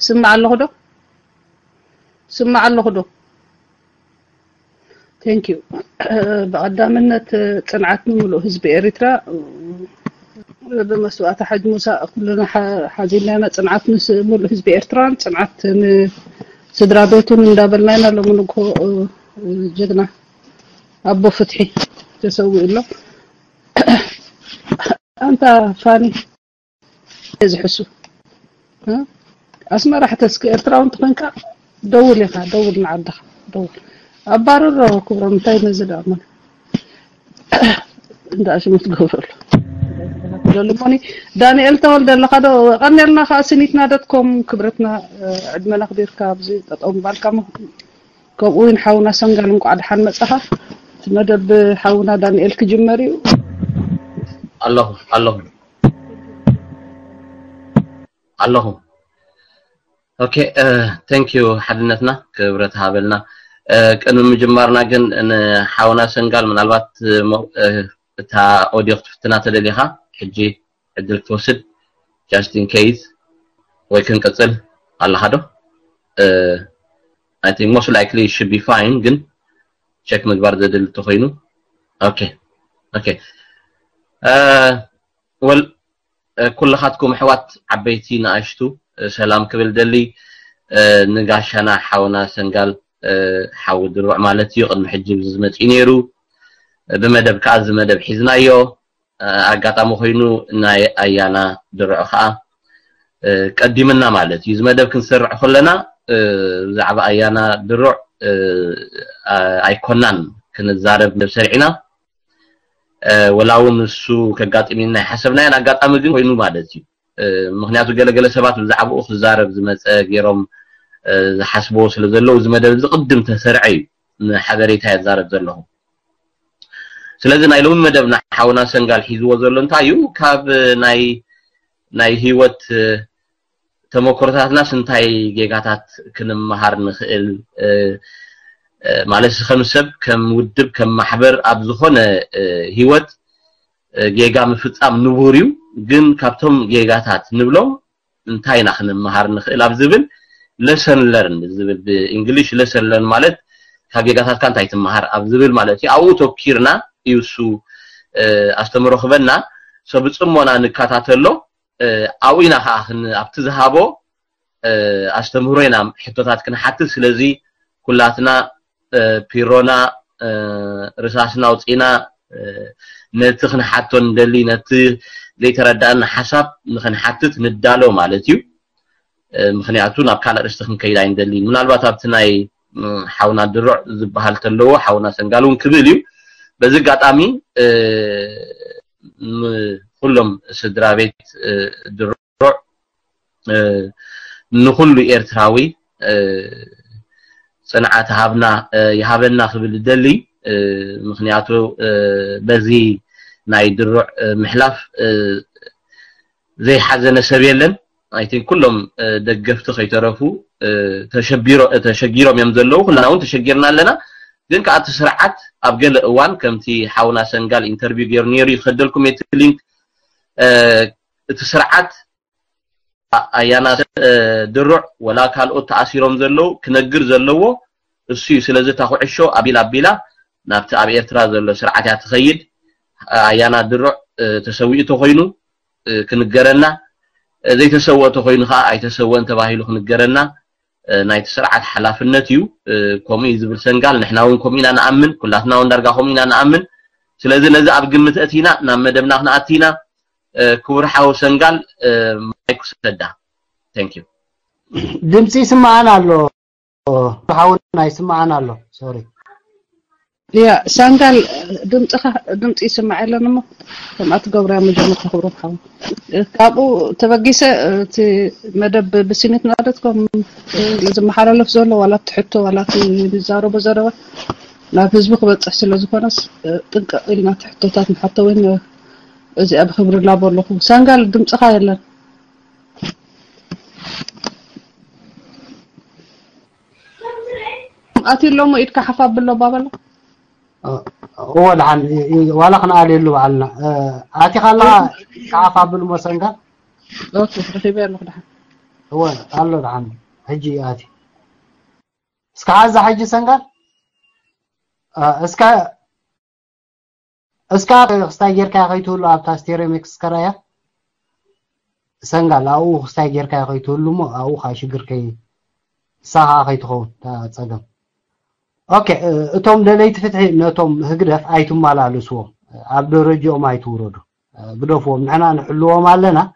سمع الله دو سمع الله دو ثانك يو بقدامنا صنعت ملو حزب إريترا بمسؤات حج موسى كلنا حازينا صنعت ملو حزب إريترا صنعت سدرا بيتون ندابلنا لو منكو جدنا أبو فتحي تسوي له أنت فاني يزحسو ها أسمع راح تسكي إرترا وأنت فنكا دور لك دور نعدها دور أبارر كبر متى نزل أمان أنت أشوف تقول لموني دانيال تولد لقدو غني لنا خاسنيتنا دتكم كبرتنا عندنا نقدر كابزي تطعم بالكم كم وين حاولنا سنجل نقعد حن مصحة تمدب حاولنا دانيال كجمري الله اوكي ثانك يو حدنتنا كبرت هابلنا كانوا مجمرنا جن ان حاولنا سنجل من الوقت تا اوديو تفتنا تدليها حجي عدل توسد just in case ويكن قصل الله هذا I think most likely it should be fine جن check مجبر دل تخينو اوكي well كل خاتكم حوات عبيتي ناشتو سلام كبل دلي نغاشنا حاونا سنغال حاود الروع مالتي قد محجب زمت ينيرو بمدب كاز مدب حزنايو اغاطامو خوينو ناي ايانا درع خا قديمنا مالتي زمدب كنسرع كلنا زعبا ايانا درع ايكونان كنزارب نسرعنا ولاون السو كغاطمينا حسبنا انا غاطام ግን ኮይኑ ማለት እዩ ምክንያቱ ገለገለ ሰባት ብዛዕባኡ ክዛረብ ዝመፀ ገይሮም ዝሓስቦ ስለ ዘለው ዝመደብ ዝቅድም ተሰርዐ ንሓበሬታ ይዛረብ ዘለኹ ስለዚህ ናይ ሎም መደብና ሓውና ሰንጋል ሒዝዎ ዘሎ እንታይ እዩ ካብ ናይ ህይወት ተሞክሮታትና ስንታይ ጌጋታት ክንመሃር ንኽእል ማለት خمسب كم ودب كم محبر اب زخونه هيوت ጌጋ ምፍጻም ንቡሪው ግን ካብቶም ጌጋታት ንብሎም እንታይና ክንመሃር ንኽእል ኣብ ዝብል lesson learn ዝብል በእንግሊሽ lesson learn ማለት ካጌጋታት ካንታይ ትመሃር ኣብ ዝብል ማለት እዩ ኣው ተኪርና ይውሱ ኣስተምሮ ክበና ሰብጽሞና ንካታተሎ ኣውይና ኻን ኣብቲ ዝሃቦ ኣስተምሮይና ሕቶታት ክንሓትት ስለዚ ኩላትና ፒሮና ርሳስና ውጽኢና ነትኽን ሓቶን ደሊ ነት ዘይተረዳእና ሓሳብ ንኽንሓትት ንዳሎ ማለት እዩ ምኽንያቱ ናብ ካልእ ርስትን ከይዳ ይንደሊ ምናልባት ኣብቲ ናይ ሓውና ድሩዕ ዝበሃል ተለዎ ሓውና ሰንጋሉን ክብል እዩ በዚ ጋጣሚ ኩሎም ስድራ ቤት ድሩዕ ንኹሉ ኤርትራዊ صنعت هابنا يهابنا خبل دلي مخنياتو بزي ناي دروع محلاف زي حزن سبيلن I think كلهم دقفتو خيترفو تشجيرهم يمزلو كلنا وانت تشجيرنا لنا ግን كأت سرعت أبقل اوان كمتي حاونا سنقال انتربيو جيرنيري يخدلكم يتلينك تسرعت ايانا دروع ولا كالو تاثيرهم زلو كنغر زلو اسي سلازي تاخوعشو ابيلا نابت ابي ارترا زلو سرعات يتخيد ايانا دروع تسويته خوينو كنغرنا زي تسوته خوين خا اي تسوون تباهيلو كنغرنا نايت سرعات حلافنتيو كومي زبل سنغال نحناون كومينا نامن كلاتنا وندرغا كومينا نامن سلازي نزا ابغمت اتينا نامدمنا خنا اتينا كبر حاو سنغال مايكو سدا ثانك يو دمسي سمعنا له حاولنا يسمعنا له سوري يا سنغال دمسي سمع لنا ما كما تقبر مجمع خبروا حاول كابو تبقيسه مدب بسنه نادتكم لازم حرلف زول ولا تحطه ولا تزارو بزربه لا فيسبوك بتصح ስለዝኾነስ ጥንቀ ኢልና ትሕቶታት ንሓቶ ወይን እዚ ኣብ خبر ላቦር ለኹ ሳንጋል ድምጽኻ የለን አትሎም ኢድካ ሓፋብሎ ባባላ ወላን ወላ خنا አለሉ ባልና አቲ خلا ሓፋብል መሰንጋ ኦኬ ተፈበለ خدها هو الله عم هجي آتي اسكا عزا حجي سنقال اسكا استاجر كا خيتو له ابتا ستيريمكس كرايا سنقال او استاجر كا خيتو له مو او خاشغر كي ساعه خيتو تا صدم اوكي اتوم دليت فتحي نتوم هقدف ايتم مالالسو اب درجهم ايتوردو بدفوم نحنا نحلوهم علينا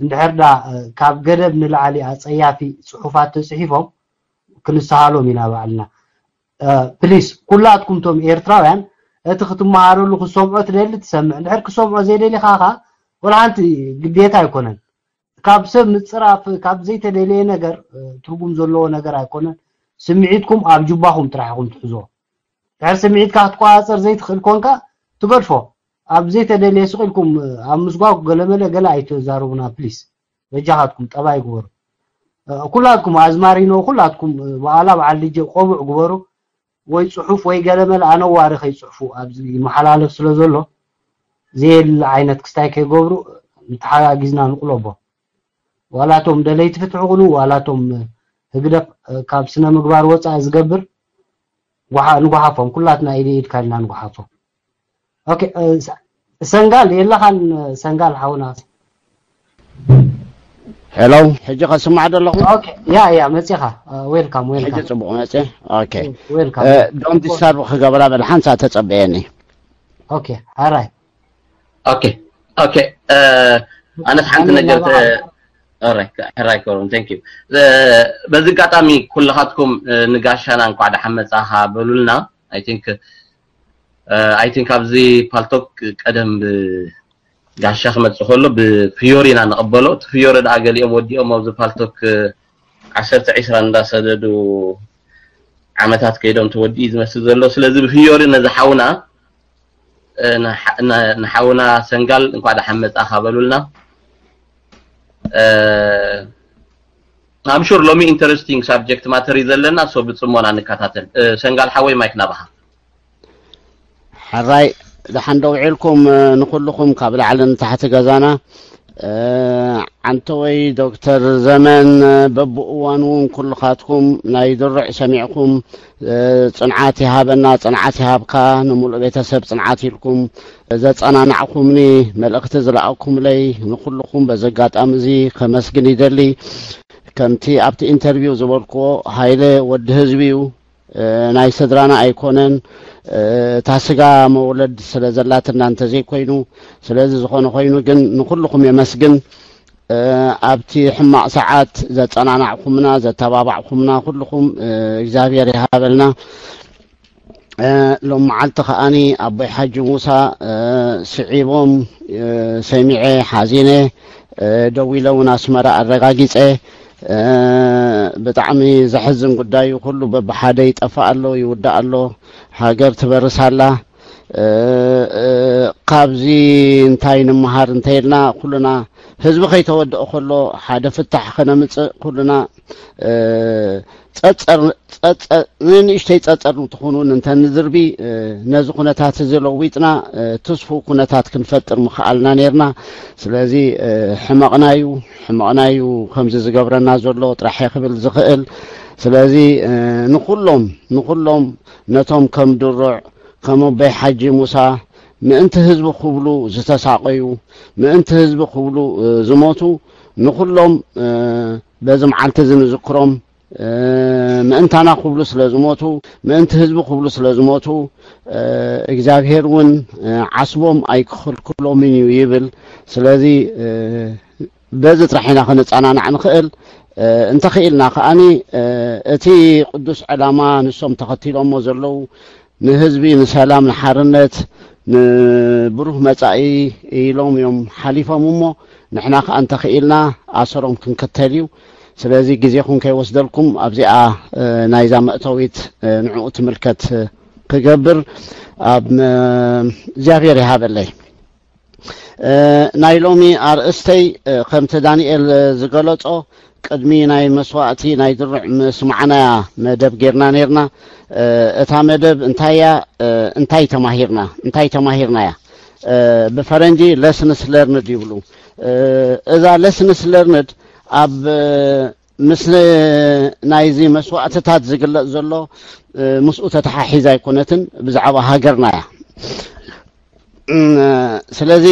اندحردا كاب قدب نلعلي اصيافي صحفات تصحيفهم كنسالو مينا بعلنا بليز كلاتكم توم ايرتراوያን اتختمارو لخصومعو تدل تسمع اندحر كسومعو زيدلي خاخا ولا انت ግዴታ አይኮነን ካብ ሰብ ንጽራፍ ካብ ዘይተደለየ ነገር ትርጉም ዘለዎ ነገር አይኮነን سمعيتكم اب جباهم تراحكم تحزو دحر سمعيت كاتقواصر زيت خلكونكا تغدفو اب زيت تدلي سقلكم اب مسغاو غلمله غلا ايتزارونا بليز وجهاتكم طباي غور كلاتكم ازمارينو كلاتكم وعلى بعلجي قوبع غورو ወይ ጽሑፍ ወይ ገለመል አነዋሪ ከይጽሑፉ ኣብዚ መሐላለፍ ስለዘሎ ዜል አይነት ክስታይ ከይገብሩ እንተሓጋጊዝና ንቅለቦ ዋላቶም ደለይ ትፍትሑሉ ዋላቶም ህግደፍ ካብ ስነ ምግባር ወፃ ዝገብር ንጓሓፎም ኩላትና ኢድ ካልና ንጓሓፎም ኦኬ ሰንጋል የለኻን ሰንጋል ሓውና Hello, حجي قسمع دلكم. Okay, يا مصيخه ويلكم. حجي صبغ مصي. Okay. Welcome. Don't disturb خبره بالحنسه تصبيني. Okay, alright. Okay. انا حنت نجرت alright كورم thank you. በዚህ አጋጣሚ ኩላሃትኩም ንጋሻና እንኳን ሐመጻሃ በሉልና I think ኣብዚ ፓልቶክ ቀደም ጋሻ خمت خلو بفيورينا نقبلو فيوري داغليهم وديهم او زفالتوك 10 20 እንዳሰደዱ عمتات كيدهم تودي يمسل زلو ስለዚህ بفيوري نزحونا نحاونا سنغال እንኳን ዳሐመጽ አኻበሉልና I'm sure lomi interesting subject matter ይዘለና so ብጽሞና ንካታተል سنغال حوي ማይክ ናባሃ حراي لحندو عيلكم نقولكم قبل على تحت غزانا عنتوي دكتور زمان ببوانون كل خاتكم نايدرع سميعكم صنعاتي هابنا صنعاتي هابكا نمول بيتسب صنعاتي لكم اذا صنانعكمني ملእክት ዝላአኩም لي نقولكم بزغات امزي كمسجن يدلي كمتي ابت انترفيو زبلكو هايله ود ህዝቢው ናይ ሰድራና አይኮነን ታስጋ መውለድ ስለዘላት እናንተ ዘይ ኮይኑ ስለዚህ ዝኾነ ኮይኑ ግን ንኹልኩም የመስግን ኣብቲ ሕማቅ ሰዓት ዘጸናናዕኩምና ዘተባባዕኩምና ኩልኩም እግዚአብሔር ይሃበልና ሎም ዓልተ ኸኣኒ ኣቦይ ሓጂ ሙሳ ስዒቦም ሰሚዐ ሓዚነ ደዊለውን ኣስመራ ኣረጋጊጸ በጣም ዘሕዝን ጉዳዩ ሁሉ በባሓደ ይጠፋአሎ ይወዳአሎ ሀገር ትበርሳላ ካብዚ እንታይ ንመሃር እንተይልና ኩልና ህዝቢ ከይተወደኦ ከሎ ሓደ ፍታሕ ከነምጽ ኩልና ንእሽተይ ጸጸር እንትኾኑን እንተንዝርቢ ነዚ ኩነታት ዝለዊጥና ተስፉ ኩነታት ክንፈጥር ምኽኣልና ነርና ስለዚ ሕማቕናዩ ከምዚ ዝገብረና ዘሎ ጥራሕ ይኽብል ዝኽእል ስለዚ ንኹሎም ነቶም ከም ድሩዕ ከም ኣቦይ ሓጂ ሙሳ ምእንቲ ህዝቢ ክብሉ ዝተሳቀዩ ምእንቲ ህዝቢ ክብሉ ዝሞቱ ንኹሎም በዚ መዓልቲ ዝንዝክሮም ምእንታና ክብሉ ስለዝሞቱ ምእንቲ ህዝቢ ክብሉ ስለዝሞቱ እግዚአብሔር ውን ዓስቦም ኣይክኽልክሎም እዩ ይብል ስለዚ በዚ ጥራሕና ክንጻናናዕ ንኽእል እንተኽኢልና ከኣኒ እቲ ቅዱስ ዕላማ ንሶም ተኸቲሎሞ ዘለው ንህዝቢ ንሰላም ንሓርነት ንብሩህ መጻኢ ኢሎም እዮም ሓሊፎም እሞ ንሕና ከ እንተኽኢልና ኣሰሮም ክንከተል እዩ ስለዚህ ጊዜኹም ከይወስደልኩም ኣብዚኣ ናይዛ መእተዊት ንዕኡ ትምልከት ክገብር ኣብ እግዚአብሔር ይሃበለይ ናይ ሎሚ ኣርእስተይ ከምቲ ዳንኤል ዝገለጾ ቅድሚ ናይ መስዋዕቲ ናይ ድርዕ ምስማዕናያ መደብ ጌርና ነርና እታ መደብ እንታይ ተማሂርናያ ብፈረንጂ ለስንስ ለርንድ ይብሉ እዛ ለስንስ ለርንድ ኣብ ምስሊ ናይዚ መስዋዕትታት ዝግለጽ ዘሎ ምስኡ ተተሓሒዛ ኣይኮነትን ብዛዕባ ሃገርና እያ ስለዚ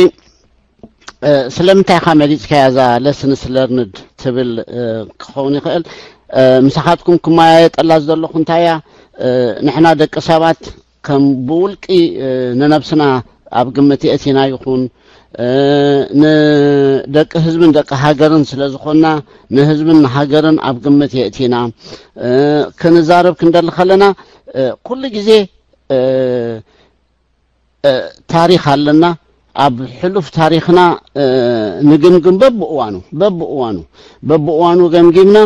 ስለምንታይ ካ መሊጽካ ያዛ ለስንስ ለርንድ ትብል ክኸውን ይኽእል ምሳኻትኩም ክማያየጠላ ዘለኹ እንታይ እያ ንሕና ደቂ ሰባት ከም ብውልቂ ንነብስና ኣብ ግምት የእቲና ይኹን ንደቂ ህዝብን ደቂ ሃገርን ስለ ዝኾንና ንህዝብን ሃገርን ኣብ ግምት የእቲና ክንዛረብ ክንደሊ ከለና ኩሉ ግዜ ታሪክ ኣለና ኣብ ሕሉፍ ታሪክና ንግምግም በብእዋኑ ገምጊምና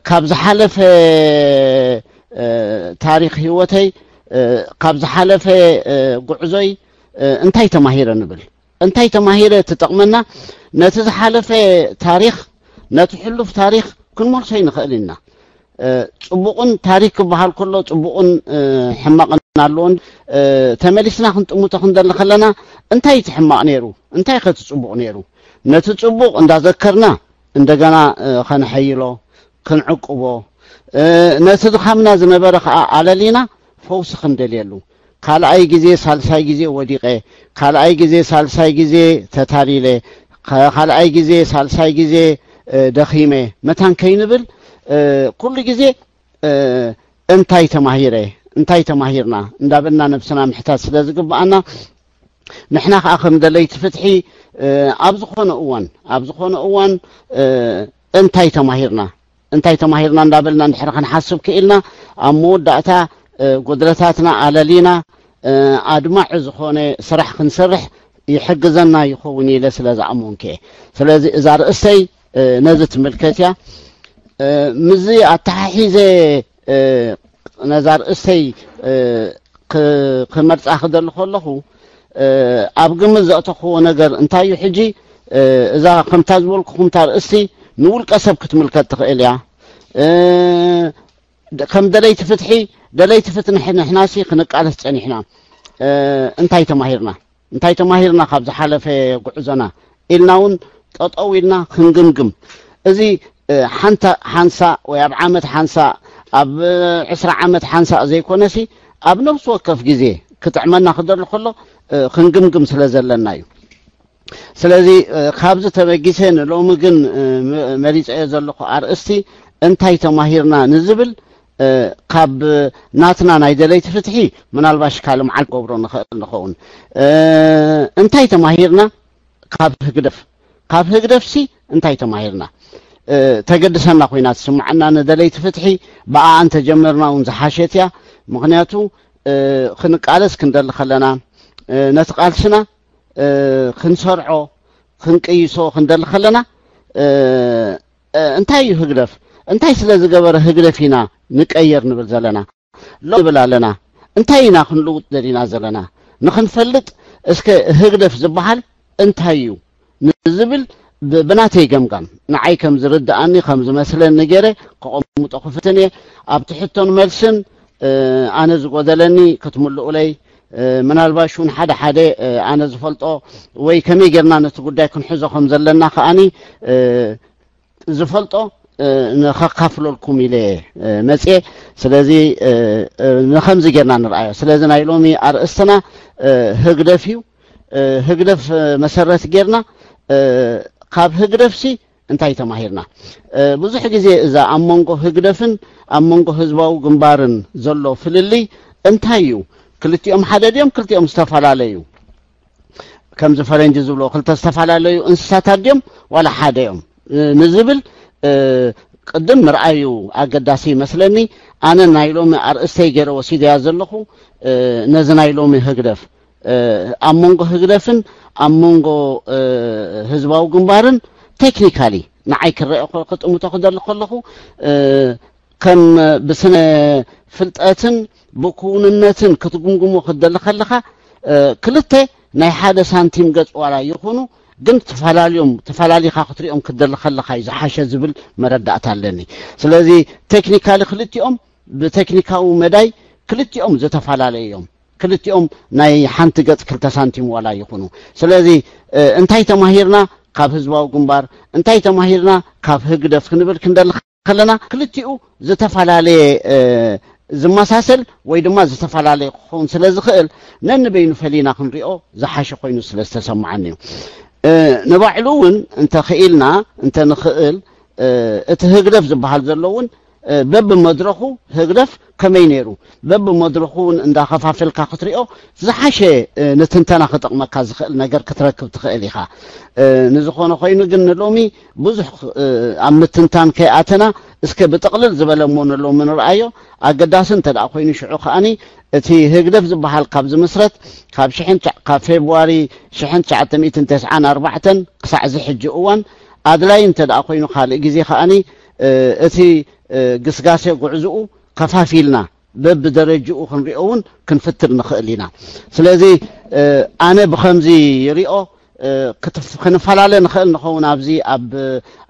ካብ ዝሓለፈ ታሪክ ህይወተይ ካብ ዝሓለፈ ጉዕዞይ እንታይ ተማሂረ ንብል እንታይ ተማሂረ ትጠቅመና ነቲ ዝሓለፈ ታሪክ ነቲ ሕሉፍ ታሪክ ክንመርሶ ይንኽእል ኢና ጽቡቕን ታሪክ ክበሃል ከሎ ጽቡቕን ሕማቕን ኣለዎን ተመሊስና ክንጥሙቶ ክንደሊ ከለና እንታይ ትሕማቕ ነይሩ እንታይ ከትጽቡቕ ነይሩ ነቲ ጽቡቕ እንዳዘከርና እንደገና ከንሐይሎ ክንዕቅቦ ነቲ ድኻምና ዝነበረ ከዓ ኣለሊና ፈውሲ ክንደልየሉ ካልኣይ ግዜ ሳልሳይ ግዜ ወዲቀ ካልኣይ ግዜ ሳልሳይ ግዜ ተታሊለ ካልኣይ ግዜ ሳልሳይ ግዜ ደኺመ መታን ከይንብል ኩሉ ግዜ እንታይ ተማሂረ እንታይ ተማሂርና እንዳበልና ነብስና ምሕታት ስለ ዝግባአና ንሕና ከዓ ከም ደለይቲ ፍትሒ ኣብ ዝኾነ እዋን እንታይ ተማሂርና እንዳበልና ንሕና ክንሓስብ ክኢልና ኣብ መወዳእታ ጉድለታትና ኣለሊና ኣድማዕ ዝኾነ ስራሕ ክንሰርሕ ይሕግዘና ይኸውን ኢለ ስለ ዝኣመንከ ስለዚ እዛ ርእሰይ ነዚ ትምልከት እያ ምዚ ኣተሓሒዘ ነዛ ርእሰይ ክመርፃ ክደሊ ከለኹ ኣብ ግምት ዘእተኽዎ ነገር እንታይ እዩ ሕጂ እዛ ከምታ ዝበልኩኹም ታ ርእስቲ ንውልቀ ሰብ ክትምልከት ትኽእል እያ ከም ደለይቲ ፍትሒ ንሕናሲ ክንቃለስ ፀኒሕና እንታይ ተማሂርና ካብ ዝሓለፈ ጉዕዞና ኢልና እውን ጠጠው ኢልና ክንግምግም እዚ ሓንታ ሓንሳ ወይ ኣብ ዓመት ሓንሳ ኣብ 20 ዓመት ሓንሳ ዘይኮነሲ ኣብ ነፍሲ ወከፍ ግዜ ክጥዕመና ክደሊ ከሎ ክንግምግም ስለ ዘለና እዩ ስለዚ ካብዚ ተበጊሰ ንሎሚ ግን መሪፀዮ ዘለኹ ኣርእስቲ እንታይ ተማሂርና ንዝብል ካብ ናትና ናይ ደለይቲ ፍትሒ ምናልባሽ ካል መዓል ገብሮ ንኸውን እንታይ ተማሂርና ካብ ህግደፍሲ እንታይ ተማሂርና ተገድሰና ኮይና ትስምዓና ንደለይቲ ፍትሒ በኣ አንተ ጀመርና እውን ዝሓሸት እያ ምክንያቱ ክንቃለስ ክንደሊ ከለና ነቲ ቃልስና ክንሰርዖ ክንቅይሶ ክንደሊ ከለና እንታይ እዩ ህግደፍ እንታይ ስለ ዝገበረ ህግደፍ ኢና ንቀየር ንብል ዘለና ንብል ኣለና እንታይ ኢና ክንልውጥ ደሊና ዘለና ንክንፈልጥ እስከ ህግደፍ ዝበሃል እንታይ እዩ ንዝብል ብናተይ ገምጋም ንዓይ ከም ዝርዳእኒ ከም ዝመስለኒ ገይረ ከቐምጦ ክፍትንየ ኣብ ትሕቶን መልስን ኣነ ዝጎደለኒ ክትምልኡለይ ምናልባሽ እውን ሓደ ኣነ ዝፈልጦ ወይ ከመይ ጌርና ነቲ ጉዳይ ክንሕዞ ከም ዘለና ከኣኒ ዝፈልጦ ንኸካፍለልኩም ኢለ መፅየ ስለዚ ንከምዚ ጌርና ንርአዮ ስለዚ ናይ ሎሚ ኣርእስትና ህግደፍ እዩ ህግደፍ መሰረት ጌርና ካብ ህግደፍሲ እንታይ ተማሂርና ብዙሕ ግዜ እዛ ኣብ መንጎ ህግደፍን ኣብ መንጎ ህዝባዊ ግንባርን ዘሎ ፍልሊ እንታይ እዩ ክልቲኦም ሓደ ድዮም ክልቲኦም ዝተፈላለዩ ከም ዝፈረንጂ ዝብሎ ክልተ ዝተፈላለዩ እንስሳታት ድዮም ዋላ ሓደ እዮም ንዝብል ቅድም ምርኣዩ ኣገዳሲ ይመስለኒ ኣነ ናይ ሎሚ ኣርእስተይ ገይረ ወሲድያ ዘለኹ ነዚ ናይ ሎሚ ህግደፍ ኣብ መንጎ ህግደፍን ኣብ መንጎ ህዝባዊ ግንባርን ቴክኒካሊ ንዓይ ክርአ ክጥምቶ ክደሊ ከለኹ ከም ብስነ ፍልጠትን ብኩውንነትን ክትግምግሞ ክደሊ ከለኻ ክልተ ናይ ሓደ ሳንቲም ገጽ ዋላ ይኹኑ ግን ተፈላሊኻ ክትሪኦም ክደሊ ከለኻ ዝሓሸ ዝብል መረዳእታ ኣለኒ ስለዚ ቴክኒካሊ ክልቲኦም ብቴክኒካዊ መዳይ ክልቲኦም ዝተፈላለዮም ክልቲኦም ናይ ሓንቲ ገጽ 2 ሳንቲም ዋላ ይኹኑ ስለዚ እንታይ ተማሂርና ካብ ህዝባዊ ግንባር እንታይ ተማሂርና ካብ ህግደፍ ክንብል ክንደል ከለና ክልቲኡ ዝተፈላለየ ዝመሳሰል ወይ ድማ ዝተፈላለየ ክኸውን ስለ ዝኽእል ነንበይኑ ፈሊና ክንሪኦ ዝሓሸ ኮይኑ ስለ ዝተሰማዓኒ እዩ ንባዕሉ እውን እንተ ኽኢልና እንተ ንኽእል እቲ ህግደፍ ዝበሃል ዘለውን በብ መድረኹ ህግደፍ ከመይ ነይሩ በብ መድረኹ እንዳኸፋፈልካ ክትሪኦ ዝሓሸ ንትንተና ክጠቕመካ ዝኽእል ነገር ክትረክብ ትኽእል ኢኻ ንዝኾነ ኮይኑ ግን ሎሚ ብዙሕ ኣብ ምትንታን ከይኣተና እስከ ብጥቕልል ዝበለ እሞ ንሎሚ ንርአዮ ኣገዳሲ እንተደኣ ኮይኑ ሽዑ ከኣኒ እቲ ህግደፍ ዝበሃል ካብ ዝምስረት ካብ ፌብሩዋሪ 1994 ክሳዕ ዝሕጂ እዋን ኣድላይ እንተደኣ ኮይኑ ካልእ ግዜ ከኣኒ እቲ ግስጋሴ ጉዕዝኡ ከፋፊልና በብ ደረጅኡ ክንሪኦ እውን ክንፍትር ንኽእል ኢና ስለዚ ኣነ ብከምዚ ይሪኦ ክንፈላለ ንኽእል ንኸውን ኣብዚ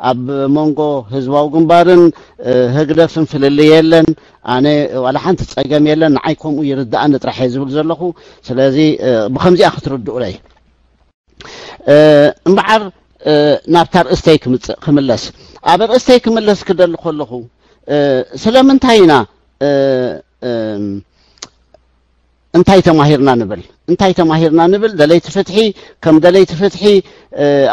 ኣብ መንጎ ህዝባዊ ግንባርን ህግደፍን ፍልል የለን ኣነ ዋላ ሓንቲ ፀገም የለን ንዓይ ከምኡ ይርዳእኒ ጥራሕ እየ ዝብል ዘለኹ ስለዚ ብከምዚኣ ክትርድኡለይ እምበዓር ናብታ ርእስተይ ክምለስ ኣብ ርእስተይ ክምለስ ክደሊ ከለኹ ስለምንታይ ኢና እንታይ ተማሂርና ንብል ደለይቲ ፍትሒ ከም ደለይቲ ፍትሒ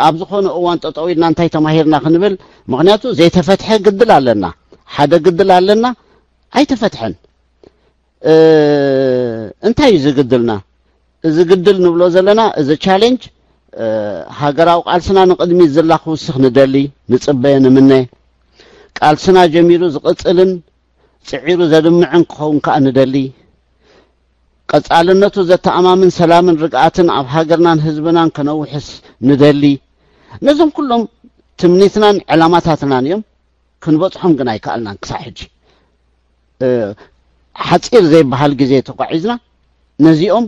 ኣብ ዝኾነ እዋን ጠጠው ኢልና እንታይ ተማሂርና ክንብል ምክንያቱ ዘይተፈትሐ ግድል ኣለና ሓደ ግድል ኣለና ኣይተፈትሐን እንታይ ዝግድልና እዚ ግድል ንብሎ ዘለና እዚ ቻሌንጅ ሃገራዊ ቃልስና ንቅድሚት ዘላ ክውስኽ ንደሊ ንፅበየ ንምነ ቃልስና ጀሚሩ ዝቕፅልን ፅዒሩ ዘድምዕን ክኸውን ከዓ ንደሊ ቀጻልነቱ ዘተኣማምን ሰላምን ርግኣትን ኣብ ሃገርናን ህዝብናን ከነውሕስ ንደሊ ነዞም ኩሎም ትምኒትናን ዕላማታትናን እዮም ክንበፅሖም ግን ኣይከኣልናን ክሳብ ሕጂ ሓፂር ዘይበሃል ግዜ ተጓዒዝና ነዚኦም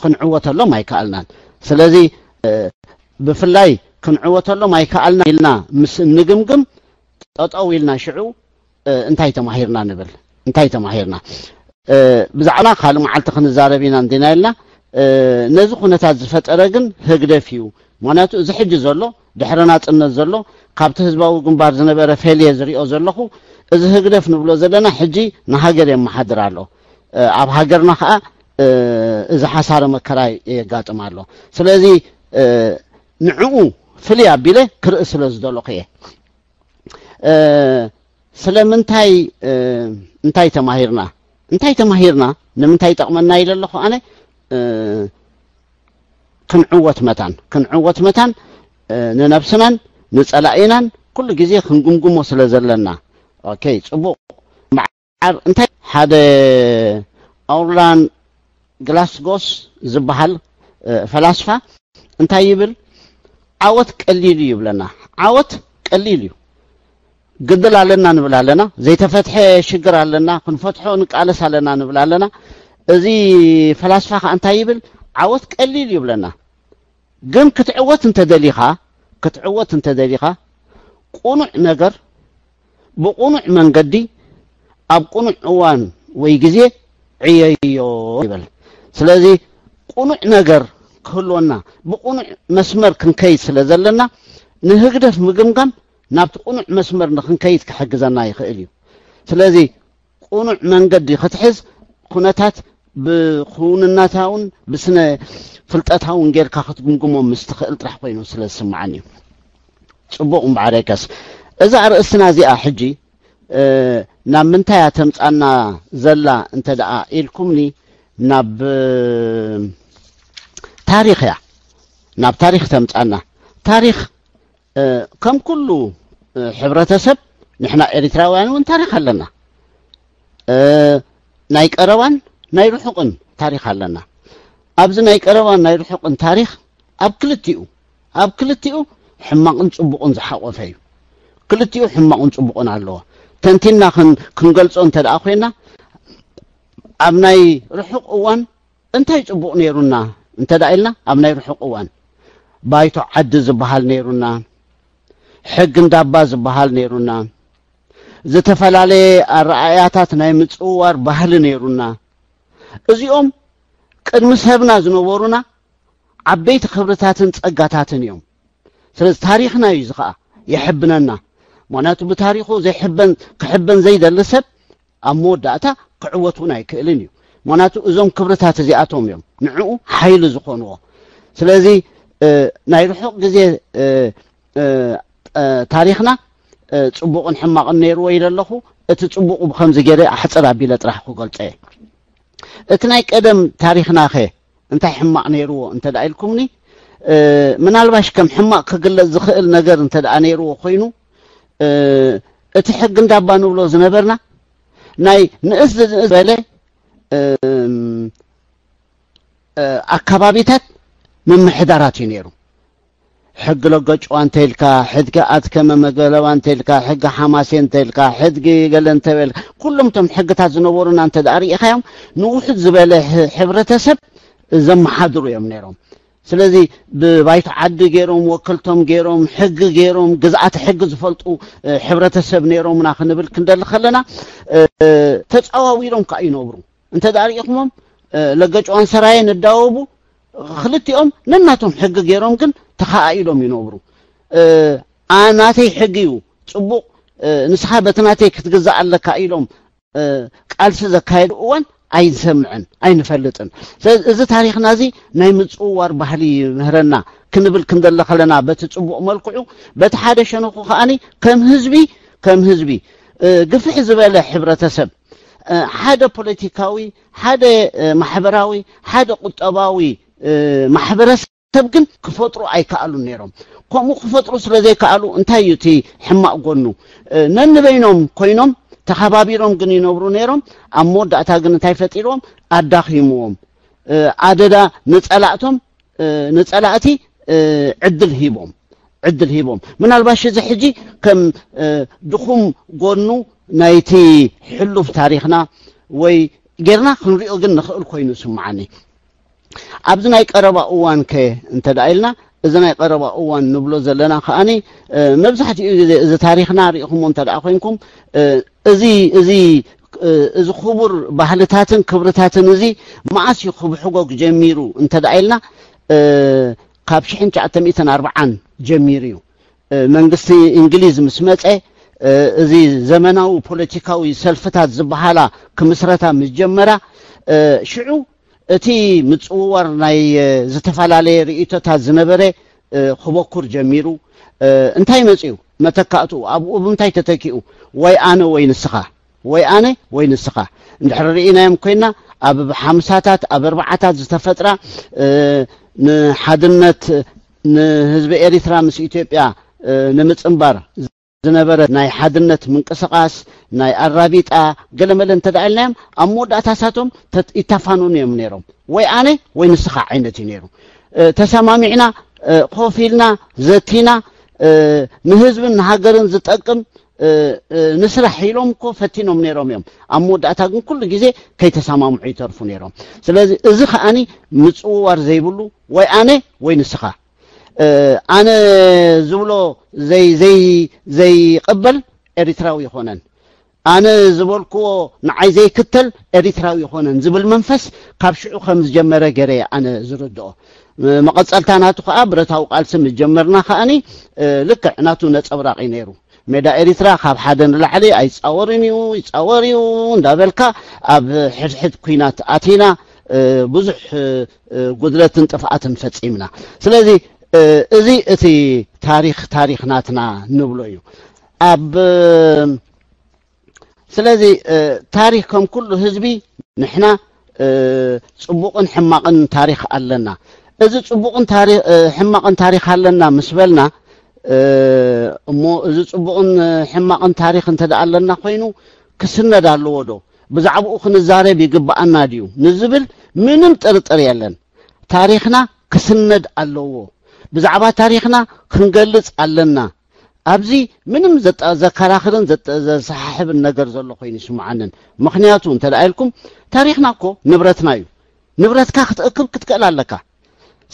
ክንዕወተሎም ኣይከኣልናን ስለዚ ብፍላይ ክንዕወተሎም ኣይከኣልና ኢልና ምስ ንግምግም ጠጠው ኢልና ሽዑ እንታይ ተማሂርና ንብል እንታይ ተማሂርና ብዛዕባ ካልእ መዓልቲ ክንዛረብ ኢና እንዲና ኢልና ነዚ ኩነታት ዝፈጠረ ግን ህግደፍ እዩ ምክንያቱ እዚ ሕጂ ዘሎ ድሕረ ናፅነት ዘሎ ካብቲ ህዝባዊ ግንባር ዝነበረ ፈልየ ዝሪኦ ዘለኹ እዚ ህግደፍ ንብሎ ዘለና ሕጂ ንሃገር የመሓድር ኣሎ ኣብ ሃገርና ከዓ እዚ ሓሳረ መከራ የጋጥም ኣሎ ስለዚ ንዕኡ ፍልይ ኣቢለ ክርኢ ስለ ዝደለኹ እየ ስለምንታይ እንታይ ተማሂርና ንምንታይ ጠቕመና ኢለ ኣለኹ ኣነ ክንዕወት መታን ንነብስናን ንፀላኢናን ኩሉ ግዜ ክንጉምጉሞ ስለ ዘለና ኦኬ ፅቡቕ መዓር እንታይ ሓደ ኣውርላን ግላስጎስ ዝበሃል ፈላስፋ እንታይ ይብል ዓወት ቀሊል እዩ ይብለና ዓወት ቀሊል እዩ ግድል ኣለና ንብል ኣለና ዘይተፈትሐ ሽግር ኣለና ክንፈትሖ ንቃለስ ኣለና ንብል ኣለና እዚ ፈላስፋ ከዓ እንታይ ይብል ዓወት ቀሊል ይብለና ግን ክትዕወት እንተደሊኻ ቁኑዕ ነገር ብቁኑዕ መንገዲ ኣብ ቁኑዕ እዋን ወይ ግዜ ዕየዮ ይብል ስለዚ ቁኑዕ ነገር ክህልወና ብቁኑዕ መስመር ክንከይድ ስለ ዘለና ንህግደፍ ምግምጋም ናብቲ ቁኑዕ መስመር ንክንከይድ ክሕግዘና ይኽእል እዩ ስለዚ ቁኑዕ መንገዲ ክትሕዝ ኩነታት ብኹንነታውን ብስነ ፍልጠታውን ጌርካ ክትጉምጉሞም ምስ ትኽእል ጥራሕ ኮይኑ ስለ ዝስማዓኒ እዩ ፅቡቕ እምበዓረከስ እዛ ርእስትና እዚኣ ሕጂ ናብ ምንታይ ተምፃና ዘላ እንተ ደኣ ኢልኩምኒ ናብ ታሪኽ እያ ናብ ታሪኽ ተምፃና ታሪኽ ከም ኩሉ ሕብረተሰብ ንሕና ኤርትራውያን እውን ታሪኽ ኣለና ናይ ቀረባን ናይ ርሑቕን ታሪኽ ኣለና ኣብዚ ናይ ቀረባን ናይ ርሑቕን ታሪኽ ኣብ ክልቲኡ ሕማቕን ፅቡቕን ዝሓቆፈ እዩ ክልቲኡ ሕማቕን ፅቡቕን ኣለዎ ተንቲና ክንገልጾ እንተ ደኣ ኮይና ኣብ ናይ ርሑቕ እዋን እንታይ ፅቡቕ ነይሩና እንተ ደኣ ኢልና ኣብ ናይ ርሑቕ እዋን ባይቶ ዓዲ ዝበሃል ነይሩና ሕግ እንዳባ ዝበሃል ነይሩና ዝተፈላለየ ኣረኣያታት ናይ ምፅዋር ባህሊ ነይሩና እዚኦም ቅድሚ ሰብና ዝነበሩና ዓበይቲ ክብርታትን ፀጋታትን እዮም ስለዚ ታሪኽና እዩ ዝኸዓ ይሕብነና ምክንያቱ ብታሪኹ ክሕበን ዘይደሊ ሰብ ኣብ መወዳእታ ክዕወቱን ኣይክእልን እዩ ምክንያቱ እዞም ክብርታት እዚኣቶም እዮም ንዕኡ ሓይሊ ዝኾንዎ ስለዚ ናይ ርሑቕ ግዜ ታሪኽና ጽቡቕን ሕማቕን ነይርዎ ኢለለኹ እቲ ጽቡቕ ብከምዚ ገይረ ኣሕፅር ኣቢለ ጥራሕ ክገልጸ እቲ ናይ ቀደም ታሪኽና ኸ እንታይ ሕማቕ ነይርዎ እንተዳ ኢልኩምኒ ምናልባሽ ከም ሕማቕ ክግለጽ ዝኽእል ነገር እንተዳ ነይርዎ ኮይኑ እቲ ሕጊ እንዳባ ንብሎ ዝነበርና ናይ ንእስ ዝበለ ኣካባቢታት ምምሕዳራት እዩ ነይሩ ሕጊ ለገጭዋ እንተይልካ ሕድጊ ኣትከመ መገለዋ እንተይልካ ሕጊ ሓማሴ እንተይልካ ሕድጊ ገለ እንተበልካ ኩሎም ቶም ሕግታት ዝነበሩና እንተዳ ሪኢኻዮም ንውሕድ ዝበለ ሕብረተሰብ ዘመሓድሩ እዮም ነይሮም ስለዚ ብባይቱ ዓዲ ገይሮም ወከልቶም ገይሮም ሕጊ ገይሮም ግዝኣት ሕጊ ዝፈልጡ ሕብረተሰብ ነይሮምና ክንብል ክንደሊ ከለና ተፃዋዊሎም ከዓ ይነብሩ እንተዳ ሪኢኹሞም ለገጭዋን ሰራየን እዳወቡ ክልቲኦም ነናቶም ሕጊ ገይሮም ግን ተኻኢሎም ይነብሩ ኣናተይ ሕጊ እዩ ጽቡቕ ንስኻ በትናተይ ክትግዛእ ኣለካ ኢሎም ቃልሲ ዘካየዱ እዋን ኣይንሰምዕን ኣይንፈልጥን ስለዚ እዚ ታሪኽና እዚ ናይ ምጽዋር ባህሊ ምህረና ክንብል ክንደሊ ከለና በቲ ጽቡቕ መልክዑ በቲ ሓደ ሸነኹ ከዓኒ ከም ህዝቢ ግፍሕ ዝበለ ሕብረተሰብ ሓደ ፖለቲካዊ ሓደ ማሕበራዊ ሓደ ቁጠባዊ ማሕበረሰብ ግን ክፈጥሩ ኣይከኣሉን ነይሮም ከምኡ ክፈጥሩ ስለዘይከኣሉ እንታይ እዩ እቲ ሕማቕ ጎኑ ነንበይኖም ኮይኖም ተኸባቢሮም ግን ይነብሩ ነይሮም ኣብ መወዳእታ ግን እንታይ ፈጢሮም ኣዳኺምዎም ኣደዳ ንጸላእቲ ዕድል ሂቦም ምናልባሽ እዚ ሕጂ ከም ድኹም ጎኑ ናይቲ ሕሉፍ ታሪኽና ወይ ጌርና ክንሪኦ ግን ንኽእል ኮይኑ ስምዓኒ ኣብዚ ናይ ቀረባ እዋን ከ እንተዳ ኢልና እዚ ናይ ቀረባ እዋን ንብሎ ዘለና ከዓኒ መብዛሕትኡ ግዜ እዚ ታሪኽና ሪኢኹሞ እንተዳ ኮይንኩም እዚ ክቡር ባህልታትን ክብርታትን እዚ መዓስ ክብሕጎግ ጀሚሩ እንተዳ ኢልና ካብ 1940 ጀሚሩ እዩ መንግስቲ እንግሊዝ ምስ መፀ እዚ ዘመናዊ ፖለቲካዊ ሰልፍታት ዝበሃላ ክምስረታ ምስ ጀመራ ሽዑ እቲ ምጽዋር ናይ ዝተፈላለየ ርእይቶታት ዝነበረ ክበኩር ጀሚሩ እንታይ መጽዩ መተካእቱ ኣብኡ ብምንታይ ተተኪኡ ወይ ኣነ ወይ ንስኻ እንድሕር ርኢናዮም ኮይና ኣብ 50ታት ኣብ 40ታት ዝተፈጥራ ንሓድነት ንህዝቢ ኤሪትራ ምስ ኢትዮጵያ ንምጽንባር ዝነበረ ናይ ሓድነት ምንቅስቃስ ናይ ኣራቢጣ ገለመለ እንተዳኢልናዮም ኣብ መወዳእታሳቶም ይተፋኑን እዮም ነይሮም ወይ ኣነ ወይ ንስኻ ዓይነት እዩ ነይሩ ተሰማሚዕና ኮፊልና ዘቲና ንህዝብን ንሃገርን ዝጠቅም ንስራሕ ኢሎም እኮ ፈቲኖም ነይሮም እዮም ኣብ መወዳእታ ግን ኩሉ ግዜ ከይተሰማምዑ ይተርፉ ነይሮም ስለዚ እዚ ከዓኒ ምጽዋር ዘይብሉ ወይ ኣነ ወይ ንስኻ ኣነ ዝብሎ ዘይቅበል ኤሪትራዊ ይኾነን ኣነ ዝበልክዎ ንዓይ ዘይክተል ኤሪትራዊ ይኾነን ዝብል መንፈስ ካብ ሽዑ ከም ዝጀመረ ገይረ ኣነ ዝርድኦ መቐፀልታ ናቱ ከዓ ብረታዊ ቃልሲ ምስ ጀመርና ከዓኒ ልክዕ ናቱ ነፀብራቂ ነይሩ ሜዳ ኤሪትራ ካብ ሓደ ንላዕሊ ይፃወር እዩ እንዳበልካ ኣብ ሕድሕድ ኩናት ኣቲና ብዙሕ ጉድለትን ጥፍኣትን ፈፂምና ስለዚ እዚ እቲ ታሪኽናትና ንብሎ እዩ ኣብ ስለዚ ታሪኽ ከም ኩሉ ህዝቢ ንሕና ጽቡቕን ሕማቕን ታሪኽ ኣለና እዚ ጽቡቕን ሕማቕን ታሪኽ ኣለና ምስ በልና እሞ እዚ ጽቡቕን ሕማቕን ታሪኽ እንተደኣ ኣለና ኮይኑ ክስነድ ኣለዎ ዶ ብዛዕባኡ ክንዛረብ ይግባአና ድዩ ንዝብል ምንም ጥርጥር የለን ታሪኽና ክስነድ ኣለዎ ብዛዕባ ታሪኽና ክንገልጽ ኣለና ኣብዚ ምንም ዘከራኽርን ዘሰሓሕብን ነገር ዘሎ ኮይኑ ይስምዓንን ምክንያቱ እንተደኣ ኢልኩም ታሪኽና እኮ ንብረትና እዩ ንብረትካ ክትእክብ ክትክእል ኣለካ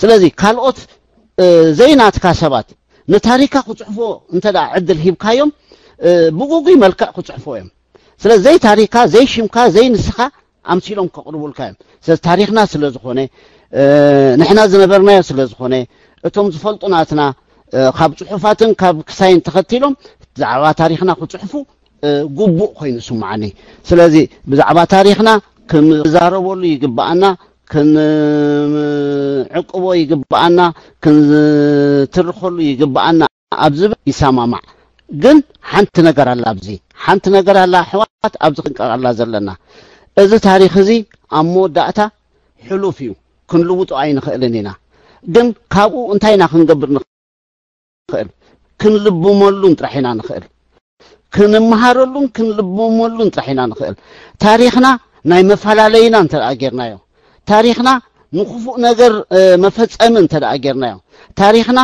ስለዚ ካልኦት ዘይናትካ ሰባት ንታሪካ ክጽሕፎ እንተደኣ ዕድል ሂብካዮም ብጉጉይ መልክዕ ክጽሕፎ እዮም ስለዚ ዘይ ታሪካ ዘይ ሽምካ ዘይ ንስኻ ኣምሲሎም ከቕርቡልካ እዮም ስለዚ ታሪኽና ስለ ዝኾነ ንሕና ዝነበርናዮ ስለ ዝኾነ እቶም ዝፈልጡናትና ካብ ጽሑፋትን ካብ ክሳይን ተኸቲሎም ብዛዕባ ታሪኽና ክጽሕፉ ጉቡእ ኮይኑ ስማዓኒ ስለዚ ብዛዕባ ታሪኽና ክንዛረበሉ ይግባአና ክንዕቅቦ ይግባአና ክንትርኸሉ ይግባአና ኣብዝብ ይሰማማዕ ግን ሓንቲ ነገር ኣላ ኣብዚ ሓንቲ ነገር ኣላ ሕዋት ኣብዚ ክንቀርላ ዘለና እዚ ታሪኽ እዚ ኣብ መወዳእታ ሕሉፍ እዩ ክንልውጦ ኣይንኽእልን ኢና ግን ካብኡ እንታይ ኢና ክንገብር ንኽእል ክንልብመሉን ጥራሕ ኢና ንኽእል ክንመሃረሉን ክንልብመሉን ጥራሕ ኢና ንኽእል ታሪኽና ናይ መፈላለይና እንተኣጌርናዮ ታሪኽና ንኽፉእ ነገር መፈጸም እንተኣጌርናዮ ታሪኽና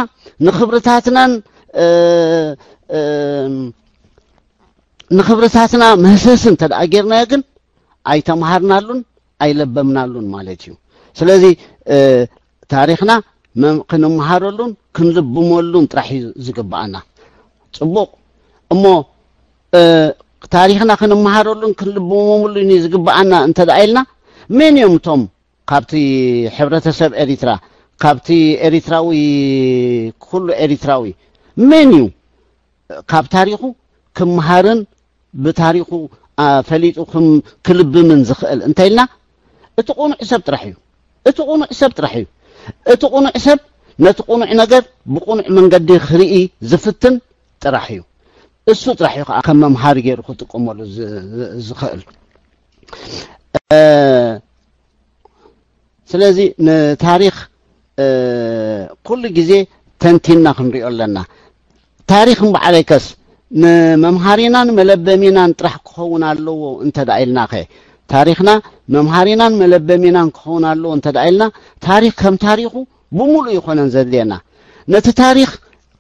ንኽብርታትናን ንኽብርታትና መህሰስ እንተኣጌርናዮ ግን ኣይተመሃርናሉን ኣይለበምናሉን ማለት እዩ ስለዚ ታሪኽና ክንመሃረሉን ክንልብመሉን ጥራሕ ዝግባአና ጽቡቕ እሞ ታሪኽና ክንመሃረሉን ክንልብመሉን ዝግባአና እንተደኣይልና መን እዮም እቶም ካብቲ ሕብረተሰብ ኤሪትራ ካብቲ ኤሪትራዊ ኩሉ ኤሪትራዊ መን እዩ ካብ ታሪኹ ክመሃርን ብታሪኹ ፈሊጡ ክልብምን ዝኽእል እንታይ ኢልና እቲ ቁኑዕ ሰብ ጥራሕ እዩ እቲ ቁኑዕ ሰብ ጥራሕ እዩ እቲ ቁኑዕ ሰብ ነቲ ቁኑዕ ነገር ብቁኑዕ መንገዲ ክርኢ ዝፍትን ጥራሕ እዩ እሱ ጥራሕ እዩ ከም መምሃሪ ገይሩ ክጥቀመሉ ዝኽእል ስለዚ ንታሪኽ ኩሉ ግዜ ተንቲና ክንሪኦ ኣለና ታሪኽ እምበዓለይከስ ንመምሃሪናን መለበሚናን ጥራሕ ክኸውን ኣለዎ እንተደኣይልና ኸ ታሪኽና መምሃሪናን መለበሚናን ክኸውን ኣለዎ እንተደኣይልና ታሪኽ ከም ታሪኹ ብሙሉእ ይኾነን ዘድልየና ነቲ ታሪኽ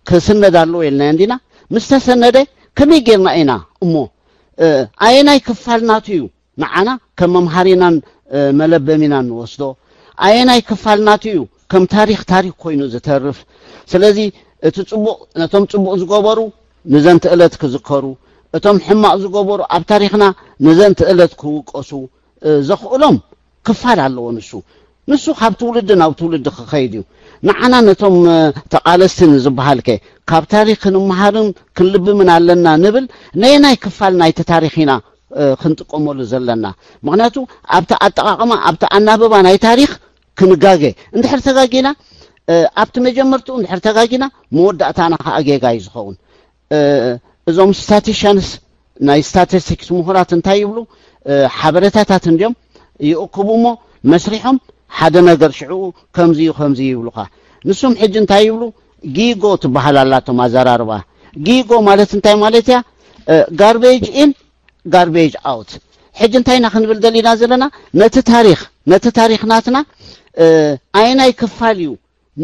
ክስነድ ኣለዎ የልና እንዲና ምስተሰነደ ከመይ ጌርና ኢና እሞ ኣየናይ ክፋልናቱ እዩ ንዓና ከም መምሃሪናን መለበሚናን ንወስዶ ኣየናይ ክፋልናቱ እዩ ከም ታሪኽ ታሪኽ ኮይኑ ዝተርፍ ስለዚ እቲ ጽቡቕ ነቶም ጽቡቕ ዝገበሩ ንዘንቲ ዕለት ክዝከሩ እቶም ሕማቕ ዝገበሩ ኣብ ታሪኽና ንዘንቲ ዕለት ክውቀሱ ዘኽእሎም ክፋል ኣለዎ ንሱ ካብ ትውልድ ናብ ትውልድ ክኸይድ እዩ ንዓና ነቶም ተቓለስቲ ንዝበሃልከ ካብ ታሪኽ ክንመሃርን ክንልብምን ኣለና ንብል ነየናይ ክፋል ናይቲ ታሪኽ ኢና ክንጥቀመሉ ዘለና ምክንያቱ ኣብቲ ኣጠቓቕማ ኣብቲ ኣናበባ ናይ ታሪኽ ክንጋገ እንድሕር ተጋጊና ኣብቲ መጀመርቱ እንድሕር ተጋጊና መወዳእታና ከዓ ጌጋ እዩ ዝኸውን እዞም ስታቲሽንስ ናይ ስታቲስቲክስ ምሁራት እንታይ ይብሉ ሓበሬታታት እንዲኦም ይእክቡ እሞ መስሪሖም ሓደ ነገር ሽዑ ከምዚ ይብሉኻ ንሱም ሕጂ እንታይ ይብሉ ጊጎ ትበሃል ኣላቶም ኣዘራርባ ጊጎ ማለት እንታይ ማለት እያ ጋርቤጅ ኢን ጋርቤጅ ኣውት ሕጂ እንታይ ኢና ክንብል ደሊና ዘለና ነቲ ታሪኽ ናትና ኣይናይ ክፋል እዩ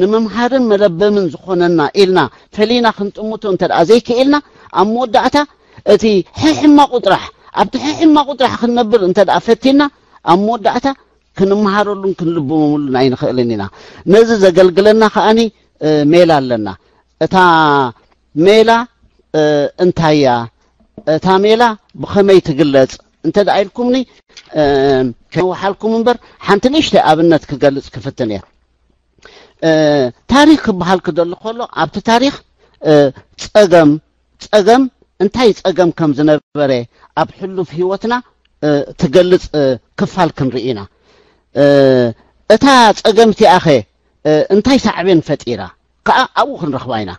ንምምሃርን መለበምን ዝኾነና ኢልና ፈሊና ክንጥምቶ እንተደኣ ዘይክኢልና ኣብ መወዳእታ እቲ ሕማቑ ጥራሕ ኣብቲ ሕማቑ ጥራሕ ክንነብር እንተደኣ ፈቲና ኣብ መወዳእታ ክንመሃረሉን ክንልብመሉን ኣይንኽእልን ኢና ነዚ ዘገልግለና ከዓኒ ሜላ ኣለና እታ ሜላ እንታይ እያ እታ ሜላ ብኸመይ ትግለጽ እንተደኣ ኢልኩምኒ ከወሓልኩም እምበር ሓንቲ ንእሽተይ ኣብነት ክገልጽ ክፍትን እያ ታሪኽ ክበሃል ክደሊ ከሎ ኣብቲ ታሪኽ ፀገም እንታይ ፀገም ከም ዝነበረ ኣብ ሕሉፍ ህይወትና ትገልጽ ክፋል ክንርኢ ኢና እታ ፀገምቲ ኣኸ እንታይ ሳዕቤን ፈጢራ ከዓ ኣብኡ ክንረኽባ ኢና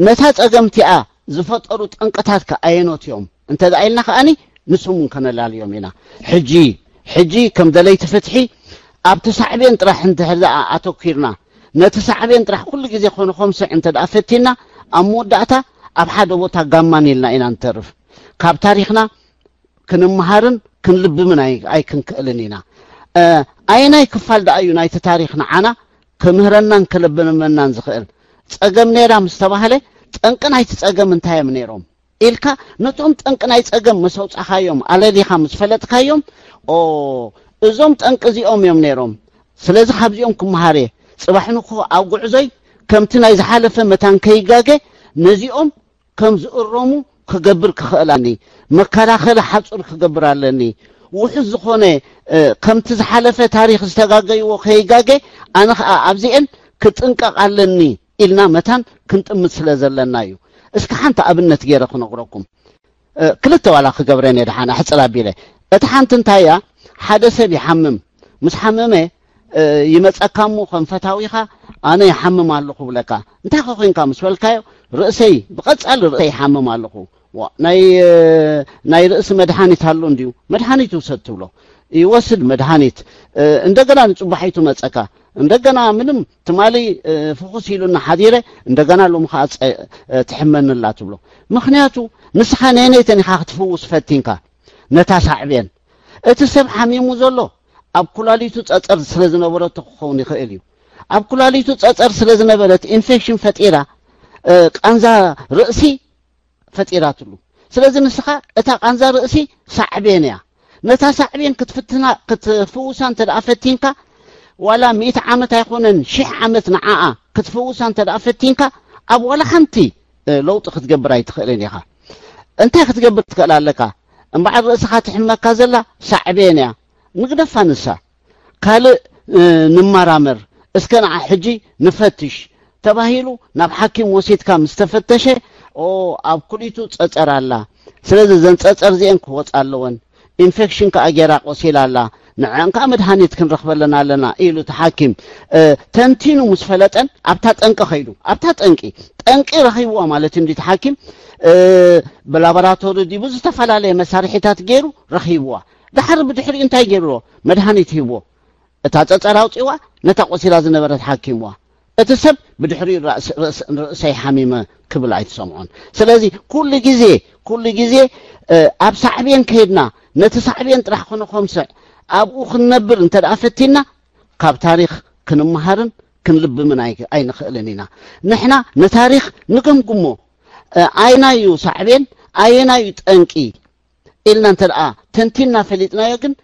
ነታ ፀገምቲኣ ዝፈጠሩ ጠንቅታት ከኣየኖት እዮም እንተደኣ ኢልና ከዓኒ ንሶም ከነላልዮም ኢና ሕጂ ከም ደለይቲ ፍትሒ ኣብቲ ሳዕቤን ጥራሕ እንተሕዛ ኣተኪርና ነቲ ሳዕቤን ጥራሕ ኩሉ ግዜ ኮነ ኸምስዕ እንተደኣ ፈቲና ኣብ መወዳእታ ኣብ ሓደ ቦታ ጋማን ኢልና ኢና ንተርፍ ካብ ታሪኽና ክንመሃርን ክንልብምን ኣይክንክእልን ኢና ኣይናይ ክፋል ደኣ እዩ ናይቲ ታሪኽ ንዓና ክምህረናን ክለብነናን ዝኽእል ፀገም ነይራ ምስ ተባሃለ ጠንቂ ናይቲ ፀገም እንታይ እዮም ነይሮም ኢልካ ነቶም ጠንቂ ናይ ፀገም ምስ ኣውፃኻዮም ኣለሊኻ ምስ ፈለጥካዮም እዞም ጠንቂ እዚኦም እዮም ነይሮም ስለዚ ካብዚኦም ክመሃር እየ ፅባሕንኮ ኣብ ጉዕዞይ ከምቲ ናይ ዝሓለፈ መታን ከይጋገ ነዚኦም ከም ዝእረሙ ክገብር ክኽእላኒ መከላኸሊ ሓፁር ክገብር ኣለኒ ውሕዝ ዝኾነ ከምቲ ዝሓለፈ ታሪኽ ዝተጋገይዎ ከይጋገ ኣነ ከዓ ኣብዚአን ክጥንቀቕ ኣለኒ إلنا متان كنت مثل زلنا اسك حانت أبنت غير خنقركم كلتا ولا خجبرين يدحنا حصل بيله اتحانت انتايا حدث بيحمم مش حممه يمصكامو خنفتاويخا انا يحمم علىخو بلكا انت خوينكا مسولكايو رأسي بقصال رأسي يحمم علىخو ناي رأس مدحانيت هالو انديو مدحانيت وسدتبلو يوسد مدحانيت እንደገና ንጽባሒቱ መጸካ እንደገና ምንም ትማሊ ፍኹስ ይሉና ሓዲረ እንደገና ሎምኻ ትሕመንላት ብሎ ምኽንያቱ ንስኻ ነይነይተን ኢኻ ክትፍውስ ፈቲንካ ነታ ሳዕብየን እቲ ሰብ ሓሚሙ ዘሎ ኣብ ኩላሊቱ ጸጸር ስለ ዝነበረት ክኸውን ይኽእል እዩ ኣብ ኩላሊቱ ጸጸር ስለ ዝነበረት ኢንፌክሽን ፈጢራ ቃንዛ ርእሲ ፈጢራትሉ ስለዚ ንስኻ እታ ቃንዛ ርእሲ ሳዕብየን እያ نتا ساعبين كتفتنا كتفوسان تدأفتينكا ولا 100 عامت يكونن 1000 عامت نعاء كتفوسان تدأفتينكا أب ولا خنتي لو تخدقبر يتخلينيها انت خدقبر تكالالك ان بعد رأسها تحمك زلا ساعبين يا نقدفها نسا قال نمارامر اسكن حجي نفتش تباهيلو ناب حكيم وسيتكا مستفتشه او اب كليتو تصصر الله سلازي زن تصصر زين كوصالون ኢንፌክሽን ከአገራ ቆሲላላ ንዓንካ መድሃኒት ክንረክበለና ኣለና ኢሉ ተሐኪም ተንቲኑ መስፈለጠን ኣብታ ጠንቀ ኸይዱ ኣብታ ጠንቂ ረኺብዋ ማለት እንዲ ተሐኪም በላቦራቶሪ ዲቡ ዝተፈላለየ መሳርሒታት ገይሩ ረኺብዋ ድሕሪ ብድሕሪ እንታይ ገይሩ መድሃኒት ሂብዎ እታ ጸጸራው ጽዋ ነታ ቆሲላ ዝነበረት ተሐኪምዋ እቲ ሰብ ብድሕሪ ርእሰይ ሓሚመ ክብል ኣይተሰምዖን ስለዚ ኩሉ ግዜ ኣብ ሳዕብየን ከይድና ነቲ ሳዕብየን ጥራሕ ኮነ ኸምስዕ ኣብኡ ክንነብር እንተ ደኣፈቲና ካብ ታሪኽ ክንመሃርን ክንልብምን ኣይንኽእልን ኢና ንሕና ነታሪኽ ንገምግሞ ኣይናዩ ሳዕብየን ኣይናዩ ጠንቂ ኢልና እንተ ደኣ ተንቲና ፈሊጥናዮ ግን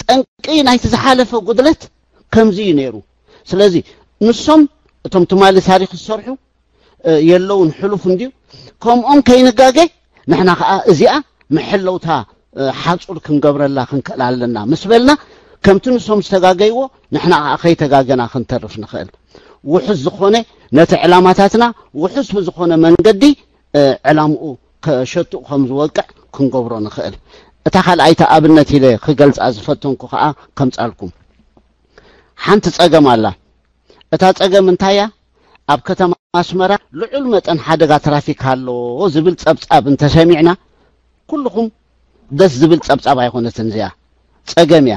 ጠንቂ ናይቲ ዝሓለፈ ጉድለት ከምዚ እዩ ነይሩ ስለዚ ንሶም እቶም ትማሊ ታሪኽ ዝሰርሑ የለውን ሕሉፍ እንዲዩ ከምኦም ከይንጋገ ንሕና ከዓ እዚኣ ምሕለውታ ሓጹር ክንገብረላ ክንከላለና መስበልና ከምቲ ንሶም ዝተጋገይዎ ንሕና ከዓ ከይተጋገና ክንተርፍ ንኽእል ውሑስ ዝኾነ ነቲ ዕላማታትና ውሑስ ብዝኾነ መንገዲ ዕላምኡ ከሸትኡ ከም ዝወቅዕ ክንገብሮ ንኽእል እታ ካልኣይታ ኣብነት ኢለ ክገልጻ ዝፈተንኩ ከዓ ከምጻልኩም ሓንቲ ጸገም ኣላ እታ ጸገም እንታያ ኣብ ከተማ ኣስመራ ልዑል መጠን ሓደጋ ትራፊክ ኣሎ ዝብል ጸብጻብ እንተሰሚዕና ኩልኩም ደስ ዝብል ጸብጻብ ኣይኮነትን እዚኣ ጸገም እያ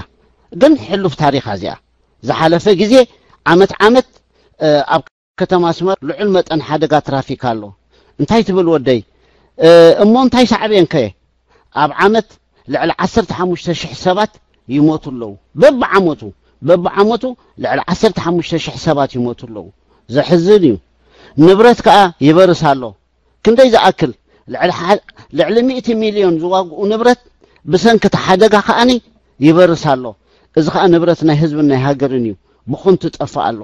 ግን ሕሉፍ ታሪኽ እዚኣ ዝሓለፈ ግዜ ዓመት ኣብ ከተማ ኣስመራ ልዑል መጠን ሓደጋ ትራፊክ ኣሎ እንታይ ትብል ወደይ እሞ እንታይ ሳዕብየን ከ ኣብ ዓመት ልዕሊ 15000 ሰባት ይሞቱ ኣለዉ በብዓመቱ ልዕሊ 15000 ሰባት ይሞቱ ኣለዉ ዘሕዝን እዩ ንብረት ከዓ ይበርስ ኣሎ ክንደይ ዝኣክል ልዕሊ 100 ሚልዮን ዝዋግኡ ንብረት ብሰንኪ ሓደጋ ከኣኒ ይበርስ ኣሎ እዚ ከዓ ንብረት ናይ ህዝብን ናይ ሃገርን እዩ ብኹንቱ ጠፋእ ኣሎ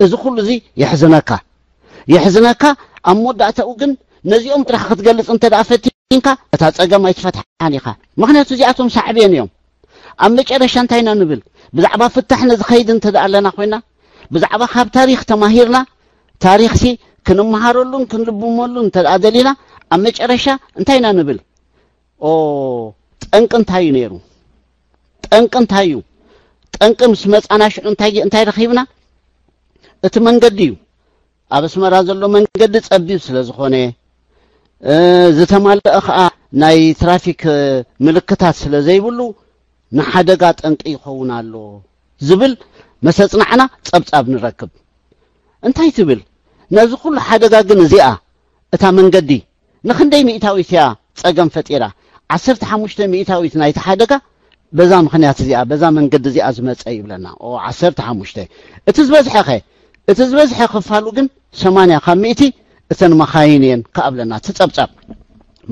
እዚ ኩሉ እዚ يحزنك أموداتو ግን ነዚኦም ጥራሕ ክትገልጽ እንተ ዳፈቲንካ እታ ጸገም ኣይትፈትሓን ኢኻ ምክንያቱ እዚኣቶም ሳዕብየን እዮም ኣብ መጨረሻ እንታይና ንብል ብዛዕባ ፍታሕና ዝኸይድ እንተ ዳኣለና ኮይና ብዛዕባ ካብ ታሪኽ ተማሂርና ታሪኽሲ ክንመሃረሉን ክንልብመሉን እንተ ዳኣደሊና ኣብ መጨረሻ እንታይና ንብል ጠንቅ እንታይ ነይሩ ጠንቅ ምስ መጻና ሽዑ እንታይ ረኺብና እቲ መንገዲ እዩ ኣብ ኣስመራ ዘሎ መንገዲ ጸቢብ ስለ ዝኾነ ዝተማልአ ከዓ ናይ ትራፊክ ምልክታት ስለ ዘይብሉ ንሓደጋ ጠንቂ ይኸውን ኣሎ ዝብል መሰጽናዕና ጸብጻብ ንረክብ እንታይ ትብል ነዚ ኩሉ ሓደጋ ግን እዚኣ እታ መንገዲ ንክንደይ ሚእታዊት እያ ጸገም ፈጢራ 15 ሚእታዊት ናይቲ ሓደጋ በዛ ምክንያት እዚኣ በዛ መንገዲ እዚኣ ዝመጸ ይብለና 15 እቲ ዝበዝሐ ክፋሉ ግን 80 ካብ 100 እተን መኻይንን ከኣብለና ትጸብጻብ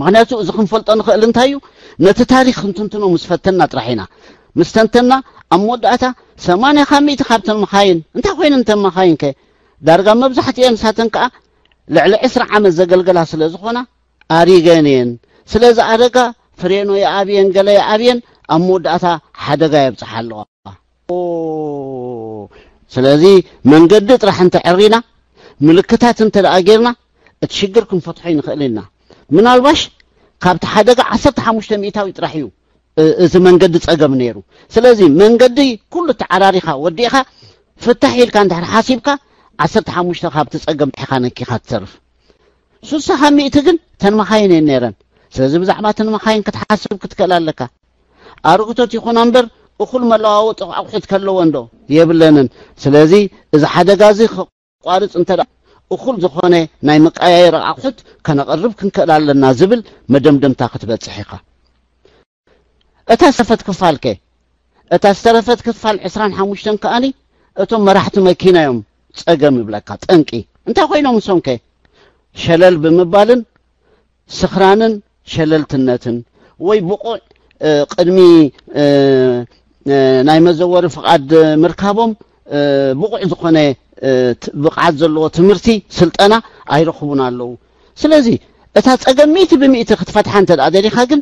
ምክንያቱ እዚ ክንፈልጦ ንኽእል እንታይ እዩ ነቲ ታሪኽ እንትንትኖ ምስፈተና ጥራሒና ምስተንተና ኣብ መወዳእታ 80 ካብ 100 ካብተን መኻይን እንታይ ኮይነን እንተን መኻይን ከ ዳርጋ መብዛሕትአን ሳተን ከዓ ልዕሊ 20 ዓመት ዘገልገላ ስለ ዝኾና ኣሪገንን ስለዚ ኣደጋ ፍሬኖ የኣብየን ገለ የኣብየን ኣብ መወዳእታ ሓደጋ የብፅሓ ኣለዋ ስለዚህ መንገዲ ጥራሕ እንተ ዕሪና ምልክታት እንተ አገርና እትሽግር ክንፈትሖ ይንኽእልና ምናልባሽ ካብቲ ሓደጋ 15 ሚእታዊ ጥራሕ እዩ እዚ መንገዲ ፀገም ነይሩ ስለዚህ መንገዲ ኩሉ ተዓራሪኻ ወዲኻ ፍታሕ ኢልካ እንድሕር ሓሲብካ 15 ካብቲ ፀገም ሒኻ ነኪኻ ትሰርፍ 60 ሚእቲ ግን ተንመኻይን ነይረን ስለዚህ ብዛዕባ ተንመኻይን ክትሓስብ ክትከል ኣለካ ኣርግቶት ይኹን እምበር እኹል መለዋወጢ ኣቑሑት ከለዎ እንዶ የብለንን ስለዚህ እዚ ሓደጋ እዚ ቋርፅ እንተ እኹል ዝኾነ ናይ መቃያየር ኣቑሑት ከነቐርብ ክንክእል ኣለና ዝብል መደምደምታ ክትበፅሕ ኢኻ እታ ዝተረፈት ክፋልከ እታ ዝተረፈት ክፋል 25 ከኣኒ እቶም መራሕቲ መኪና እዮም ፀገም ይብለካ ጠንቂ እንታይ ኮይኖም ንሶምከ ሸለል ብምባልን ስኽራንን ሸለልትነትን ወይ ብቑዕ ቅድሚ ናይ መዘወሪ ፍቃድ ምርካቦም ብቑዕ ዝኾነ ብቕዓት ዘለዎ ትምህርቲ ስልጠና ኣይረኽቡን ኣለዉ ስለዚ እታ ፀገም 100% ክትፈትሓ እንተ ደሊኻ ግን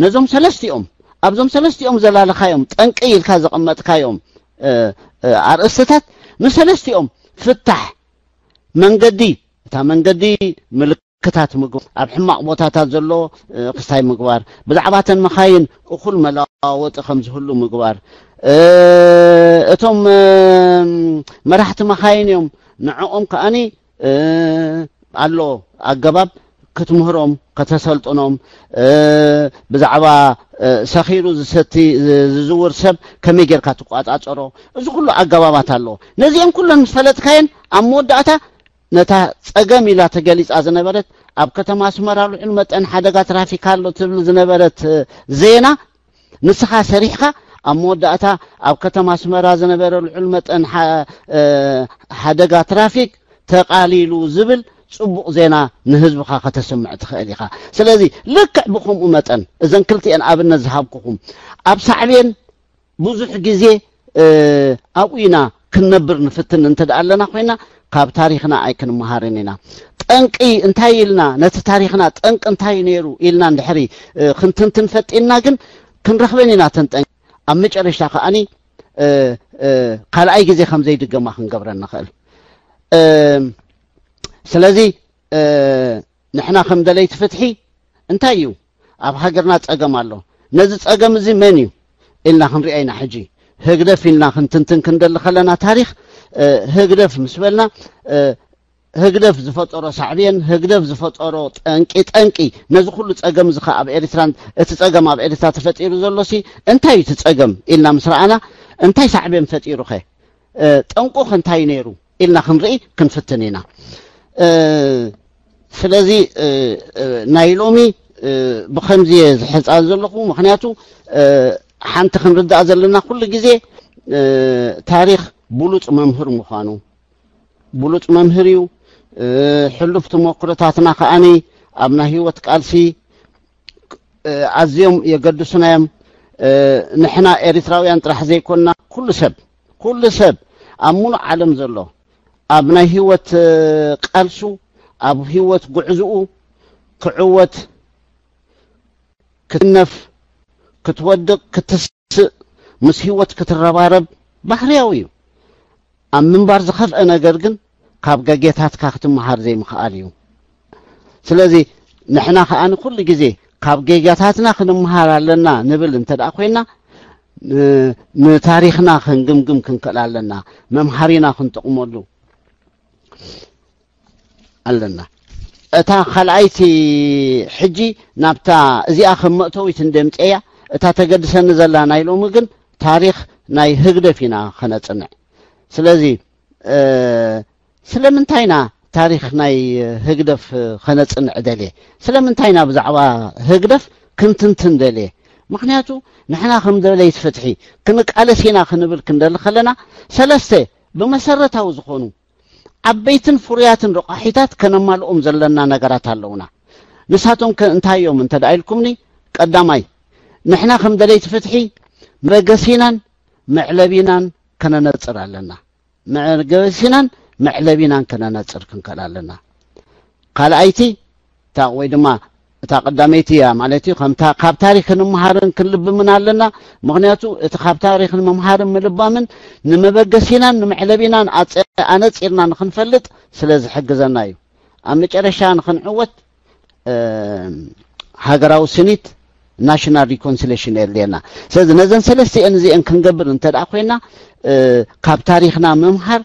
ነዞም ሰለስቲኦም ኣብዞም ሰለስቲኦም ዘላለኻዮም ጠንቂ ኢልካ ዘቐመጥካዮም ኣርእስትታት ንሰለስቲኦም ፍታሕ መንገዲ እታ መንገዲ ምልክታት ምግባር ኣብ ሕማቕ ቦታታት ዘሎ ክስታይ ምግባር ብዛዕባ ተንመኻይን እኹል መለዋወጢ ከም ዝህሉ ምግባር እቶም መራሕቲ መኻይን እዮም ንዕኦም ከኣኒ ኣሎ ኣገባብ ክትምህሮም ከተሰልጥኖም ብዛዕባ ሰኺሩ ዝሰቲ ዝዝውር ሰብ ከመይ ጌርካ ትቆፃፀሮ እዚ ኩሉ ኣገባባት ኣሎ ነዚኦም ኩለን ፈለጥካየን ኣብ መወዳእታ ነታ ፀገም ኢላ ተገሊፃ ዝነበረት ኣብ ከተማ ኣስመራ ልዑል መጠን ሓደጋ ትራፊክ ኣሎ ትብል ዝነበረት ዜና ንስኻ ሰሪሕካ ኣብ መወዳእታ ኣብ ከተማ ኣስመራ ዝነበረ ልዑል መጠን ሓደጋ ትራፊክ ተቃሊሉ ዝብል ጽቡቕ ዜና ንህዝብኻ ከተሰምዕ ትኽእል ኢኻ ስለዚ ልክዕ ብኹምኡ መጠን እዘን ክልቲአን ኣብነት ዝሃብኩኹም ኣብ ሳዕቤን ብዙሕ ግዜ ኣብኡና ክንነብር ንፍትን እንተደኣ ኣለና ኮይና ካብ ታሪኽና ኣይክንመሃርን ኢና ጠንቂ እንታይ ኢልና ነቲ ታሪኽና ጠንቂ እንታይ ነይሩ ኢልና እንድሕሪ ክንትንትን ፈጢና ግን ክንረኽበን ኢና ተንጠንቂ ኣብ መጨረሻ ከኣኒ ካልኣይ ግዜ ከም ዘይድገማ ክንገብረን ንኽእል ስለዚ ንሕና ከም ደለይቲ ፍትሒ እንታይ እዩ ኣብ ሃገርና ፀገም ኣሎ ነዚ ፀገም እዚ መን እዩ ኢልና ክንሪኦ ኢና ሕጂ ህግደፍ ኢልና ክንትንትን ክንደሊ ከለና ታሪክ ህግደፍ ምስ በልና ህግደፍ ዝፈጠሮ ሳዕብየን ህግደፍ ዝፈጠሮ ጠንቂ ነዚ ኩሉ ፀገም እዚ ኣብ ኤርትራን እቲ ፀገም ኣብ ኤርትራ ተፈጢሩ ዘሎሲ እንታይ እቲ ፀገም ኢልና ምስ ረኣና እንታይ ሳዕብየን ፈጢሩ ኸ ጠንቁ እንታይ ነይሩ ኢልና ክንርኢ ክንፍትን ኢና ስለዚ ናይ ሎሚ ብከምዚ ዝሕፃን ዘለኹ ምክንያቱ ሓንቲ ክንርዳእ ዘለና ኩሉ ግዜ ታሪክ ብሉፅ መምህር ምዃኑ ብሉፅ መምህር እዩ ሕሉፍ ተሞክሮታትና ከኣኒ ኣብ ናይ ህይወት ቃልሲ ኣዝዮም የገድሱና እዮም ንሕና ኤርትራውያን ጥራሕ ዘይኮንና ኩሉ ሰብ ኣብ ሙሉእ ዓለም ዘሎ ኣብ ናይ ህይወት ቃልሱ ኣብ ህይወት ጉዕዝኡ ክዕወት ክትነፍ ክትወድቕ ክትስእ ምስ ህይወት ክትረባረብ ባህርያዊ እዩ ኣብ ምንባር ዝኸፍአ ነገር ግን ካብ ገጌታትካ ክትመሃር ዘይምኽኣል እዩ ስለዚ ንሕና ከኣኒ ኩሉ ግዜ ካብ ገጌታትና ክንመሃር ኣለና ንብል እንተደኣ ኮይና ንታሪኽና ክንግምግም ክንክእል ኣለና መምሃሪና ክንጠቕመሉ ኣለና እታ ካልኣይቲ ሕጂ ናብታ እዚኣ ከም መእተዊት እንደምፅያ እታ ተገድሰኒ ዘላ ናይ ሎሚ ግን ታሪክ ናይ ህግደፍ ኢና ከነፅንዕ ስለዚ ስለምንታይና ታሪክ ናይ ህግደፍ ከነፅንዕ ደልየ ስለምንታይና ብዛዕባ ህግደፍ ክንትንትን ደልየ ምክንያቱ ንሕና ከም ደለይቲ ፍትሒ ክንቃለስ ኢና ክንብል ክንደሊ ከለና ሰለስተ ብመሰረታዊ ዝኾኑ ዓበይትን ፍሩያትን ረቋሒታት ከነማልኦም ዘለና ነገራት ኣለውና ንሳቶም እንታይ እዮም እንተ ደኣ ኢልኩምኒ ቀዳማይ ንሕና ከም ደለይቲ ፍትሒ መገሲናን መዕለቢናን ከነነፅር ኣለና መገሲናን መዕለቢናን ከነነፅር ክንከል ኣለና ካልኣይቲ ወይ ድማ እታ ቀዳመይቲ እያ ማለት እዩ ከምታ ካብ ታሪክ ንምሃርን ክንልብ ምን ኣለና ምክንያቱ እቲ ካብ ታሪክ ንምሃርን ምልባምን ንመበገሲናን ንመዕለቢናን ኣነፂርና ንክንፈልጥ ስለዝሕግዘና እዩ ኣብ መጨረሻ ንክንዕወት ሃገራዊ ስኒት ናሽናል ሪኮንሲሌሽን የድልየና ስለዚ ነዘን ሰለስቲአን እዚአን ክንገብር እንተደኣ ኮይና ካብ ታሪክና ምምሃር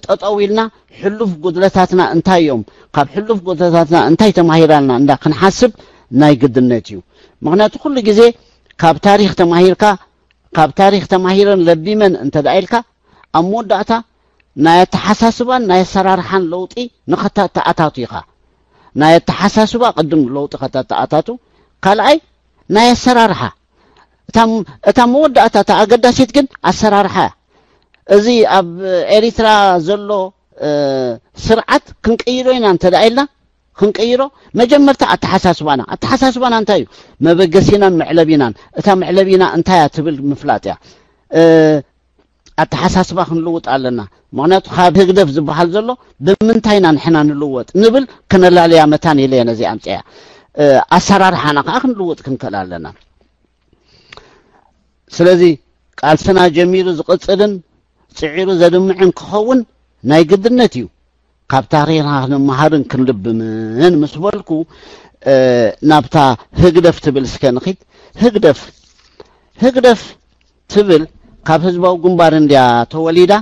ጠጠው ኢልና ሕሉፍ ጉድለታትና እንታይ እዮም ካብ ሕሉፍ ጉድለታትና እንታይ ተማሂራልና እንዳ ክንሓስብ ናይ ግድነት እዩ ምክንያቱ ኩሉ ግዜ ካብ ታሪክ ተማሂርካ ካብ ታሪክ ተማሂረን ለቢመን እንተደኣ ኢልካ ኣብ መወዳእታ ናይ ኣተሓሳስባን ናይ ኣሰራርሓን ለውጢ ንኸተኣታቱ ኢኻ ናይ ኣተሓሳስባ ቅድም ለውጢ ከተኣታቱ ካልኣይ ናይ ኣሰራርሓ እታ መወዳእታ እታ ኣገዳሲት ግን ኣሰራርሓ እዚ ኣብ ኤሪትራ ዘሎ ስርዓት ክንቀይሮ ኢና እንተደኣ ኢልና ክንቀይሮ መጀመርታ ኣተሓሳስባና እንታይ እዩ መበገሲናን መዕለቢናን እታ መዕለቢና እንታይ ትብል ምፍላጥ እያ ኣተሓሳስባ ክንልውጥ ኣለና ምክንያቱ ካብ ህግደፍ ዝበሃል ዘሎ ብምንታይና ንሕና ንልወጥ ንብል ከነላለያ መታን የለየን እዚ ኣምፅያ ኣሰራርሓና ከዓ ክንልውጥ ክንከል ኣለና ስለዚ ቃልስና ጀሚሩ ዝቕፅልን ጽዒሩ ዘድምዕን ክኸውን ናይ ግድነት እዩ ካብ ታሪክና ንምሃርን ክንልብምን ምስ በልኩ ናብታ ህግደፍ ትብል እስከ ንኺድ ህግደፍ ትብል ካብ ህዝባዊ ግንባር እንድያ ተወሊዳ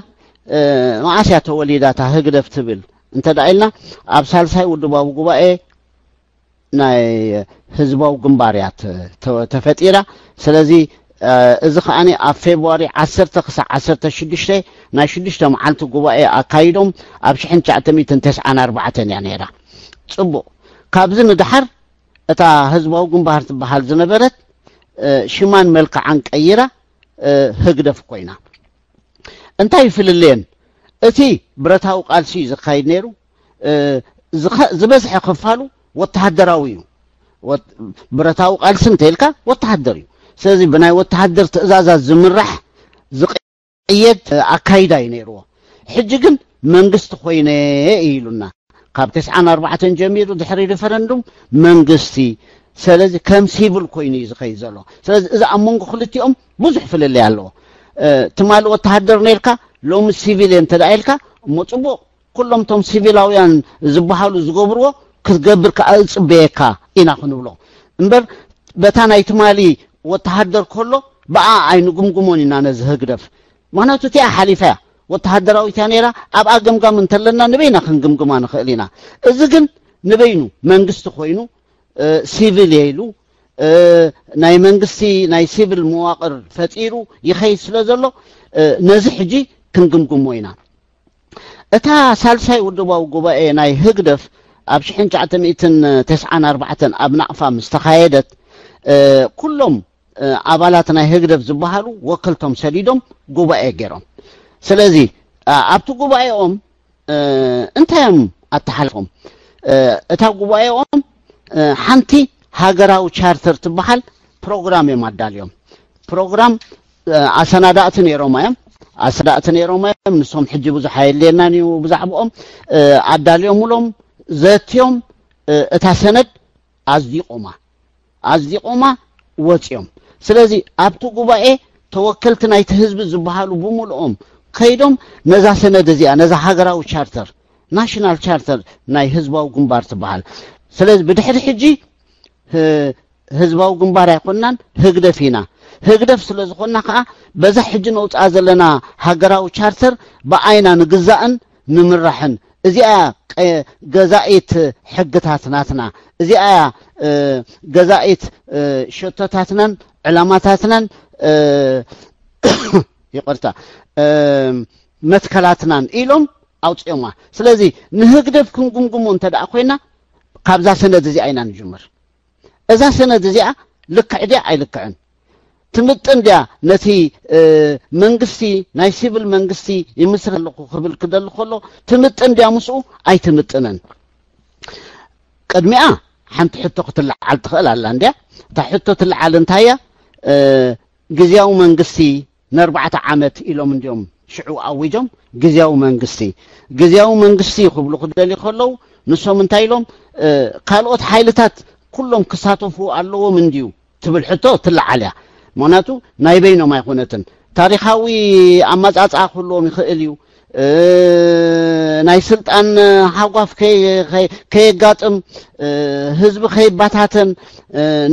መዓስያ ተወሊዳ እታ ህግደፍ ትብል እንተደኣ ኢልና ኣብ ሳልሳይ ውድባዊ ጉባኤ ናይ ህዝባዊ ግንባር እያ ተፈጢራ ስለዚ እዚ ከዓኒ ኣብ ፌብሩዋሪ 10 ክሳብ 16 ናይ 6 መዓልቲ ጉባኤ ኣካይዶም ኣብ 1994 እያ ነይራ ጽቡቕ ካብዚ ንድሓር እታ ህዝባዊ ግንባር ትበሃል ዝነበረት ሽማን መልክዓን ቀይራ ህግደፍ ኮይና እንታይ ይፍልልየን እቲ ብረታዊ ቃልሲ ዝካይድ ነይሩ ዝበዝሐ ክፋሉ ወተሃደራዊ እዩ ብረታዊ ቃልሲ እንተይልካ ወተሃደር እዩ ስለዚ ብናይ ወተሃደር ትእዛዛት ዝምራሕ ዝቅየድ ኣካይዳ እዩ ነይርዎ ሕጂ ግን መንግስቲ ኮይነ ኢሉና ካብ 94 ጀሚሩ ድሕሪ ሪፈረንዱም መንግስቲ ስለዚ ከም ሲቪል ኮይኑ እዩ ዝኸይድ ዘሎ ስለዚ እዚ ኣብ መንጎ ክልቲኦም ብዙሕ ፍልልይ ኣለዎ ትማሊ ወተሃደር ነይርካ ሎሚ ሲቪል እንተደኣ ኢልካ እሞ ፅቡቕ ኩሎም ቶም ሲቪላውያን ዝበሃሉ ዝገብርዎ ክትገብር ከዓ እፅበየካ ኢና ክንብሎ እምበር በታ ናይ ትማሊ ወተሃደር ከሎ በኣ ኣይንጉምጉሞን ኢና ነዚ ህግደፍ ምክንያቱ እቲኣ ሓሊፋ እያ ወተሃደራዊት እያ ነይራ ኣብኣ ገምጋም እንተለና ንበይና ክንግምግማ ንኽእል ኢና እዚ ግን ንበይኑ መንግስቲ ኮይኑ ሲቪል የኢሉ ናይ መንግስቲ ናይ ሲቪል መዋቅር ፈጢሩ ይኸይድ ስለ ዘሎ ነዚ ሕጂ ክንግምግሞ ኢና እታ ሳልሳይ ውድባዊ ጉባኤ ናይ ህግደፍ ኣብ 1994 ኣብ ናቕፋ ምስ ተኻየደት ኩሎም ኣባላት ናይ ህግደፍ ዝበሃሉ ወከልቶም ሰዲዶም ጉባኤ ገይሮም ስለዚ ኣብቲ ጉባኤኦም እንታዮም ኣተሓልፎም እታ ጉባኤኦም ሓንቲ ሃገራዊ ቻርተር ትበሃል ፕሮግራም እዮም ኣዳልዮም ፕሮግራም ኣሰናዳእቲ ነይሮም እዮም ንሶም ሕጂ ብዙሕ የድልየናን እዩ ብዛዕባኦም ኣዳልዮምሎም ዘትዮም እታ ሰነድ ኣዝዲቆማ ወፂኦም ስለዚ ኣብቲ ጉባኤ ተወከልቲ ናይቲ ህዝቢ ዝበሃሉ ብምልኦም ከይዶም ነዛ ሰነድ እዚኣ ነዛ ሃገራዊ ቻርተር ናሽናል ቻርተር ናይ ህዝባዊ ግንባር ትበሃል ስለዚ ብድሕሪ ሕጂ ህዝባዊ ግንባር ኣይኮንናን ህግደፍ ኢና ህግደፍ ስለ ዝኾንና ከዓ በዛ ሕጂ ነውፃ ዘለና ሃገራዊ ቻርተር ብኣይና ንግዛእን ንምራሕን እዚኣ ገዛኢት ሕግታት ናትና እዚኣ ገዛኢት ሸቶታትናን ዕላማታትናን ይቅርታ መትከላትናን ኢሎም ኣውፅዮማ ስለዚ ንህግደፍ ክንጉምጉሞ እንተደኣ ኮይና ካብዛ ሰነድ እዚኣ ኢና ንጅምር እዛ ሰነድ እዚኣ ልክዕ ድያ ኣይልክዕን ትምጥን ድያ ነቲ መንግስቲ ናይ ሲቪል መንግስቲ ይምስር ኣለኹ ክብል ክደሊ ከሎ ትምጥን ድያ ምስኡ ኣይትምጥንን ቅድሚኣ ሓንቲ ሕቶ ክትለዓል ትኽእል ኣላ እንድያ እታ ሕቶ ትለዓል እንታይ እያ ግዝያዊ መንግስቲ ን4 ዓመት ኢሎም እንዲኦም ሽዑ ኣዊጆም ግዝያዊ መንግስቲ ክብሉ ክደሊ ከለዉ ንሶም እንታይ ኢሎም ካልኦት ሓይልታት كلهم كساتفوا علوهم انديو تبل حتو تلعاليا معناتو ناي بينهم ايكونتن تاريخاوي امصاصا كلهم يخئليو ناي سلطان حقاف كي غاطم حزب خي باتاتن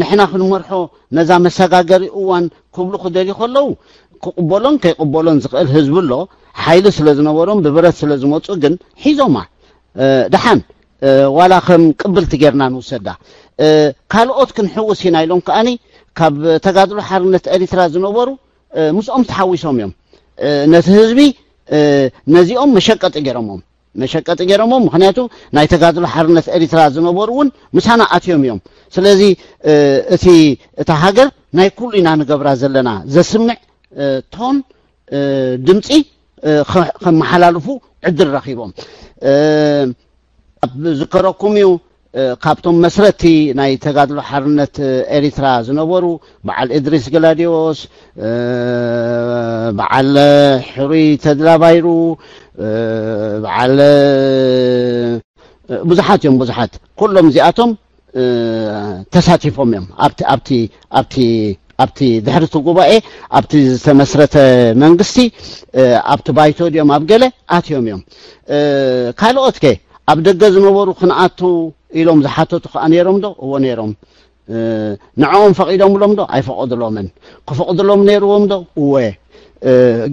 نحنا خنمرحو نزا مسغاغري اوان كبلو خدري خلو قبولون كي قبولون زقل حزب له حيل سلازنورم ببرت سلازموصو جن حيزوما دحان ولا خم قبلت جرنا نوسدا ካልኦት ክንሕውስ ኢና ኢሎም ከኣኒ ካብ ተጋድሎ ሓርነት ኤሪትራ ዝነበሩ ምስኦም ተሓዊሶም እዮም ነቲ ህዝቢ ነዚኦም መሸቀጥ ገይሮሞም ምክንያቱ ናይ ተጋድሎ ሓርነት ኤሪትራ ዝነበሩ እውን ምሳና ኣትዮም እዮም ስለዚ እታ ሃገር ናይ ኩሉ ኢና ንገብራ ዘለና ዘስምዕ ቶን ድምፂ ከመሓላልፉ ዕድል ረኺቦም ዝከረኩም እዩ ካብቶም መስረቲ ናይ ተጋድሎ ሓርነት ኤሪትራ ዝነበሩ በዓል ኢድሪስ ገላዲዮስ በዓል ሕሩይ ተድላባይሩ በዓል ብዙሓት ኩሎም እዚኣቶም ተሳቲፎም እዮም ኣብቲ ድሕርቲ ጉባኤ ኣብቲ ዝተመስረተ መንግስቲ ኣብቲ ባይቶ ድዮም ኣብ ገለ ኣትዮም እዮም ካልኦት ከ ኣብ ደገ ዝነበሩ ክንኣቱ ኢሎም ዝሓተቱ ከዓ ነይሮም ዶ እዎ ነይሮም ንዕኦም ፈቂዶምሎም ዶ ኣይፈቀድሎምን ክፈቅድሎም ነይርዎም ዶ እወ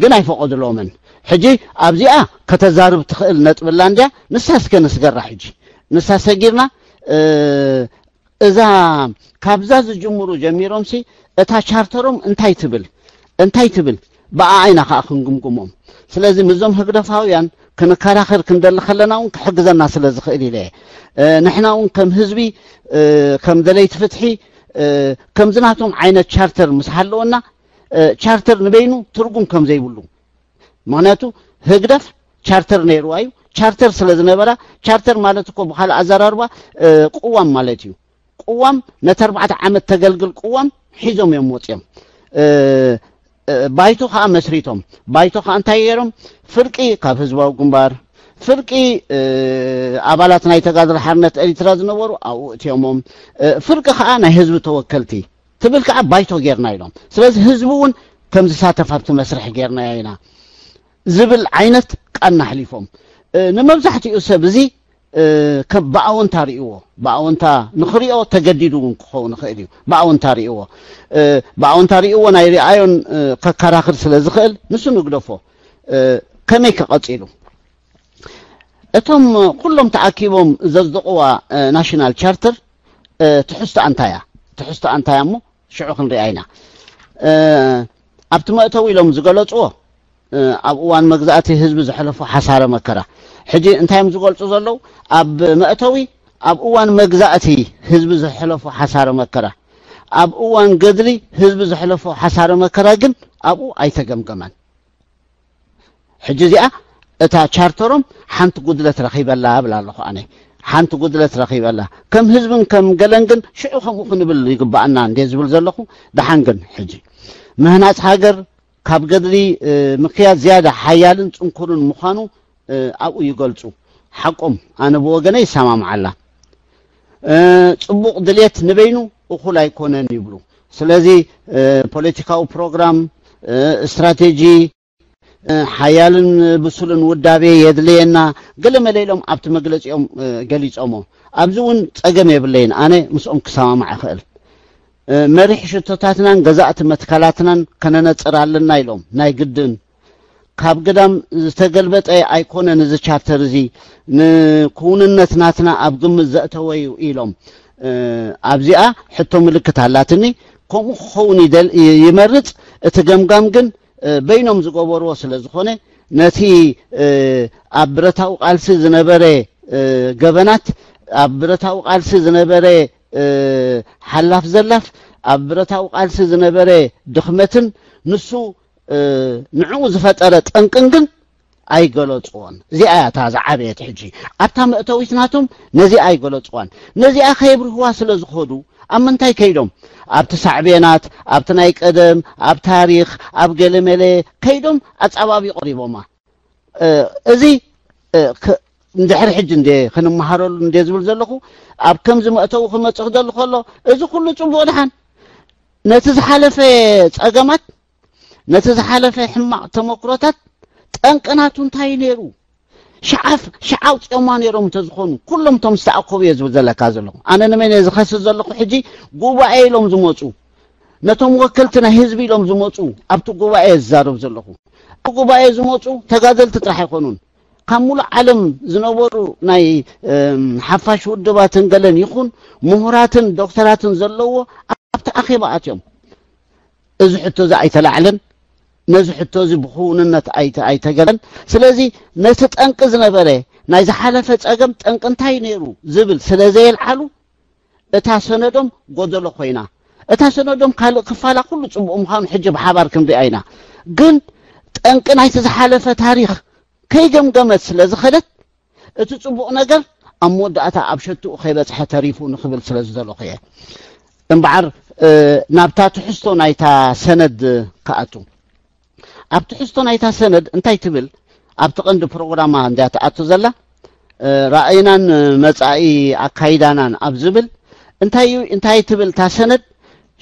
ግን ኣይፈቀድሎምን ሕጂ ኣብዚኣ ከተዛርብ ትኽእል ነጥብላ እንድያ ንሳስከ ንስገራ ሕጂ ንሳሰጊርና እዛ ካብዛ ዝጅምሩ ጀሚሮምሲ እታ ቻርተሮም እንታይ ትብል በኣ ዓይና ከዓ ክንግምግሞም ስለዚ ምዞም ህግደፋውያን كنكراخر كندل خلناون كحجزنا سلازخ إلي له نحناون كم حزبي كم دليت فتحي كم زناتهم عين تشارتر مسحلونا تشارتر نبينو ترجم كم زي بقولوا معناته هجدف تشارتر نيروايو تشارتر سلازنا برا تشارتر مالتكم بحال أزرار با قوام مالتيو قوام نتربعت عمد تجلجل قوام حزم يموتيم بايتو خا مسريتهم بايتو خا انتايرهم فرقي كاب حزباو جنبار فرقي ابالات ناي تغادر حرنت ኤሪትራ ዝነበሩ او اتيومم فرق خا ناي حزب توكلتي تبل كዓ بايتو غيرنا ኢሎም ስለዚህ ህዝቡን ከም ዝሳተፋብቲ መስርሕ غيرنا ኢና ዝብል ዓይነት ቃና حليفهم ንመብዛሕትኡ ሰብ እዚ كباونتا ريو باونتا نخريو تجديدون كون خيريو باونتا ريو ناي ريايون ككراخر سلازخل نسو نغدفو كميك قصيلو اتم كلهم تعاكيبهم ززدقوا ناشونال تشارتر تحست انتايا مو شعو خنرياينا ابتمأتو لهم زغلصو ابوان مغزاتي حزب زحلفو حساره مكره حجي انتايم زغلصو زلو اب مأتوي اب اوان مغزاتي حزب زحلفو حساره مكره اب اوان قدري حزب زحلفو حساره مكره جن ابو ايتغمغمان حجي زيا اتا تشارتروم حنت قدلت رخيبلا بلالخو اني حنت قدلت رخيبلا كم حزبن كم غلنغن شعو خمو خنبل يقبعنا اندي زبل زلخو دحنغن حجي مهنات هاجر كاب قدري مقياس زياده حيالن صنكرن مخانو ابو يغلصو حقهم انا بوغني سمام الله صبوق دليت نبينو اخول ايكونن يبلو سلازي بوليتيكاو بروجرام استراتيجي حيالن بسولن ودابي يدلينا قلم ليلهم ابت مغلصيوم غليصومو ابزون صقم يبلين انا مسوم كسمام اخل مريح شتوتاتنا غزات متكلاتنا كننصرالنا يلوم ناي قدن ካብ ገዳም ዝተገልበጠ ኣይኮነን እዚ ቻርተር እዚ ንኩንነት ናትና ኣብ ግምት ዘእተወዩ ኢሎም ኣብዚኣ ሕቶ ምልክት አላትኒ ከምኡ ኸውን ይመርጽ እቲ ገምጋም ግን በይኖም ዝገበርዎ ስለ ዝኾነ ነቲ ኣብ ብረታው ቃልሲ ዝነበረ ገበናት ኣብ ብረታው ቃልሲ ዝነበረ ሓላፍ ዘላፍ ኣብ ብረታው ቃልሲ ዝነበረ ድኽመትን ንሱ ንዑ ዝፈጠረ ጠንቅንግን ኣይገለጽዎን እዚኣ ታዛዓበየት ሕጂ ኣታ መእተዊትናቶም ነዚ ኣይገለጽዋን ነዚኣ ከይብርህዋ ስለ ዝኸዱ ኣብ ምንታይ ከይዶም ኣብቲ ሳዕቤናት ኣብቲ ናይ ቀደም ኣብ ታሪኽ ኣብ ገለመለ ከይዶም ኣጻባቢ ቀሪቦማ እዚ እንድሕር ሕጂ እንደ ክንመሃረሉ እንደ ዝብል ዘለኹ ኣብ ከምዚ መእተው ክመጽእ ክደሊ ከሎ እዚ ኩሉ ጽቡቕ ድሓን ነቲ ዝሓለፈ ጸገማት ነቲ ዝሓለፈ ሕማቕ ተመክሮታት ጠንቅናቱ እንታይ ነይሩ شعاو تيومان يروم تزخون كلهم توم استعقبوا يزبل زلك هذلهم أنا نمين يزخص زلك حجي قوة لهم زموتو نتوم وكلتنا حزبي لهم زموتو أبتو قوة زارب زلكم قوة زموتو تقادل تطرح يكونون كمول علم زنورو ناي حفاش ودباتن قالن يخون مهراتن دكتوراتن زلوا أبت أخي بقاتهم إذا حتى زي تلعلن نزح التوزي بخوننت أي تقلن سلازي نست أنقذ نبره نايز حلفت أقم تنقنتاي نيرو زبل سلازي الحالو اتاسندم قدلو خوينا اتاسندم كفالا كله صبؤم خان حجب حباركم بأينا قن تنقن هاي تزحلف تاريخ كي قمقمت سلازي خلت اتتصبؤ نقر أمود أتا أبشتو خيبت حتريفو نخبل سلازي دلو خيه انبعر نابتاتو حستو نايتا سند كأتو أبت حستون أيتها سند أنتي تبل أبت قند برنامج عندها تأتو زلا رأينا مسعي أكيدانا أبزبل أنتي تبل تسند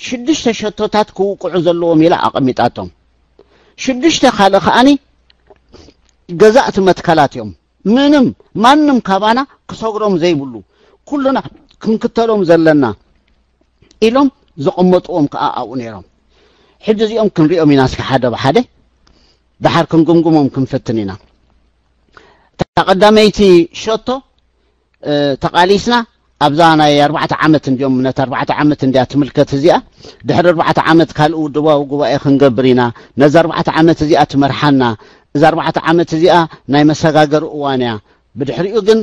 شدش تشتتات كوك عزلوا ميلا أقمتاتهم شدش تخلق أني جزأت متكلاتهم منم كابانا كسرهم زي بلو كلنا كم كتلهم زلنا إلهم زقمتهم كأونيرهم حجز يوم كن ريو مناس كحدا بحدا دحر كن قمقمهم كن فتنينا تقدميتي شوتو تقاليسنا أبزانا 4 عامت اليوم من 4 عامت دي تملكت زيا دحر 4 عامت كالو دوا وقوا خنقبرينا نزر 4 عامت زيا تمرحنا إذا 4 عامت زيا ناي مساغاغر اوانيا بدحريو جن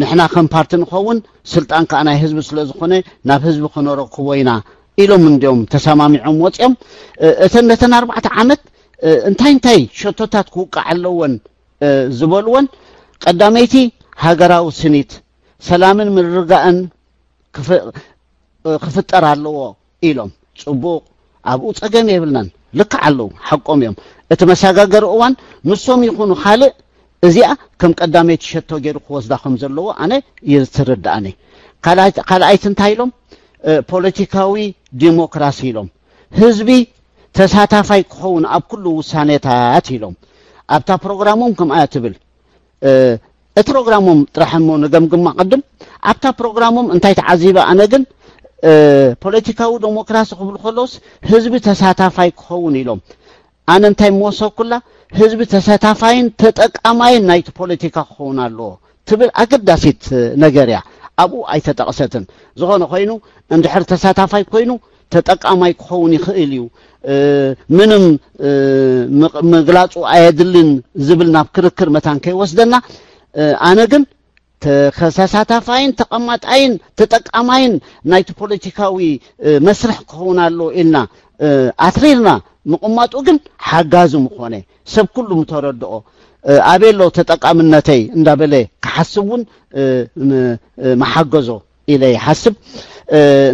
نحنا كم بارت نخون سلطان كأنا حزب سلازخونه ناب حزب خنورو كوينا إلو من ديوم تسامامعهم وطيهم اتنتن 4 عامت انتاي شتوتات كوكا علوون زبولون قداميتي هاجراو سنيت سلامن من رجاءن خفتر علو إلهم صبوق أبو تجمع يبلن لك علو حقهم يوم اتمساجر اوان نصهم يكونوا خالق ازيا كم قداميتي شتو غير خوز داخم زلو انا يترد اني قال ايتن تايلهم ፖለቲካዊ ዲሞክራሲ ኢሎም ህዝቢ ተሳታፋይ ክኸውን ኣብ ኩሉ ውሳኔታት ኢሎም ኣብታ ፕሮግራሞም ከም ኣትብል እቲ ፕሮግራሞም ጥራሕሞ ንገምግም ቅድም ኣብታ ፕሮግራሞም እንታይ ተዓዚባ ኣነ ግን ፖለቲካዊ ዲሞክራሲ ክብል ከሎስ ህዝቢ ተሳታፋይ ክኸውን ኢሎም ኣነ እንታይ መወሰኩላ ህዝቢ ተሳታፋይን ተጠቃማይን ናይቲ ፖለቲካ ክኸውን ኣለዎ ትብል ኣገዳሲት ነገር እያ أبو أي تتقصتن زغون خوينو اندحر تساتافاي خوينو تتقاماي كون يخيليو منم مغلاصو ايدلن زبلنا بكركر متان كي وسدنا انا جن تساتافاين تقماطاين تتقاماين نايت بوليتيكاوي مسرح كونالو إلنا أثريرنا مقماطو جن حجازو مخونه سب كله متردو أبيلو تتقامنتي اندابله كحسبون محجزو إلي حسب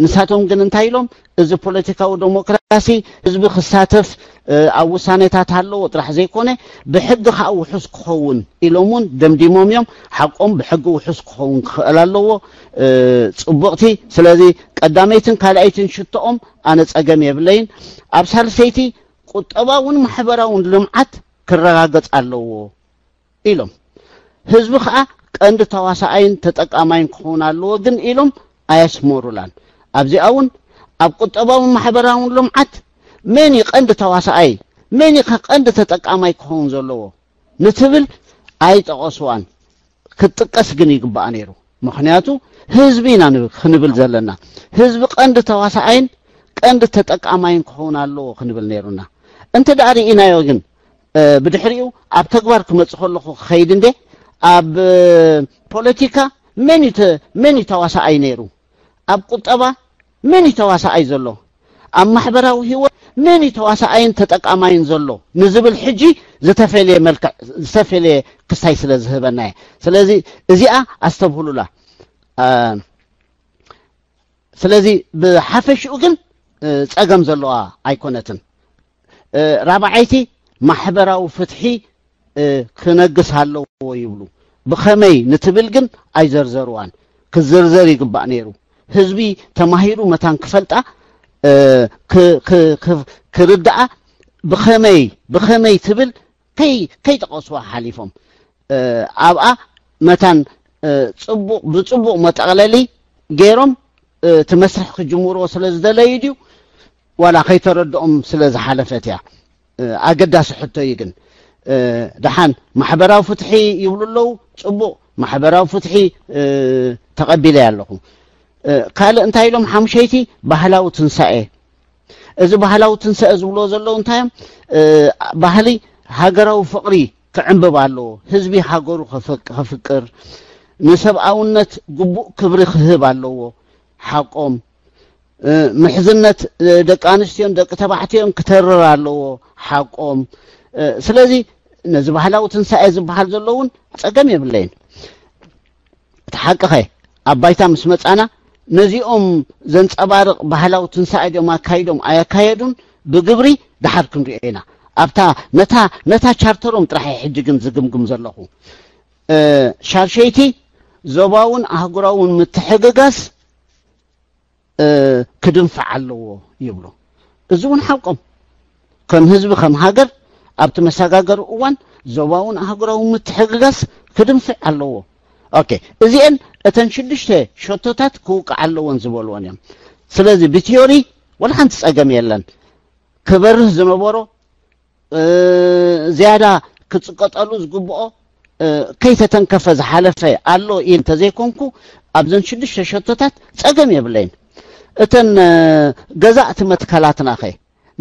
نساتهم جن انتايلهم إذا بوليتيكا وديمقراطي إذا بخساتف أو سانيتات هالو طرح زي كونه بحق أو حسك خون إلومون دمديمهم يوم حقهم بحق وحسك خون خلالو صبغتي سلازي قداميتن كالايتن شتهم أنا تأجمع بلين أبصر سيتي قطباون محبراون لمعت كرغاغت ألو إلهم هزبخ عند تواسعين تتقامين كون ألو جن إلهم أيسمورولان أبزي أون أب قطباون محبراون لمعت من يقند تواسعي من يقند تتقامي كون زلو نتبل أي تقصوان كتقص جن يقبأ نيرو مخنياتو هزبينا خنبل زلنا هزب عند تواسعين عند تتقامين كون ألو خنبل نيرونا أنت داري إنا يوجن بدحريو أب تكبر كم تخلقو خيدن ده أب بوليتيكا من يتواسعي نيرو أب قطبا من يتواسعي زلو أم محبراو هو من يتواسعين تتقامين زلو نزب الحجي زتفعلي ملك زتفعلي قصاي سلازهبنا سلازي ازيا استبهلو لا سلازي بحفش اوغن صقم زلوا ايكونتن رابعيتي محبراو فتحي كنقص هالو يبلو بخمي نتبلجن أي زرزروان كزرزري قبع نيرو حزبي تماهيرو متان كفلتا كردعة بخمي تبل كي تقصوا حليفهم أبقى متان بصبو متقللي غيرهم تمسح الجمهور وسلز دلايديو ولا خيتردهم سلز حلفتها أقداس حتى يجن دحان محبراو فتحي يقولوا له صبو محبراو فتحي تقبلي لكم قال انتي لهم حمشيتي بهلاو تنسائه اذا بهلاو تنسائه زبلو زلو انتايم بهلي هاجراو فقري كعنببالو حزبي هاجرو خفقر نسبعونت قبو كبري خهبالو حقهم محزنت دق انستيون دق تبعتيون كتررالو حقهم ስለዚህ ነዚህ ባህላው ትንሳኤ ዝባሃል ዘለውን ጸገም የብለይን ተሐቀኸ አባይታ መስመጻና ነዚኦም ዘንጸባርቕ ባህላው ትንሳኤ ደማ ካይዶም አያካየዱን ብግብሪ ዳሐርኩም ሪኤና ኣብታ ነታ ቻርተሮም ጥራይ ሕጅግን ዝግምግም ዘለኹ ሻርሸይቲ ዞባውን አህጉራውን ምትሕግጋስ ክድንፋዕ ኣለዎ ይብሉ እዙውን ሓቆም ከም ህዝቢ ከም ሃገር ኣብቲ መሰጋገር እዋን ዞባውን አህጉራው ምትሕግጋስ ክድንፋዕ ኣለዎ ኦኬ እዚአን እተን ሽድሽተ ሸቶታት ክውቃ ኣለዎን ዝበልዎን እዮም ስለዚ ብቲዮሪ ወላ ሓንቲ ጸገም የለን ክበርህ ዝነበሮ ዝያዳ ክጽቀጠሉ ዝግብኦ ከይተተንከፈ ዝሓለፈ ኣሎ ኢን ተዘይኮንኩ ኣብዘን ሽድሽተ ሸቶታት ጸገም የብለይን እተን ገዛእቲ መትከላትና ኸ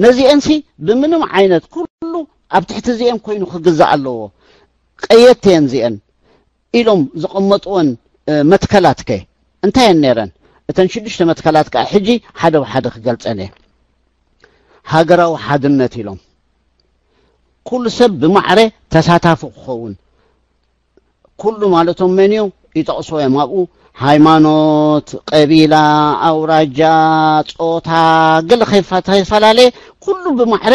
ነዚአንሲ ብምንም ዓይነት ኩሉ ኣብ ትሕቲ ዚአን ኮይኑ ክግዛእ ኣለዎ ቀየተን ዚአን ኢሎም ዝቐመጥዎን መትከላት ከ እንታይ ነረን እተን ሽድሽተ መትከላት ከ ሕጂ ሓደ ወሓደ ክገልጸን ሃገራዊ ሓድነት ኢሎም ኩሉ ሰብ ብማዕረ ተሳታፊ ክኸውን ኩሉ ማለቶም መንዩ ይጠቕሶ የማብኡ ሃይማኖት ቀቢላ አውራጃ ጾታ ገለ ከይፈላለ ኩሉ ብማዕረ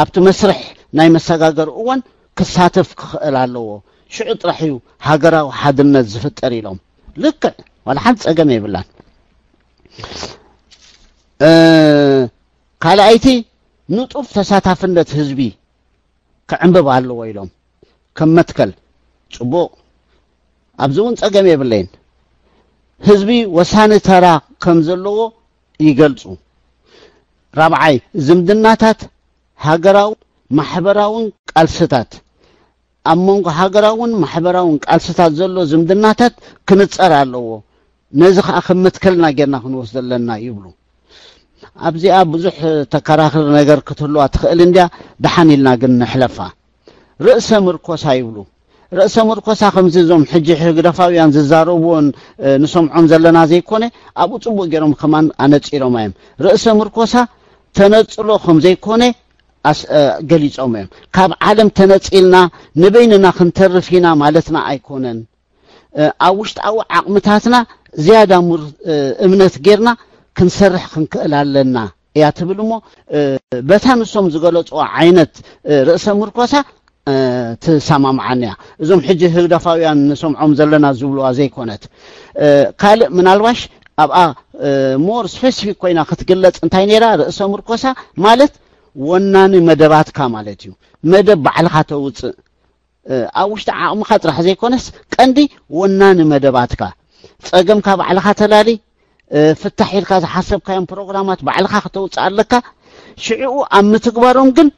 ኣብቲ መስርሕ ናይ መሰጋገር እዋን ክሳተፍ ክኽእል ኣለዎ ሽዑ ጥራሕዩ ሃገራዊ ሓድነት ዝፍጠር ኢሎም ልክዕ ወላ ሓንቲ ጸገም የብላን ካልኣይቲ ንጡፍ ተሳታፍነት ህዝቢ ክዕንብብ ኣለዎ ኢሎም ከም መትከል ጽቡቕ ኣብዚውን ጸገም የብለይን ህዝቢ ወሳኒ ተራ ከም ዘለዎ ይገልጹ ራብዓይ ዝምድናታት ሃገራው ማሕበራውን ቃልስታት ኣብ መንጎ ሃገራውን ማሕበራውን ቃልስታት ዘሎ ዝምድናታት ክንጸር ኣለዎ ነዚ ከዓ ክምትከልና ጌርና ክንወስድ ዘለና ይብሉ ኣብዚኣ ብዙሕ ተከራክር ነገር ክትህልዋ ትኽእል እንድያ ደሓን ኢልና ግን ንሕለፋ ርእሰ ምርኮሳ ይብሉ ርእሰ ምርኮሳ ከምዚ ዞም ሕጂ ህግደፋውያን ዝዛረብዎን ንሰምዖም ዘለና ዘይኮነ ኣብኡ ጽቡቕ ገይሮም ከማን ኣነጺሮም እዮም ርእሰ ምርኮሳ ተነጽሎ ከምዘይኮነ ገሊጾም እዮም ካብ ዓለም ተነጺልና ንበይንና ክንተርፊና ማለትና ኣይኮነን ኣብ ውሽጣዊ ዓቕምታትና ዝያዳ እምነት ጌርና ክንሰርሕ ክንክእል ኣለና እያ ትብል እሞ በታ ንሶም ዝገለጽዎ ዓይነት ርእሰ ምርኮሳ تسامعنا زم حجة هدفاويان نسمعهم زلنا زبلوا زي كونت قال من الواش أبقى مور سبيسيفيك كوينا ختقلت انتي نيرا رأس مركوسا مالت وناني مدبات كامالتيو مدب بعلها توت أوش تعاقم خاطر زي كونس كندي وناني مدبات كا تقم كا بعلها تلالي في التحيل كذا حسب كاين بروجرامات بعلها توت علىك شعو أم تكبرون جن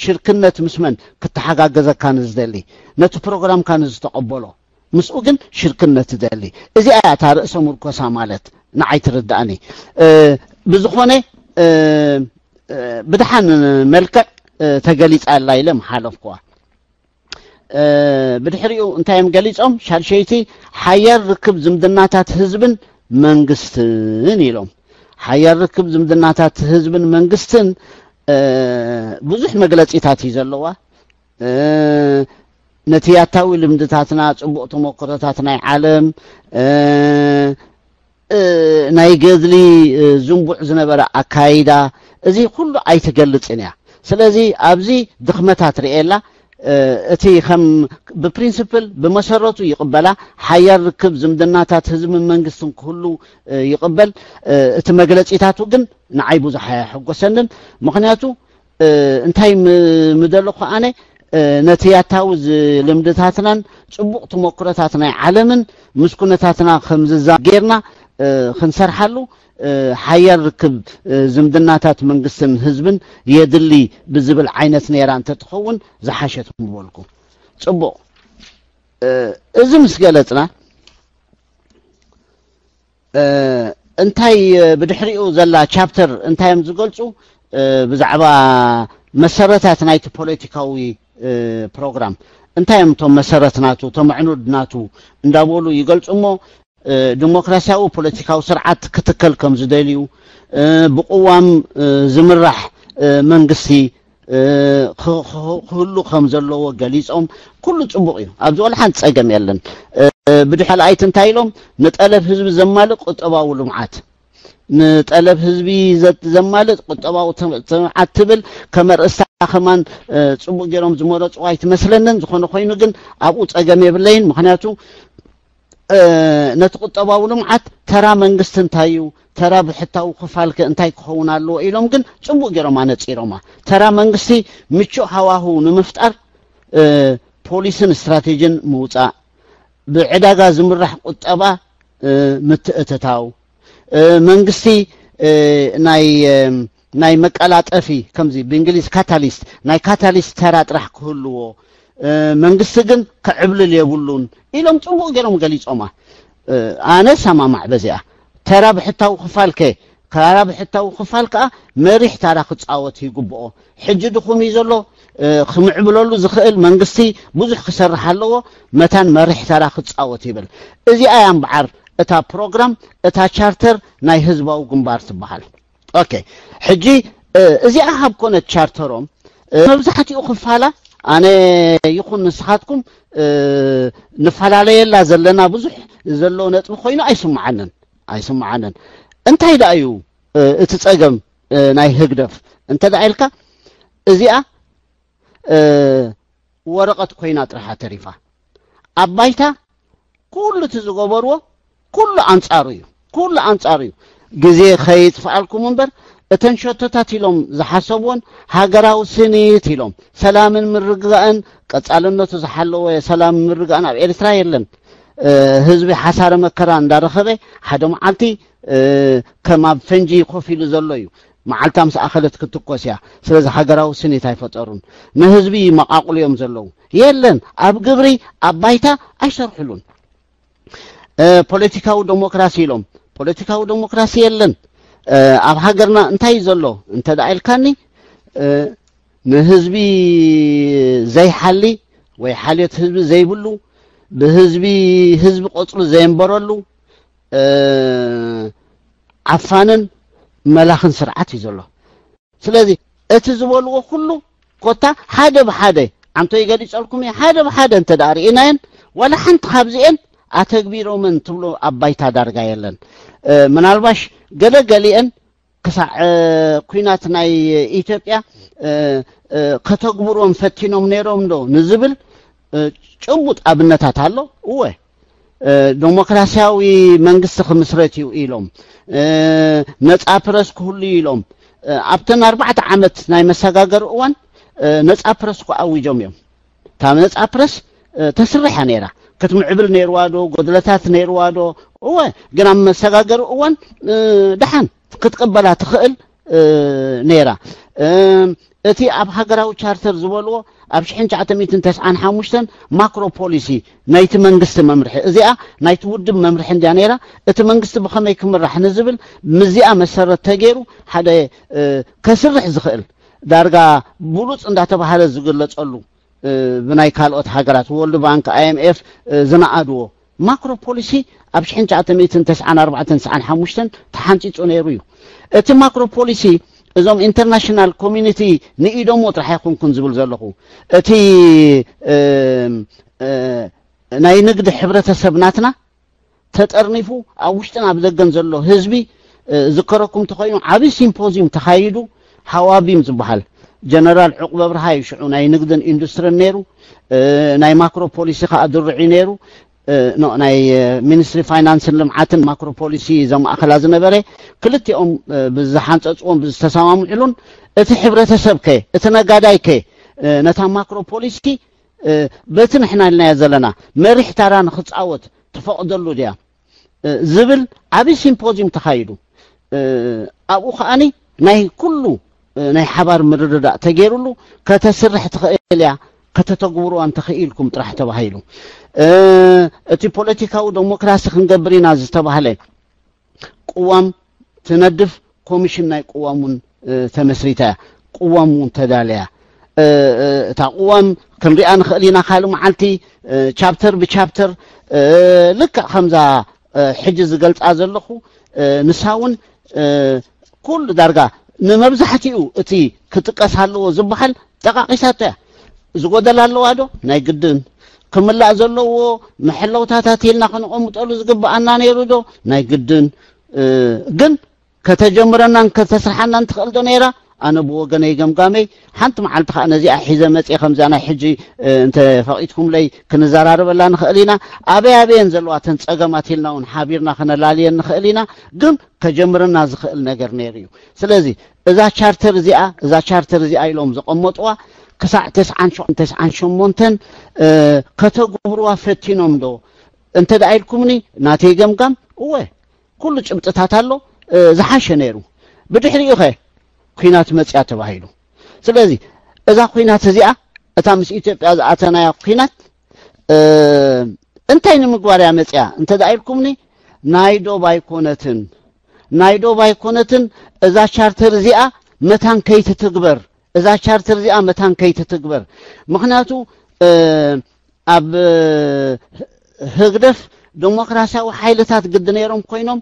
شركنت مسمن كتحقق كان زدلي نت بروجرام كان زتقبله مسؤول شركنت زدلي إذا أتى رأس مركوسا مالت نعي ترداني بزخونة بدحن ملك تجليس على ليلم حالفقوا بدحريو انتايم جليسهم شال شيتي حير ركب زمدناتات حزبن منقستن يلوم حير ركب زمدناتات حزبن منقستن ብዙሕ መግለጺታት ይዘለዋ ነቲያታዊ ልምድታትና ጽቡቕ ተሞክሮታት ናይ ዓለም ናይ ገዝሊ ዝንቡዕ ዝነበረ ኣካይዳ እዚ ኩሉ ኣይትገልጽን እያ ስለዚ ኣብዚ ድኽመታት ርኤላ اتي خم ببرينسيبل بمسرته يقبلها حيار ركب زمدناتات حزب منغستن كله يقبل ات مغلصيتاتو ግን ንዓይ ብዙሕ ሕጎሰንን ምክንያቱ እንታይ ምደለኹ ኣነ ነቲ ያታውዝ ልምድታትናን ጽቡቕ ተሞክሮታት ናይ ዓለምን ምስኩነታትና ከምዝዛ ጌርና ክንሰርሓሉ ሓያል ርክብ ዝምድናታት መንግስትን ህዝብን የድሊ ብዝብል ዓይነት ነራ እንተትኸውን ዝሓሸት ምበልኩ ጽቡቕ እዚ ምስ ገለጽና እንታይ ብድሕሪኡ ዘላ ቻፕተር እንታይም ዝገልጹ ብዛዕባ መሰረታት ናይቲ ፖለቲካዊ ፕሮግራም እንታይም ቶም መሰረትናቱ ቶም ዕኑድናቱ እንዳበሉ ይገልጹሞ ዲሞክራሲያዊ ፖለቲካዊ ስርዓት ክትከል ከም ዝደልዩ ብቁዋም ዝምራሕ መንግስቲ ኩሉ ከም ዘለዎ ገሊጾም ኩሉ ጽቡቕ እዩ ኣብዚ ወላሓን ጸገም የለን ብድሕሪ ኣይት እንታይ ኢሎም ንጠለብ ህዝቢ ዘማልእ ቁጠባዊ ልምዓት ንጠለብ ህዝቢ ዘማልእ ቁጠባዊ ልምዓት ትብል ከመርእስታ ከማን ጽቡቕ ጌሮም ዝመረጹ ኣይትመስለንን ዝኾነ ኮይኑ ግን ኣብኡ ጸገም የብለይን ምክንያቱ ነትቁጠባው ልምዓት ተራ መንግስት እንታዩ ተራ ብሕታው ክፋልከ እንታይ ክኸውን ኣለዎ ኢሎም ግን ጽቡቕ ጌሮም ኣነጺሮማ ተራ መንግስቲ ምቹእ ሃዋሁ ንምፍጣር ፖሊስን ስትራቴጂን ምውጻእ ብዕዳጋ ዝምራሕ ቁጠባ ምትእትታው መንግስቲ ናይ መቀላጠፊ ከምዚ ብእንግሊዝ ካታሊስት ናይ ካታሊስት ተራ ጥራሕ ክህልዎ መንግስቲ ግን ከዕብልል የብሉን ኢሎም ጽቡቕ ጌሮም ገሊጾማ ኣነ ሰማማዕ በዚኣ ተራ ብሕታው ክፋልከ ተራ ብሕታው ክፋልከ መሪሕ ተራ ክጻወት ይግብኦ ሕጂ ድኹም ይዘሎ ክምዕብለሉ ዝኽእል መንግስቲ ብዙሕ ክሰርሕ ኣለዎ መታን መሪሕ ተራ ክጻወት ይብል እዚኣ ያምብዓር እታ ፕሮግራም እታ ቻርተር ናይ ህዝባዊ ግንባር ትበሃል ኦኬ ሕጂ እዚኣ ሃብ ኮነት ቻርተሮም መብዛሕትኡ ክፋላ ኣነ ይኹን ንስኻትኩም ንፈላለየላ ዘለና ብዙሕ ዘሎ ነጥቢ ኮይኑ ኣይስማዓነን እንታይ ዳ እዩ እቲ ጸገም ናይ ህግደፍ እንተ ዳ ኢልካ እዚኣ ወረቐት ኮይና ጥራሓ ተሪፋ ኣባይታ ኩሉ ዝገበርዎ ኩሉ አንጻሩ እዩ ግዜ ከይጥፋልኩም እንበር እተን ሸቶታት ኢሎም ዝሓሰብዎን ሃገራዊ ስኒት ኢሎም ሰላምን ምርግጋእን ቀጻልነቱ ዝሓለወ ሰላም ምርግጋእን ኣብ ኤርትራ የለን ህዝቢ ሓሳረ መከራ እንዳረኸበ ሓደ መዓልቲ ከም ኣብ ፈንጂ ኮፍ ኢሉ ዘሎ እዩ መዓልታ ምስ ኣኸለት ክትኮስያ ስለዚ ሃገራዊ ስኒት ኣይፈጠሩን ንህዝቢ መቃቁል እዮም ዘለው የለን ኣብ ግብሪ ኣብ ባይታ ኣይሰርሑሉን ፖለቲካዊ ዲሞክራሲ ኢሎም ፖለቲካዊ ዲሞክራሲ የለን ኣብ ሃገርና እንታይ ዘሎ እንተ ዳኢልካኒ ንህዝቢ ዘይሓሊ ወይ ሓልዮት ህዝቢ ዘይብሉ ብህዝቢ ቆጽሉ ዘይንበረሉ ዓፋንን መላኽን ስርዓት እዩ ዘሎ ስለዚ እቲ ዝበልዎ ኩሉ ኮታ ሓደ ብሓደ አንቶ ይገሊጸልኩም ሓደ ብሓደ እንተ ዳሪእናየን ወላ ሓንቲ ካብዚአን ኣተግቢሮምን ትብሎ ኣባይታ ዳርጋ የለን ምናልባሽ ገለገሊአን ክሳዕ ኩናት ናይ ኢትዮጵያ ከተግብሮም ፈቲኖም ነይሮም ዶ ንዝብል ጭቡጥ ኣብነታት ኣሎ እወ ዲሞክራሲያዊ መንግስቲ ክምስረት እዩ ኢሎም ነጻ ፕረስ ክህሉ ኢሎም ኣብተን 4 ዓመት ናይ መሰጋገር እዋን ነጻ ፕረስ ክኣውጆም እዮም ታም ነጻ ፕረስ ተስርሐ ነይራ ክትምዕብል ነይርዋዶ ጎድለታት ነይርዋዶ እወ ግን ኣብ መሰጋገር እዋን ደሓን ክትቀበላ ትኽእል ነይራ እቲ ኣብ ሃገራዊ ቻርተር ዝበልዎ ኣብ 1995 ማክሮ ፖሊሲ ናይቲ መንግስቲ መምርሒ እዚኣ ናይቲ ውድብ መምርሒ እንዳ ነይራ እቲ መንግስቲ ብኸመይ ክምራሕ ንዝብል ምዚኣ መሰረት ተገይሩ ሓደ ከስርሕ ዝኽእል ዳርጋ ብሉጽ እንዳተባሃለ ዝግለጸሉ ብናይ ካልኦት ሃገራት ወርልድ ባንክ IMF ዝነኣድዎ ማክሮ ፖሊሲ ኣብ 1994-95 ተሓንፂጹ ነይሩ እዩ እቲ ማክሮ ፖሊሲ እዞም ኢንተርናሽናል ኮሚኒቲ ንኢዶም ጥራሕ ይኹንኩን ዝብል ዘለኹ እቲ ናይ ንግዲ ሕብረተሰብናትና ተጠርኒፉ ኣብ ውሽጥን ኣብ ዘገን ዘሎ ህዝቢ ዝከረኩም ተኾይኑ ዓቢ ሲምፖዚየም ተኻይዱ ሓዋቢም ዝበሃል جنرال عقبة برهاي شعو ناي نقدن اندستري نيرو ناي ماكرو بوليسي خا درعي نيرو ناي مينستري فاينانس لمعاتن ماكرو بوليسي زم اخلا زنبره كلتيኦም بزحانصصون بزتسامعلون እቲ ሕብረተሰብከ እቲ ነጋዳይከ ነታ ማክሮ ፖሊሲ በትን احنا لنا ዘለና መሪሕ ታራ ንኽጻወት ተፈቅደሉ ዲያ ዝብል ዓቢ ሲምፖዚየም ተኻይዱ ኣብኡ ኸኣኒ ናይ ኩሉ ናይ ሓባር ምርድዳእ ተገይሩሉ ከተስርሕ ትኽእልያ ከተተግብሩ አንተ ኸኢልኩም ጥራሕ ተባሂሉ እቲ ፖለቲካው ዲሞክራሲ ክንገብርና ዝተባሃለ قوام تندف كوميشن ناي قوامون تمسريتا قوامون تداليا تقوام كنري نخلينا خالو معلتي شابتر بشابتر لك خمسة حجز قلت ازلخو نساون كل درجه نمبزحتيو اتي كتقاس هالو زبحل دقاقيساته زغودلالو ادو ناي قدن كملا زلو محلوتاتاتيلنا كنقومطلو زغبانا نيرودو ناي قدن ግን ከተጀምረና ከተስራحنا እንትخلዶ ነይራ انا بوغني ገምጋመይ ሓንቲ መዓልቲ ኸ ነዚኣ ሒዘ መጽ ከምዛና ሕጂ እንተ ፈቂትኩም ለይ ክንዛራረበላ ንኽእሊና አበያበን ዘለዋተን ጸገማትልናውን ሓቢርና ከነላልየን ንኽእሊና ግን ከጀምረና ዝኽእል ነገር ነይሩ ስለዚህ እዛ ቻርተር እዚኣ ኢሎም ዘቀመጥዋ ክሳዕ 98 ከተግብሩዋ ፈቲኖም ዶ እንተ ዳይልኩምኒ ናተይ ገምጋም ወይ كل ጭብጥታት አሎ ዝሓሸ ነይሩ ብድሕሪኡ ኸ ኩናት መጽያ ተባሂሉ ስለዚህ እዛ ኩናት እዚኣ እታ ምስ ኢትዮጵያ ዝኣተናያ ኩናት እንታይ ንምግባርያ መጽያ እንተ ዳይልኩምኒ ናይዶ ባይኮነትን እዛ ቻርተር እዚኣ መታን ከይትትግበር ምክንያቱ ኣብ ህግደፍ ዲሞክራሲያዊ ሓይልታት ግድነሮም ኮይኖም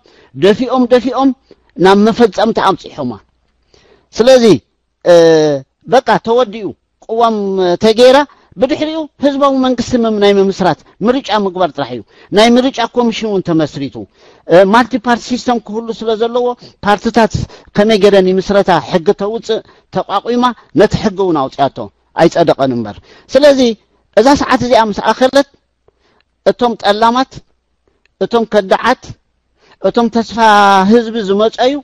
ደፊኦም ናብ መፈጸምቲ ኣምጽሖማ ስለዚህ በቃ ተወዲኡ قوام ተገይራ ብድሕሪኡ ህዝባዊ መንግስቲ ናይ መምስራት ምርጫ ምግባር ጥራሕዩ ናይ ምርጫ ኮሚሽን ተመስሪቱ ማልቲ ፓርቲ ሲስተም ኩሉ ስለዘለዎ ፓርቲታት ከመገረን ይምስረታ ሕግ ተውጽእ ተቋቁማ ነቲ ሕግውን ኣውጽያቶ ኣይጸደቀን እምበር ስለዚህ እዛ ሰዓት እዚኣ ምስ ኣኸለት እቶም ጠላማት እቶም ከዳዓት እቶም ተስፋ ህዝብ ዝመጽዩ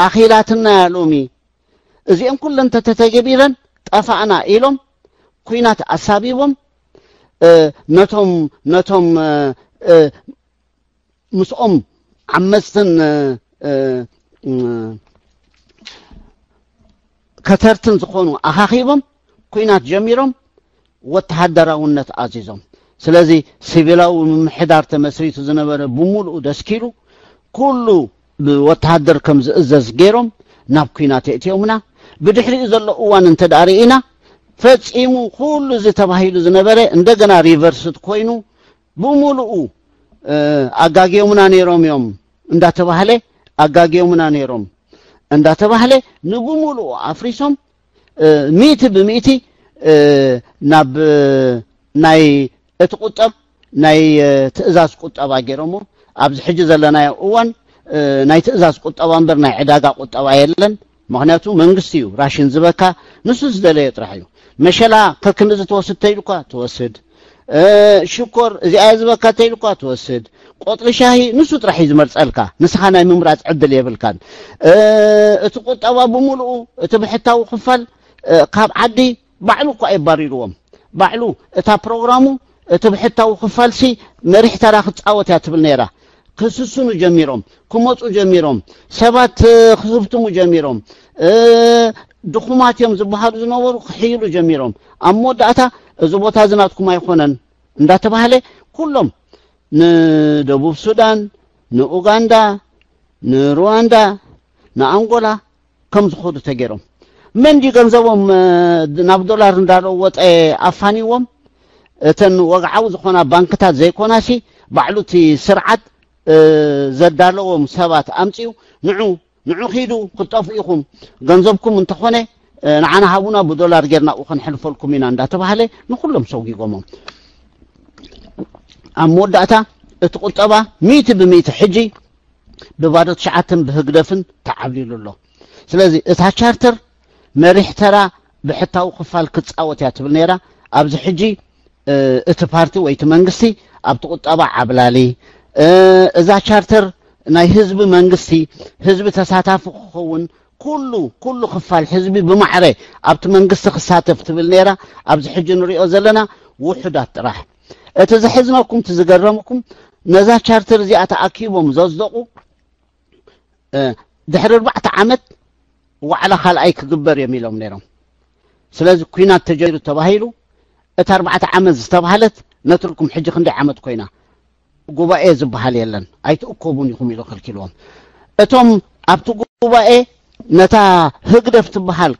ኣኺላትና ያሎሚ እዚኦም ኩለን ተተገቢረን ጠፋዕና ኢሎም ኩናት ኣሳቢቦም ነቶም ምስኦም ዓመፅትን ከተርትን ዝኾኑ ኣኻኺቦም ኩናት ጀሚሮም ወተሃደራውነት ኣዚዞም ስለዚህ ሲቪላው ምሕዳር ተመስሪቱ ዝነበረ ብሙሉኡ ደስኪሉ ኩሉ ወተሃደር ከም ዝእዘዝ ገይሮም ናብ ኩናት እትዮምና ብድሕሪኡ ዘሎ እዋን እንተ ዳሪኢና ፈጺሙ ኩሉ ዝተባሂሉ ዝነበረ እንደገና ሪቨርስት ኮይኑ ብሙሉኡ ኣጋጊዮምና ነይሮም እዮም እንዳተባሃለ ኣጋጊዮምና ነይሮም እንዳተባሃለ ንብሙሉኡ ኣፍሪሶም ሚእቲ ብሚእቲ ናብ ናይ እትቁጠብ ናይ ትእዛዝ ቁጠባ ገይሮሞ ኣብዚ ሕጂ ዘለናዮ እዋን ናይ ትእዛዝ ቁጠባ እምበር ናይ ዕዳጋ ቁጠባ የለን ምክንያቱ መንግስቲ እዩ ራሽን ዝበካ ንሱ ዝደለየ ጥራሕ እዩ መሸላ ከክንዝ ተወስድ ተይልኳ ተወስድ ሽኮር እዚኣ ዝበካ ተይልኳ ተወስድ ቆጥሪ ሻሂ ንሱ ጥራሕ ዝመርጸልካ ንስኻ ናይ ምምራጽ ዕድል የብልካን እቲ ቁጠባ ብሙሉኡ እቲ ብሕታዊ ክፋል ካብ ዓዲ ባዕሉ እኳ ይባሪርዎም ባዕሉ እታ ፕሮግራሙ እቲ ብሕታዊ ክፋልሲ መሪሕ ተራ ክጻወት ያ ትብል ነይራ ክስሱኑ ጀሚሮም ክመጹ ጀሚሮም ሰባት ክህብትሙ ጀሚሮም ድኹማትዮም ዝበሃሉ ዝነበሩ ክሕይሉ ጀሚሮም ኣብ መወዳእታ እዚ ቦታ ዝናትኩም ኣይኮነን እንዳተባሃለ ኩሎም ንደቡብ ሱዳን ንኡጋንዳ ንሩዋንዳ ንኣንጎላ ከም ዝኸዱ ተገይሮም መንዲ ገንዘቦም ናብ ዶላር እንዳለወጠ ኣፋኒዎም እተን ወግዓዊ ዝኾና ባንክታት ዘይኮናሲ ባዕሉቲ ስርዓት ዘዳለዎም ሰባት ኣምጽዩ ንዑ ኺዱ ክጠፍኢኹም ገንዘብኩም እንተኾነ ንዓና ሃቡና ብዶላር ጌርና ክንሕልፈልኩም ኢና እንዳተባሃለ ንኩሎም ሰውጊጎሞም ኣብ መወዳእታ እቲ ቁጠባ ሚእቲ ብሚእቲ ሕጂ ብባዶ ትሽዓትን ብህግደፍን ተዓብሊሉ ኣሎ ስለዚህ እታ ቻርተር መሪሕ ተራ ብሕታው ክፋል ክጻወት ያ ትብል ነራ ኣብዚ ሕጂ እቲ ፓርቲ ወይ እቲ መንግስቲ ኣብቲ ቁጠባ ዓብላሊ እዛ ቻርተር ናይ ህዝቢ መንግስቲ ህዝቢ ተሳታፊ ክኸውን ኩሉ ክፋል ህዝቢ ብማዕረ ኣብቲ መንግስቲ ክሳተፍ ትብል ነራ ኣብዚ ሕጂ ንሪኦ ዘለና ውሕዳት ጥራሕ እቲ ዝሕዝነኩም ትዝገረመኩም ነዛ ቻርተር እዚኣ ተኣኪቦም ዘጽደቁ ድሕሪ 4 ዓመት ዋዕላ ካልኣይ ክግበር የሚሎም ነይሮም ስለዚ ኩናት ተጀይሩ ተባሂሉ እቲ 4 ዓመት ዝተባሃለት ነትርኩም ሕጂ ክንደይ ዓመት ኮይና ጉባኤ ዝበሃል የለን ኣይትእከቡን ኢኹም ኢሉ ከልኪልዎም እቶም ኣብቲ ጉባኤ ነታ ህግደፍ ትበሃል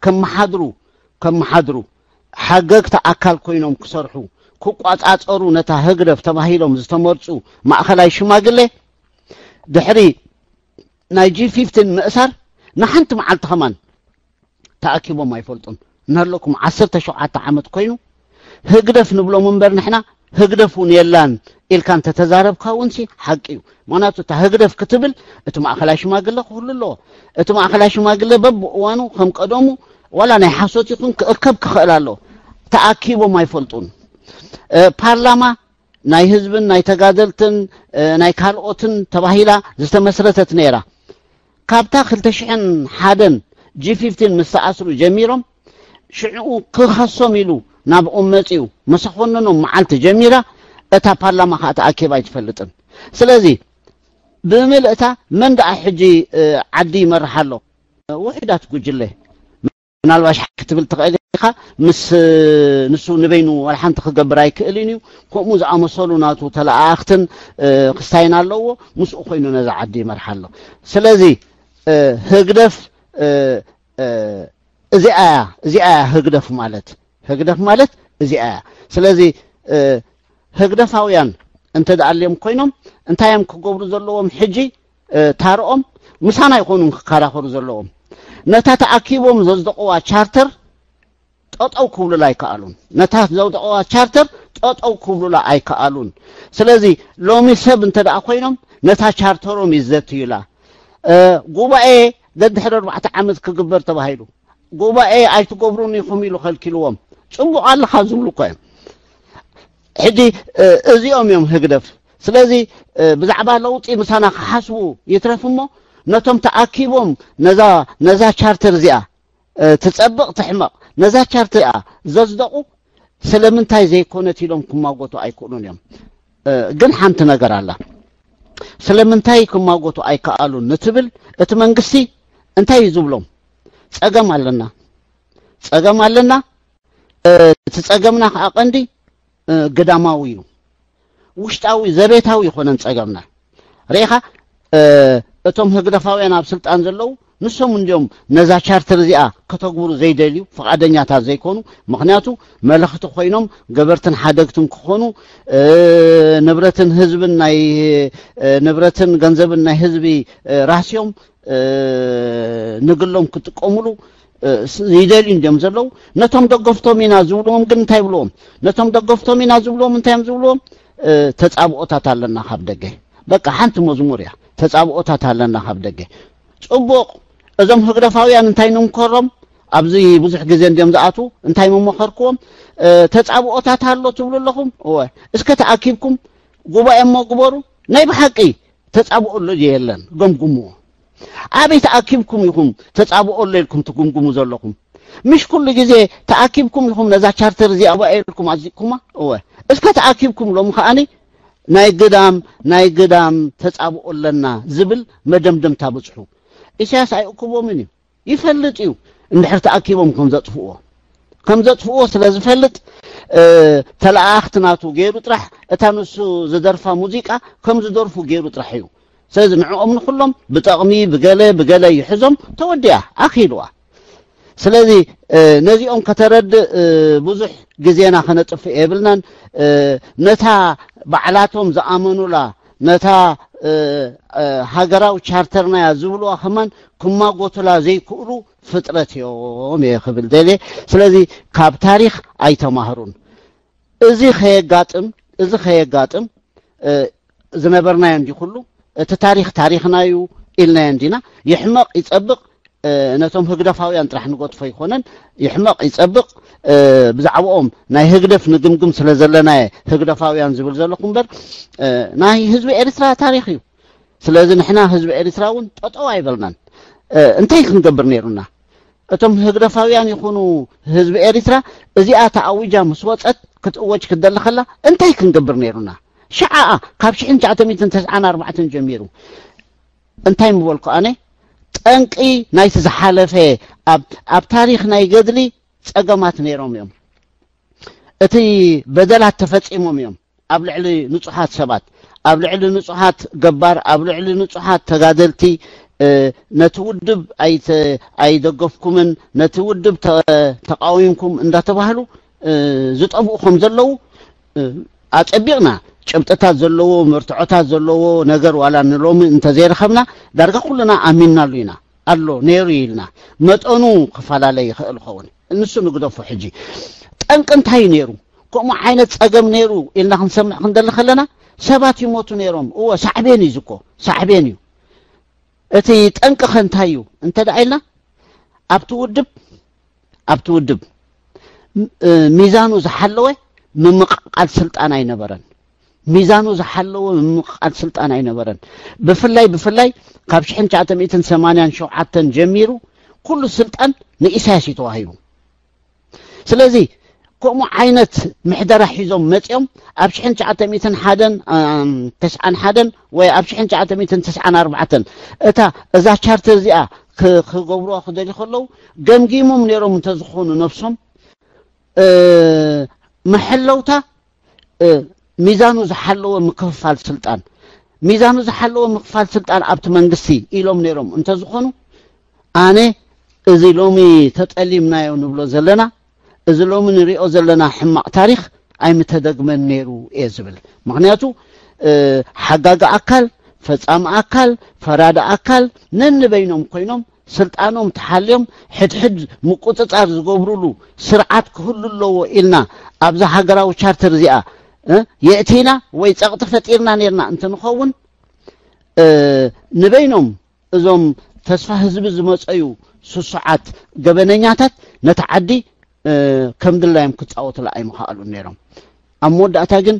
ከመሓድሩ ሓገግቲ ኣካል ኮይኖም ክሰርሑ ክቋጻጸሩ ነታ ህግደፍ ተባሂሎም ዝተመርጹ ማእኸላይ ሽማግሌ ድሕሪ ናይ G15 ምእሳር ንሓንቲ መዓልቲ ኸማን ተኣኪቦም ኣይፈልጡን ንሃለኩም 17 ዓመት ኮይኑ ህግደፍ ንብሎም እምበር ንሕና ህግደፉን የላን ኢልካን ተተዛረብካ ወንሲ ሓቂ እዩ ምክንያቱ እታ ህግደፍ ክትብል እቲ ማእኸላይ ሽማግለ ክህሉ ኣለዎ እቲ ማእኸላይ ሽማግለ በብእዋኑ ከም ቀደሙ ዋላ ናይ ሓሶት ይኹን ክእከብ ክኽእል ኣሎ ተኣኪቦም ኣይፈልጡን ፓርላማ ናይ ህዝብን ናይ ተጋደልትን ናይ ካልኦትን ተባሂላ ዝተመስረተት ነይራ ካብታ 2001 G15 ምስተኣስሩ ጀሚሮም ሽዑ ክኸሶም ኢሉ ናብ ኡመጺው መሰኾነኖም መዓልቲ ጀሚራ እታ ፓርላማ ኸ ተኣኪባ ኣይትፈልጥን ስለዚ ብምልእታ መን ደኣ ሕጂ ዓዲ ይመርሕ ኣሎ ውሕዳት ጉጅለ ምናልባሽ ክትብል ትኽእል ኢኻ ምስ ንሱ ንበይኑ ወላ ሓንቲ ክገብር ኣይክእልን እዩ ከምኡ ዝኣመሰሉ ናቱ ተለኣኽትን ክስታይን ኣለዎ ምስኡ ኮይኑ ነዛ ዓዲ ይመርሕ ኣሎ ስለዚ ህግደፍ እዚኣ ህግደፍ ማለት እዚኣ ስለዚ ህግደፋውያን እንተ ደኣልዮም ኮይኖም እንታይም ክገብሩ ዘለዎም ሕጂ ታርኦም ምሳና ይኾኑን ክከራኸሩ ዘለዎም ነታ ተኣኪቦም ዘጽደቁዋ ቻርተር ጠጠው ክብሉላ ኣይከኣሉን ነታ ዘጽደቁዋ ቻርተር ጠጠው ክብሉላ ኣይከኣሉን ስለዚ ሎሚ ሰብ እንተ ደኣ ኮይኖም ነታ ቻርተሮም ይዘትዩላ ጉባኤ ድሕሪ 4 ዓመት ክግበር ተባሂሉ ጉባኤ ኣይትገብሩን ኢኹም ኢሉ ከልኪልዎም ጽቡቕ ኣለኻ ዝብሉ እኮ እዮም ሕጂ እዚኦም እዮም ህግደፍ ስለዚ ብዛዕባ ለውጢ ምሳና ክሓስቡ ይትረፍ እሞ ነቶም ተኣኪቦም ነዛ ቻርተር እዚኣ ትጸብቕ ትሕመቕ ነዛ ቻርተር እዚኣ ዘጽደቁ ስለምንታይ ዘይኮነት ኢሎም ክማጎቱ ኣይክእሉን እዮም ግን ሓንቲ ነገር ኣላ ስለምንታይ ክማጎቱ ኣይከኣሉን ንትብል እቲ መንግስቲ እንታይ ይዝብሎም ጸገም ኣለና እቲ ጸገምና ከዓ ቀንዲ ገዳማዊ እዩ ውሽጣዊ ዘቤታዊ ይኾነን ጸገምና ርኢኻ እቶም ህግደፋውያን ኣብ ስልጣን ዘለዉ ንሶም እንዲኦም ነዛ ቻርተር እዚኣ ከተግብሩ ዘይደልዩ ፈቃደኛታት ዘይኮኑ ምክንያቱ መልእኽቲ ኮይኖም ገበርትን ሓደግትን ክኾኑ ንብረትን ህዝብን ናይ ንብረትን ገንዘብን ናይ ህዝቢ ራስዮም ንግሎም ክጥቀሙሉ ይደልዩ እንዲኦም ዘለዉ ነቶም ደገፍቶም ኢና ዝብልዎም ግን እንታይ ብልዎም ነቶም ደገፍቶም ኢና ዝብልዎም እንታይም ዝብልዎም ተጻብኦታት ኣለና ካብ ደገ በቃ ሓንቲ መዝሙር እያ ተጻብኦታት ኣለና ካብ ደገ ጽቡቕ እዞም ህግደፋውያን እንታይ ንምከሮም ኣብዚ ብዙሕ ግዜ እንዲኦም ዝኣቱ እንታይ መመኸርክዎም ተጻብኦታት ኣሎ ትብሉ ኣለኹም ወይ እስከ ተኣኪብኩም ጉባኤ እሞ ግበሩ ናይ ብሓቂ ተጻብኦሉ የለን ገምግምዎ ኣበይ ተኣኪብኩም ኢኹም ተጻብኦሉ ኢልኩም ትግምግሙ ዘለኹም مش كل جزء تأكيبكم لهم نزع شارتر زي أبائكم عزيكم هو إسكت تأكيبكم لهم خاني ناي قدام تسأبوا لنا زبل مدمدم تابصحوا إيش أيكم مني يفلت إيو إن حرت تأكيبهم كم زت فوق سلاز فلت تلاأختنا تو جيرو ترح تانسو زدرفا موسيقى كم زدرفو جيرو ترحيو سلاز نعوم كلهم بتغمي بقالة يحزم توديع أخيلوا سلذي نزيهم كترد بزح جزينا خنطف إبلنا نتا بعلاتهم زامنوا لا نتا هاجراو شارترنا يزولوا خمان كما قتلا زي كورو فترة يوم يخبل دلي سلذي كاب تاريخ أي تماهرون إذا خير قاتم زنبرنا يندي كله تاريخنا يو إلنا يندينا يحمق يتسبق ነቶም ህግደፋውያን ጥራሕ ንጎጥፎ ይኮነን ይሕመቕ ይጸብቕ ብዛዕባኦም ናይ ህግደፍ ንግምግም ስለ ዘለና ህግደፋውያን ዝብል ዘለኹ እምበር ናይ ህዝቢ ኤርትራ ታሪኽ እዩ ስለዚ ንሕና ህዝቢ ኤርትራ እውን ጠጠው ኣይበልናን እንታይ ክንገብር ነይሩና እቶም ህግደፋውያን ይኹኑ ህዝቢ ኤርትራ እዚኣ ተኣዊጃ ምስ ወፀት ክትእወጅ ክደለኸላ እንታይ ክንገብር ነይሩና ሸዓኣ ካብ 1994 ጀሚሩ እንታይ ምበልኩ ኣነ ጠንቂ ናይቲ ዝሓለፈ ኣብ ታሪኽ ናይ ገድሊ ጸገማት ነይሮም እዮም እቲ በደላት ተፈጺሞም እዮም ኣብ ልዕሊ ንጹሓት ሰባት ኣብ ልዕሊ ንጹሓት ገባር ኣብ ልዕሊ ንጹሓት ተጋደልቲ ነቲ ውድብ ኣይደገፍኩምን ነቲ ውድብ ተቃዊምኩም እንዳተባህሉ ዝጠብኡኹም ዘለው ኣጸቢቕና ጭብጥታት ዘለዎ ምርትዖታት ዘለዎ ነገር ዋላ ንሎሚ እንተዘይረኸብና ዳርጋ ኩልና ኣሚንናሉ ኢና ኣሎ ነይሩ ኢልና መጠኑ ክፈላለይ ይኽእል ኸውን እንሱ ንግደፎ ሕጂ ጠንቂ እንታይ ነይሩ ከምኡ ዓይነት ጸገም ነይሩ ኢልና ክንሰምዕ ክንደሊ ከለና ሰባት ይሞቱ ነይሮም እወ ሳዕቤን እዩ ዝኮ ሳዕቤን እዩ እቲ ጠንቂ እንታይ እዩ እንተዳ ኢልና ኣብቲ ውድብ ሚዛኑ ዝሓለወ ምምቃል ስልጣን ኣይነበረን ሚዛኑ ዝሓለወ ምምቃል ስልጣን ኣይነበረን ብፍላይ ካብ 1987 ጀሚሩ ኩሉ ስልጣን ንኢሳያስ ተዋሂቡ ስለዚ ከምኡ ዓይነት ምሕደራ ሒዞም መጽኦም ኣብ 1991 ወይ ኣብ 1994 እዛ ቻርተር እዚኣ ክገብሩዋ ክደሊ ከለው ገምጊሞም ነይሮም እንተዝኾኑ ነፍሶም መሐለውታ ሚዛኑ ዝሓለወ ምክፍፋል ስልጣን ኣብቲ መንግስቲ ኢሎም ነይሮም እንተዝኾኑ ኣነ እዚ ሎሚ ተጠሊምናዮ ንብሎ ዘለና እዚ ሎሚ ንሪኦ ዘለና ሕማቕ ታሪኽ ኣይምተደግመን ነይሩ እየ ዝብል ምክንያቱ ሓጋጋ ኣካል ፈጻሚ ኣካል ፈራዳ ኣካል ነንበይኖም ኮይኖም ስልጣኖም ተሓልዮም ሕድሕድ ምቁፅጻር ዝገብሩሉ ስርዓት ክህሉ ኣለዎ ኢልና ኣብዛ ሃገራዊ ቻርተር እዚኣ የእቲና ወይ ጸቕጢ ፈጢርና ነርና እንትንኸውን ንበይኖም እዞም ተስፋ ህዝቢ ዝመፀዩ ስሱዓት ገበነኛታት ነቲ ዓዲ ከም ድላዮም ክጻወቱላ ኣይምኽኣሉ ነይሮም ኣብ መወዳእታ ግን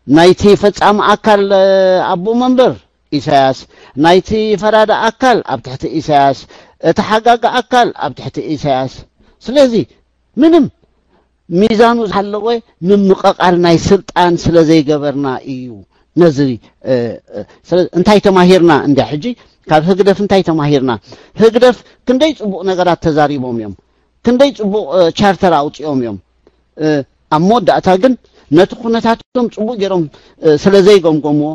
ናይቲ ፈጻሚ ኣካል ኣቦ መንበር ኢሳያስ ናይቲ ፈራዳ ኣካል ኣብ ትሕቲ ኢሳያስ እቲ ሓጋጋ ኣካል ኣብ ትሕቲ ኢሳያስ ስለዚ ምንም ሚዛኑ ዝሓለወ ምምቕቃል ናይ ስልጣን ስለ ዘይገበርና እዩ ነዚ እንታይ ተማሂርና እንደ ሕጂ ካብ ህግደፍ እንታይ ተማሂርና ህግደፍ ክንደይ ጽቡቕ ነገራት ተዛሪቦም እዮም ክንደይ ጽቡቕ ቻርተር ኣውፅኦም እዮም ኣብ መወዳእታ ግን ነቲ ኩነታቶም ጽቡቕ ገይሮም ስለ ዘይገምገምዎ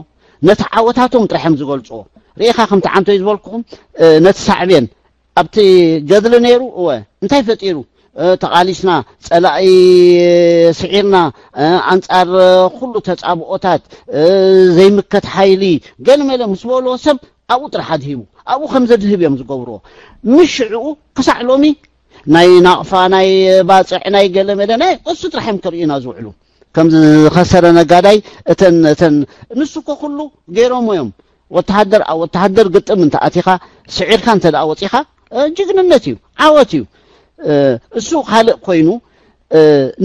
ነቲ ዓወታቶም ጥራሕም ዝገልጽዎ ርኢኻ ከምቲ ዓንቶይ ዝበልኩኹም ነቲ ሳዕቤን ኣብቲ ገድሊ ነይሩ እወ እንታይ ፈጢሩ ተቃሊስና ጸላኢ ስዒርና ኣንጻር ኩሉ ተጻብኦታት ዘይምከት ሓይሊ ገለመለ ምስ በልዎ ሰብ ኣብኡ ጥራሕ ኣድሂቡ ኣብኡ ከም ዘድህብ እዮም ዝገብርዎ ምሽዕኡ ክሳዕ ሎሚ ናይ ናቕፋ ናይ ባፅዕ ናይ ገለመለ ናይ እሱ ጥራሕ እዮም ከርእዩና ዝውዕሉ ከም ዝኸሰረ ነጋዳይ እተን ንሱ እኮ ኩሉ ገይሮሞ እዮም ወተሃደር ግጥም እንተኣቲኻ ስዒርካ እንተደኣ ወፂኻ ጅግንነት እዩ ዓወት እዩ እሱ ካልእ ኮይኑ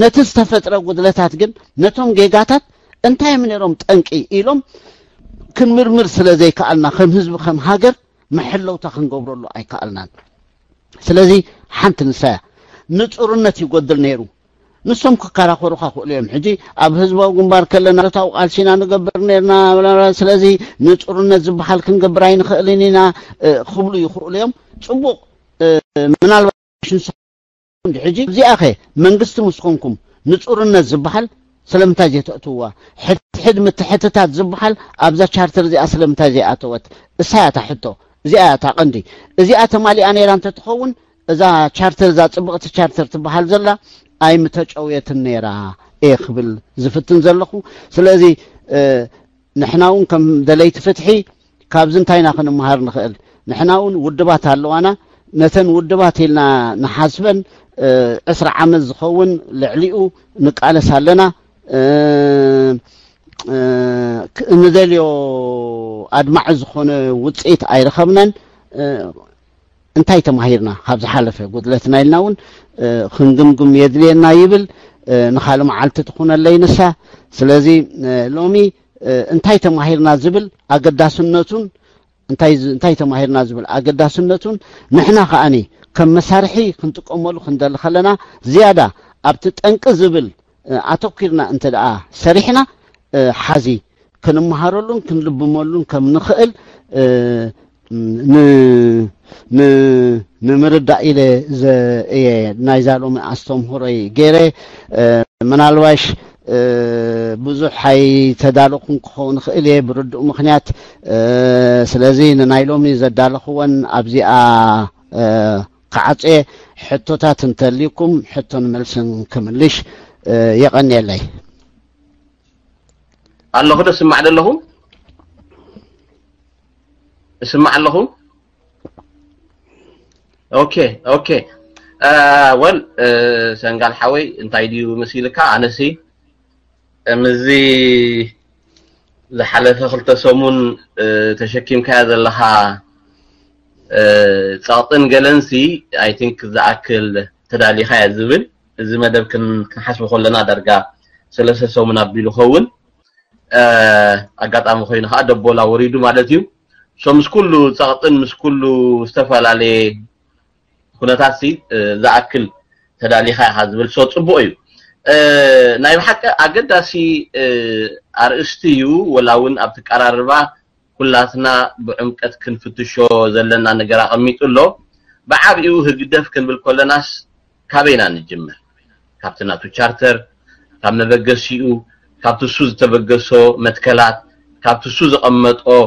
ነቲ ዝተፈጥረ ጉድለታት ግን ነቶም ጌጋታት እንታይ ነይሮም ጠንቂ ኢሎም ክንምርምር ስለ ዘይከኣልና ከም ህዝቢ ከም ሃገር መሐለውታ ክንገብረሉ ኣይከኣልናን ስለዚ ሓንቲ ንሳያ ንጹርነት ይጎድል ነይሩ ንሶም ክከራኸሩካ ክእሉ እዮም ሕጂ ኣብ ህዝባዊ ግንባር ከለና ታው ቃልሲና ንገብር ነርና ስለዚ ንጹርነት ዝበሃል ክንገብር ኣይንኽእልን ኢና ክብሉ ይኽእሉ እዮም ጽቡቕ ምናልባት ሕጂ እዚኣኸ መንግስቲ ምስኮንኩም ንጹርነት ዝበሃል ስለምንታይ ዘይተእትውዋ ሕድሕድ ምትሕትታት ዝበሃል ኣብዛ ቻርተር እዚኣ ስለምንታይ ዘይኣተወት እሳያ ታሕቶ እዚኣ ታቐንዲ እዚኣ ተማሊኣ ነይራ እንተትኸውን እዛ ቻርተር እዛ ጽብቕቲ ቻርተር ትበሃል ዘላ ኣይምተጨውየትን ነይራ እየ ክብል ዝፍትን ዘለኹ ስለዚ ንሕና እውን ከም ደለይቲ ፍትሒ ካብዚ እንታይና ክንመሃር ንኽእል ንሕና እውን ውድባት ኣለዋና ነተን ውድባት ኢልና ንሓስበን 20 ዓመት ዝኸውን ልዕሊኡ ንቃለስ ኣለና ንደልዮ ኣድማዕ ዝኾነ ውፅኢት ኣይረኸብናን እንታይ ተማሂርና ካብ ዝሓለፈ ጉድለትና ኢልናውን ክንግምግም የድልየና ይብል ንኻል መዓልቲ ትኹነለይ ንሳ ስለዚ ሎሚ እንታይ ተማሂርና ዝብል ኣገዳስነቱን እንታይ ተማሂርና ዝብል ኣገዳስነቱን ንሕና ከኣኒ ከም መሳርሒ ክንጥቀመሉ ክንደሊ ከለና ዝያዳ ኣብቲ ጠንቂ ዝብል ኣተኪርና እንተ ደኣ ሰሪሕና ሓዚ ክንመሃረሉን ክንልብመሉን ከም ንኽእል ንምርዳእ ኢለ እየ ናይ ዛሎሚ ኣስተምህሮይ ገይረ ምናልባሽ ብዙሕ ተዳለኹን ክኸውን ክእል እየ ብርድኡ ምክንያት ስለዚ ንናይ ሎሚ ዘዳለኽዎን ኣብዚኣ ክዓፀ ሕቶታት እንተልይኩም ሕቶን መልስን ክምልሽ የቐኒየለይ ኣለኹ ደስማዕ ደለኹም اسمع لهم اوكي ول سنقال حوي انتي ديو مسيلكا انا سي مزي زحلفه خلت سمون تشكيم كذا لها صاطن جلنسي اي ثينك زاكل تدالي خا زبل زي مدب كنحسب كلنا درجه ثلاثه سمون ابيلو خون اغاطام خوينا خا دبولا وريدو مالتيو شو مش كله صاطن مش كله استفال عليه كنتات سي زاكل تدالي خا حزبل سو صبو ايو ناي بحق اقداسي ارستيو ولاون اب تقراربا كلاتنا بعمقت كنفتشو زلنا نغرا قميطلو بعابيو هغدف كنبل كلناس كابينا نجمر كابتناتو تشارتر كاب نبغسيو كابتو سوز تبغسو متكلات كابتو سوز قمطو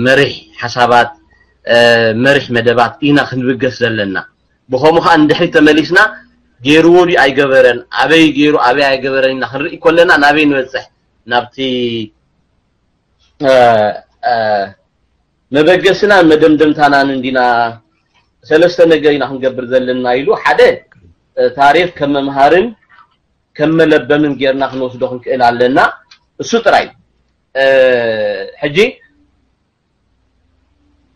مريح حسابات مريح مدبات إنا خنبقس زلنا بخومخا اندحي تمليسنا جيرو دي اي جبرن ابي جيرو ابي اي جبرن نخري كلنا نابي نوصح نابتي مبقسنا مدمدمتانا ندينا ثلاثه نغينا خنغبر زلنا يلو حده تاريخ كم مهارن كم لبمن غيرنا خنوسدو خنكل علينا اسو طراي حجي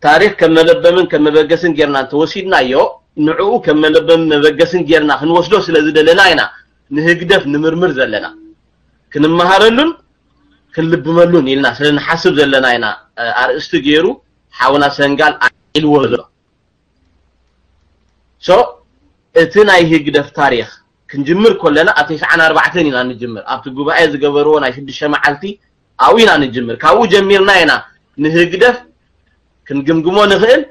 تاريخ كم لبمن كم مبقسن غيرنا توسيدنا يو نعو كم لبم مبقسن غيرنا خنوسدو سلازي دلنا اينا نهقدف نمرمر زلنا كنمهارلون كنلبملون يلنا سلنا حسب زلنا اينا ارست غيرو حاونا سنغال الوزر سو اتنا يهقدف تاريخ كنجمر كلنا اتيسعنا 4 ينا نجمر ابت غباء زغبرونا يشد شمعلتي اوينا نجمر كاو جميرنا اينا نهقدف كنجمجمو نخيل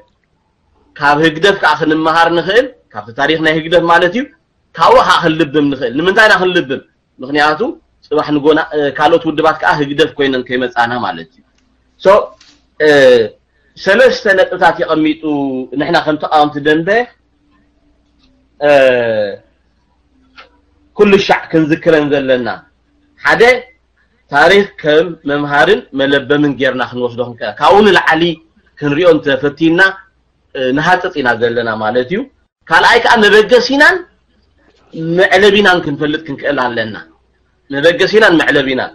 كاب هقدف كاخن مهار نخيل كاب تاريخنا هقدف مالتي كاو خلبم نخيل لمنتاي نخلبم مخنياتو صباح نغونا كالوت ودبات كا هقدف كوينن كيمصانا مالتي سو ثلاث نقطات يقميطو نحنا كنت قامت دنبه كل الشعب كنذكرن زلنا حدا تاريخ كم ممهارن ملبمن غيرنا خنوسدو كاون العلي كنريون تفتينا نحاططينا زلنا مالتيو كالاي كان نبغسينان معلبينان كنفلط كنقل علينا نبغسينان معلبينان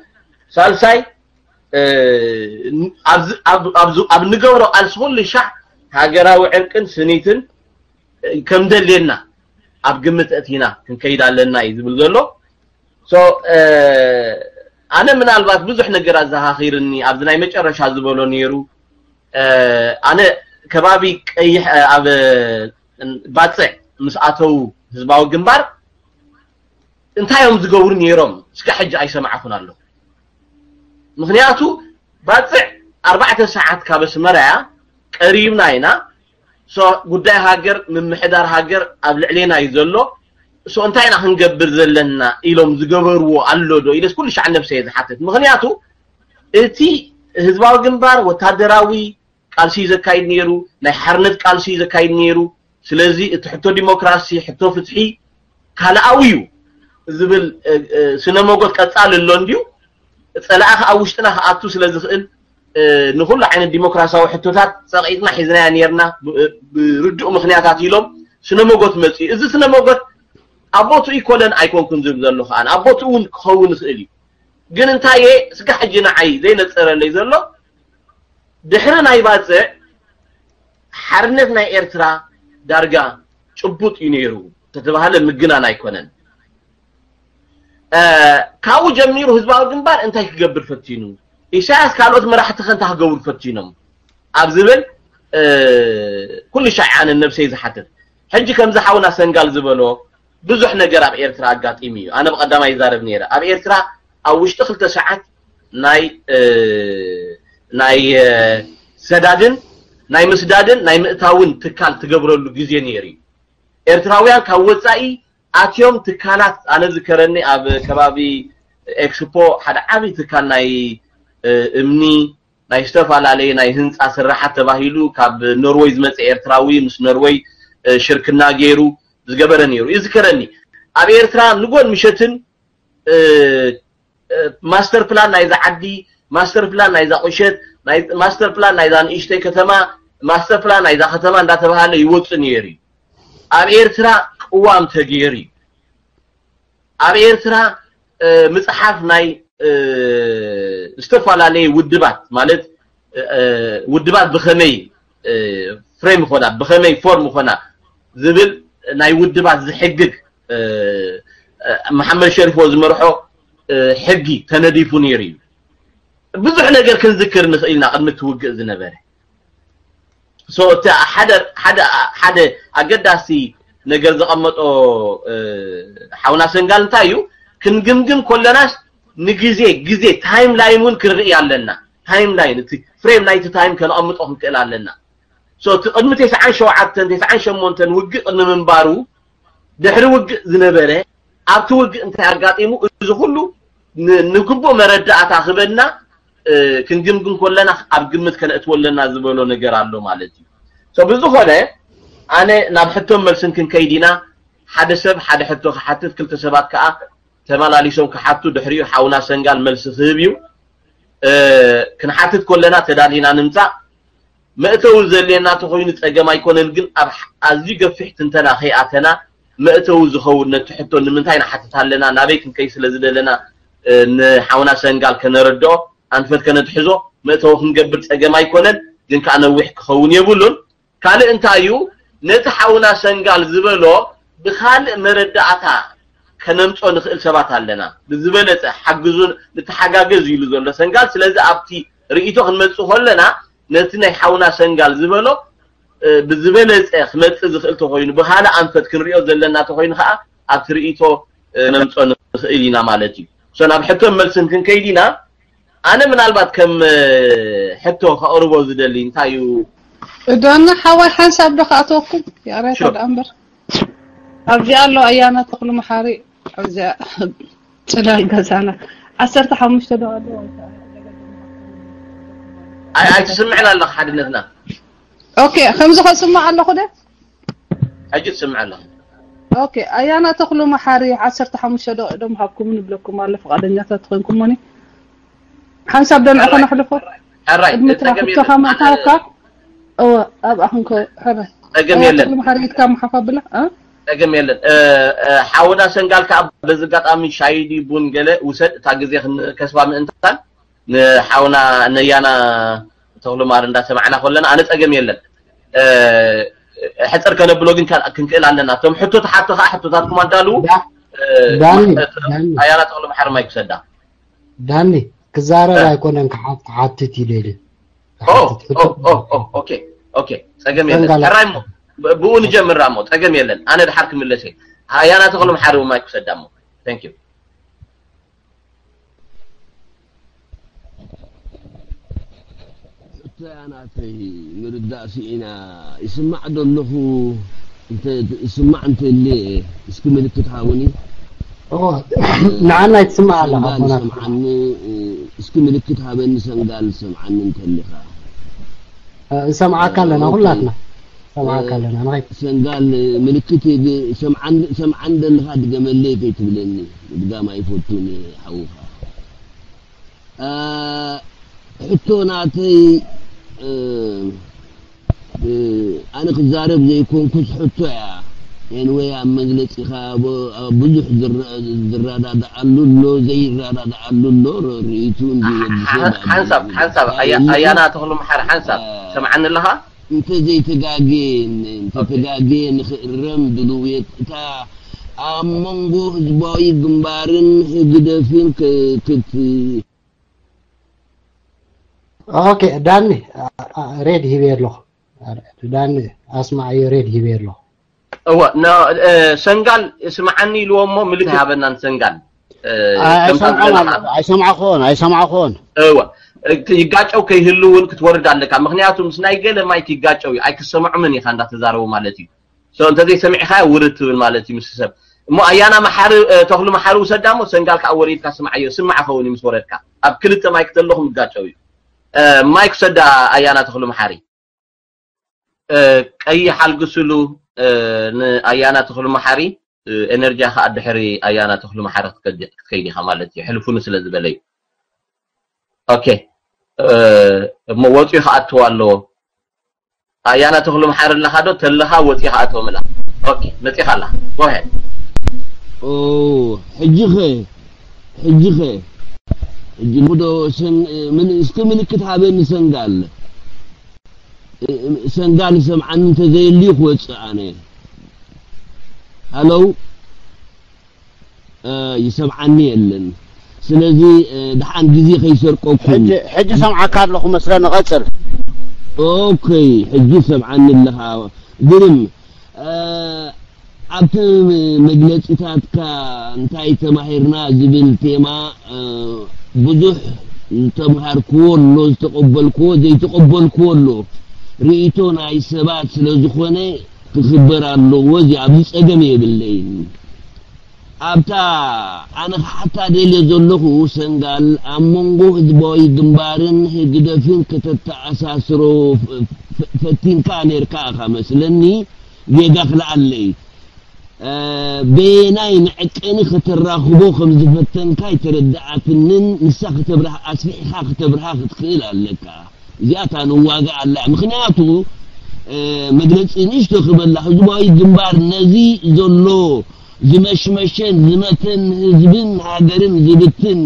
سالساي اب نغورو السول الشع هاجراو عرقن سنيتن كم دلينا اب قمت اتينا كنكيد علينا يزبل زلو سو انا من البات بزح نغير ازهاخيرني ابزناي مጨረሻ ዝبሎ ነيرو انا كبابي قيح اب باصع مساتو حزباو ግንባር እንታዮም ዝገብሩ ነيرهم እስከ حج አይሰማعኩን አለው ምክንያቱ ባጽዕ 4 ሰዓት ካብስ መራያ ቀሪብና አይና ሶ ጉዳይ ሃገር ምምሕዳር ሃገር ኣብ ልዕሌና ይዘሎ ሶ እንታይና ክንገብር ዘለና ኢሎም ዝገበርዎ አሎዶ ኢለስ ኩሉ ሻዕ ነፍሰ ይዝሓትት ምክንያቱ እቲ ህዝባዊ ግንባር ወታደራዊ ቃልሲ ዘካይድ ነይሩ ናይ ሓርነት ቃልሲ ዘካይድ ነይሩ ስለዚ እቲ ሕቶ ዲሞክራሲ ሕቶ ፍትሒ ካልኣዊዩ ዝብል ስነመጎት ቀጻል ኣሎ እንዲዩ ጸላኣኸ ኣውሽጥና ኣቱ ስለዚ ኽእል ንኹሉ ዓይነት ዲሞክራሲያዊ ሕቶታት ጸቂጥና ሒዝና ነርና ብርድኡ ምኽንያታት ኢሎም ስነመጎት መጽ እዚ ስነመጎት ኣቦቱ ኢኮለን ኣይኮንኩን ዝብል ዘሎ ኸኣን ኣቦቱ እውን ክኸውን ይኽእል እዩ ግን እንታይ ስጋ ሕጂ ንዓይ ዘይነፀረለይ ዘሎ ድሕሪ ናይ ባጽዕ ሓርነት ናይ ኤርትራ دارجا ጭቡጥ ይነሩ ተተባለ ምግናን አይኮነን ካው ጀሚሩ ህዝባው ግንባር እንታይ ክገብር ፈቲኑ ኢሳያስ ካልኦት መራሕቲ ከንታ ክገብሩ ፈቲኖም ኣብዝብል ኩሉ ሻዕዓን ነፍሰይ ዝሓትት ሕጂ ከም ዝሓውና ሰንጋል ዝበሎ ብዙሕ ነገር ኣብ ኤርትራ አጋጢም እዩ ኣነ በቀዳማይ ይዛረብ ነይረ ኣብ ኤርትራ ኣብ ውሽጢ 2 ሰዓት ናይ ሰዳድን ናይ ምስዳድን ናይ ምእታውን ትካል ትገብረሉ ግዜ ነይሩ ኤርትራውያን ካብ ወፃኢ ኣትዮም ትካላት ኣነ ዝከረኒ ኣብ ከባቢ ኤክስፖ ሓደ ዓቢ ትካል ናይ እምኒ ናይ ዝተፋላለየ ናይ ህንጻ ስራሓት ተባሂሉ ካብ ኖርዌይ ዝመጸ ኤርትራዊ ምስ ኖርዌይ ሽርክና ገይሩ ዝገበረ ነይሩ ይዝከረኒ ኣብ ኤርትራ ንጎን ምሸትን ማስተር ፕላን ናይ ዝዓዲ ማስተር ፕላን ናይ ዛቆሸት ናይ ማስተር ፕላን ናይ ዛን ኢሽተይ ከተማ ማስተር ፕላን ናይ ዛ ከተማ እንዳተባሃለ ይወጽ ነይሩ ኣብ ኤርትራ ቅዋም ተገይሩ ኣብ ኤርትራ መጽሓፍ ናይ استفالالي ودبات مالت ودبات بخمي فريم خنا بخمي فورم خنا زبل ناي ودبات زحقق محمد شريف وزمرحو حقي تنديفو نيري بزح نجر كنذكر نخيلنا قد متوقع زنبره سو تا حدا اقداسي نجر زقمطو حاونا سنغال نتايو كنجمجم كلناش نجزي تايم لاينون كرئي علينا تايم لاين فريم لايت تايم كان أمطهم كلا علينا سو تقدم تسعين شو عبتن تسعين شو مونتن وجه إنه من بارو دحر وجه زنبره عبت وجه أنت عقات إيمو إذا نكبو مردعة خبرنا كنجم كلنا عبجمت كان أتولنا زبالو نجار على مالتي سو بزخله أنا نبحثهم مرسن كن كيدينا حد سب حد حتى كل تسبات كأ تمالالي سو كحطو دحريو حاونا سنغال ملس ثبيو كن حاتت كلنا تدالينا نمتا مأتو زلينا تخوين تقما يكونن جن ازي قفحت انتنا خياتنا مأتو زخون تحطو نمنتاين حتتها لنا نابيكن كيس لزدلنا حاونا سنغال كنردو انفت كنتحزو مأتو خنقبر تقما يكونن جن كأنا ويح كخون يبولون كالي انتايو نتحاونا سنغال زبلو بخالق مردعتا كنمصو نخيل سبات علينا بزبلت حجزون نتحجاجز يلو زول سنغال سلازي ابتي رئيتو خنمصو هلنا نتي حاونا سنغال زبلو بزبلت خمص زخيل تخوين بحاله انفت كنريو زلنا تخوين خا ابت رئيتو نمصو نخيلينا مالتي سو انا بحكم ملسن كن كيدينا انا منالبات كم حتو خاوربو زدلين تايو دانا حاول حساب دخاتوكم يا ريت الامر أرجع له أيانا تقول محاري أرجع تلاقي جزانا عسرت حمش تدور أي تسمعنا الله حدنا أوكي خمسة سمع الله خده أجد سمع الله أوكي أيانا تقول محاري عسرت حمش تدور دم حبكم من بلكم على فقدنيا تدخلكم مني حنسب دم أخنا حلفه الرأي تفهم تاوكا أو أبغى أخنكو حبه أجمل تقول محاري كم حفظله أجمع يلن حاونا سنقال كعب بزقات أمي شايدي بون جله وسد تاجزي كسبة من إنتان حاونا نيانا تقولوا ما رندا سمعنا خلنا أنا أجمع يلن حتى كان بلوجين كان كل عندنا توم حطوا تاتكم عندالو داني أيانا تقولوا محرم ما يكسده داني كزارة لا يكون إنك حاطتي ليلة أوكي أجمع يلن الرايمو بقول نجمع الراموت أجمع يلن أنا ده حركم اللي شيء أنا تقولوا محارب ما يكسر دمه thank you أنا في مرد سينا يسمع دله أنت يسمع أنت اللي اسكمل تتعاوني نعم يتسمع على سمعني اسكمل تتعاوني سنقال سمعني أنت اللي سمعك لنا كلنا سمعك لنا نغيب سنقال ملكتي سمعان دل هاد جمال لي كيتبلني بقى ما يفوتوني حوها حتوناتي أنا كزارب زي يكون كس حتو يعني ويا مجلس خاب بزح درادة علولو زي درادة علولو ريتون حنسب أيانا تقول محر حنسب سمعنا لها انت زي تقاقين انت تقاقين خرم دلويت تا امنغو هزباوي جنبارن هقدفين كت اوكي داني ريد هيبيرلو داني اسمع ريد هيبيرلو هو نا سنغال اسمعني لو مو ملك هابنا سنغال አይሰማኹን ايوه ይጋጨው ከይህሉውን ክትወርድ ኣለካ ምክንያቱም ስናይ ገለ ማይክ ይጋጨው ኣይክሰምዑ ምን ይኻ እንዳተዛረቡ ማለት እዩ ሶ እንተ ዘይ ሰሚዕኻ ውርት ብል ማለት እዩ ምስሰብ እሞ ኣያና መሓር ተኽሉ መሓር ወሰዳሞ ሰንጋልካ ወሪድካ ስማዓዮ ስማዕ ኸውን ምስ ወረድካ ኣብ ክልተ ማይክ ተለኹም ይጋጨው እዩ ማይክ ሰዳ ኣያና ተኽሉ መሓሪ ቀይ ሓልግስሉ ንኣያና ተኽሉ መሓሪ ኤነርጂ ኻ ኣድሕሪ ኣያና ተኽሉ መሓሪ ክትከይዲኻ ማለት እዩ ሕልፉን ስለ ዝበለይ ኦኬ موتي خاطو الله ايانا تخلو محر الله خادو تلها وتي خاطو ملا اوكي متي خلا go ahead اوه حجخه جمودو سن من استملكت هابن سنغال سمعن انت زي اللي وصاني هلو يسمعني يلن ስለዚህ ደሃን ጊዜ ከይሰርቆኩም ሕጂ ሰምዓካ ኣለኹ መስለ ንቐጽል ኦኬ ሕጂ ሰምዓኒ ኣለኻ ግን ኣብቲ መግለፂታትካ እንታይ ተማሂርና ዝብል ቴማ ብዙሕ ተማሃርክዎ ኣሎ ዝተቐበልክዎ ዘይተቐበልክዎ ኣሎ ርእይቶ ናይ ሰባት ስለ ዝኾነ ክኽበር ኣለዎ እዚ ኣብዚ ፀገም የብለይን أبتا أنا حتى دليل زلخو سنغال أمونغو هدبوي جنبارن هجدفين كتتأساسرو فتين كانير كاخا مثلني يدخل علي بيناي معكني ختراخبو خمز فتن كاي تردعتنن نسا ختبرها أسفحها ختبرها ختخيل عليك زياتا نواقع على مخنياتو مجلس نشتو خبالله هدبوي جنبار نزي زلو زمشمشن زمتن هزبن هاجرن زبتن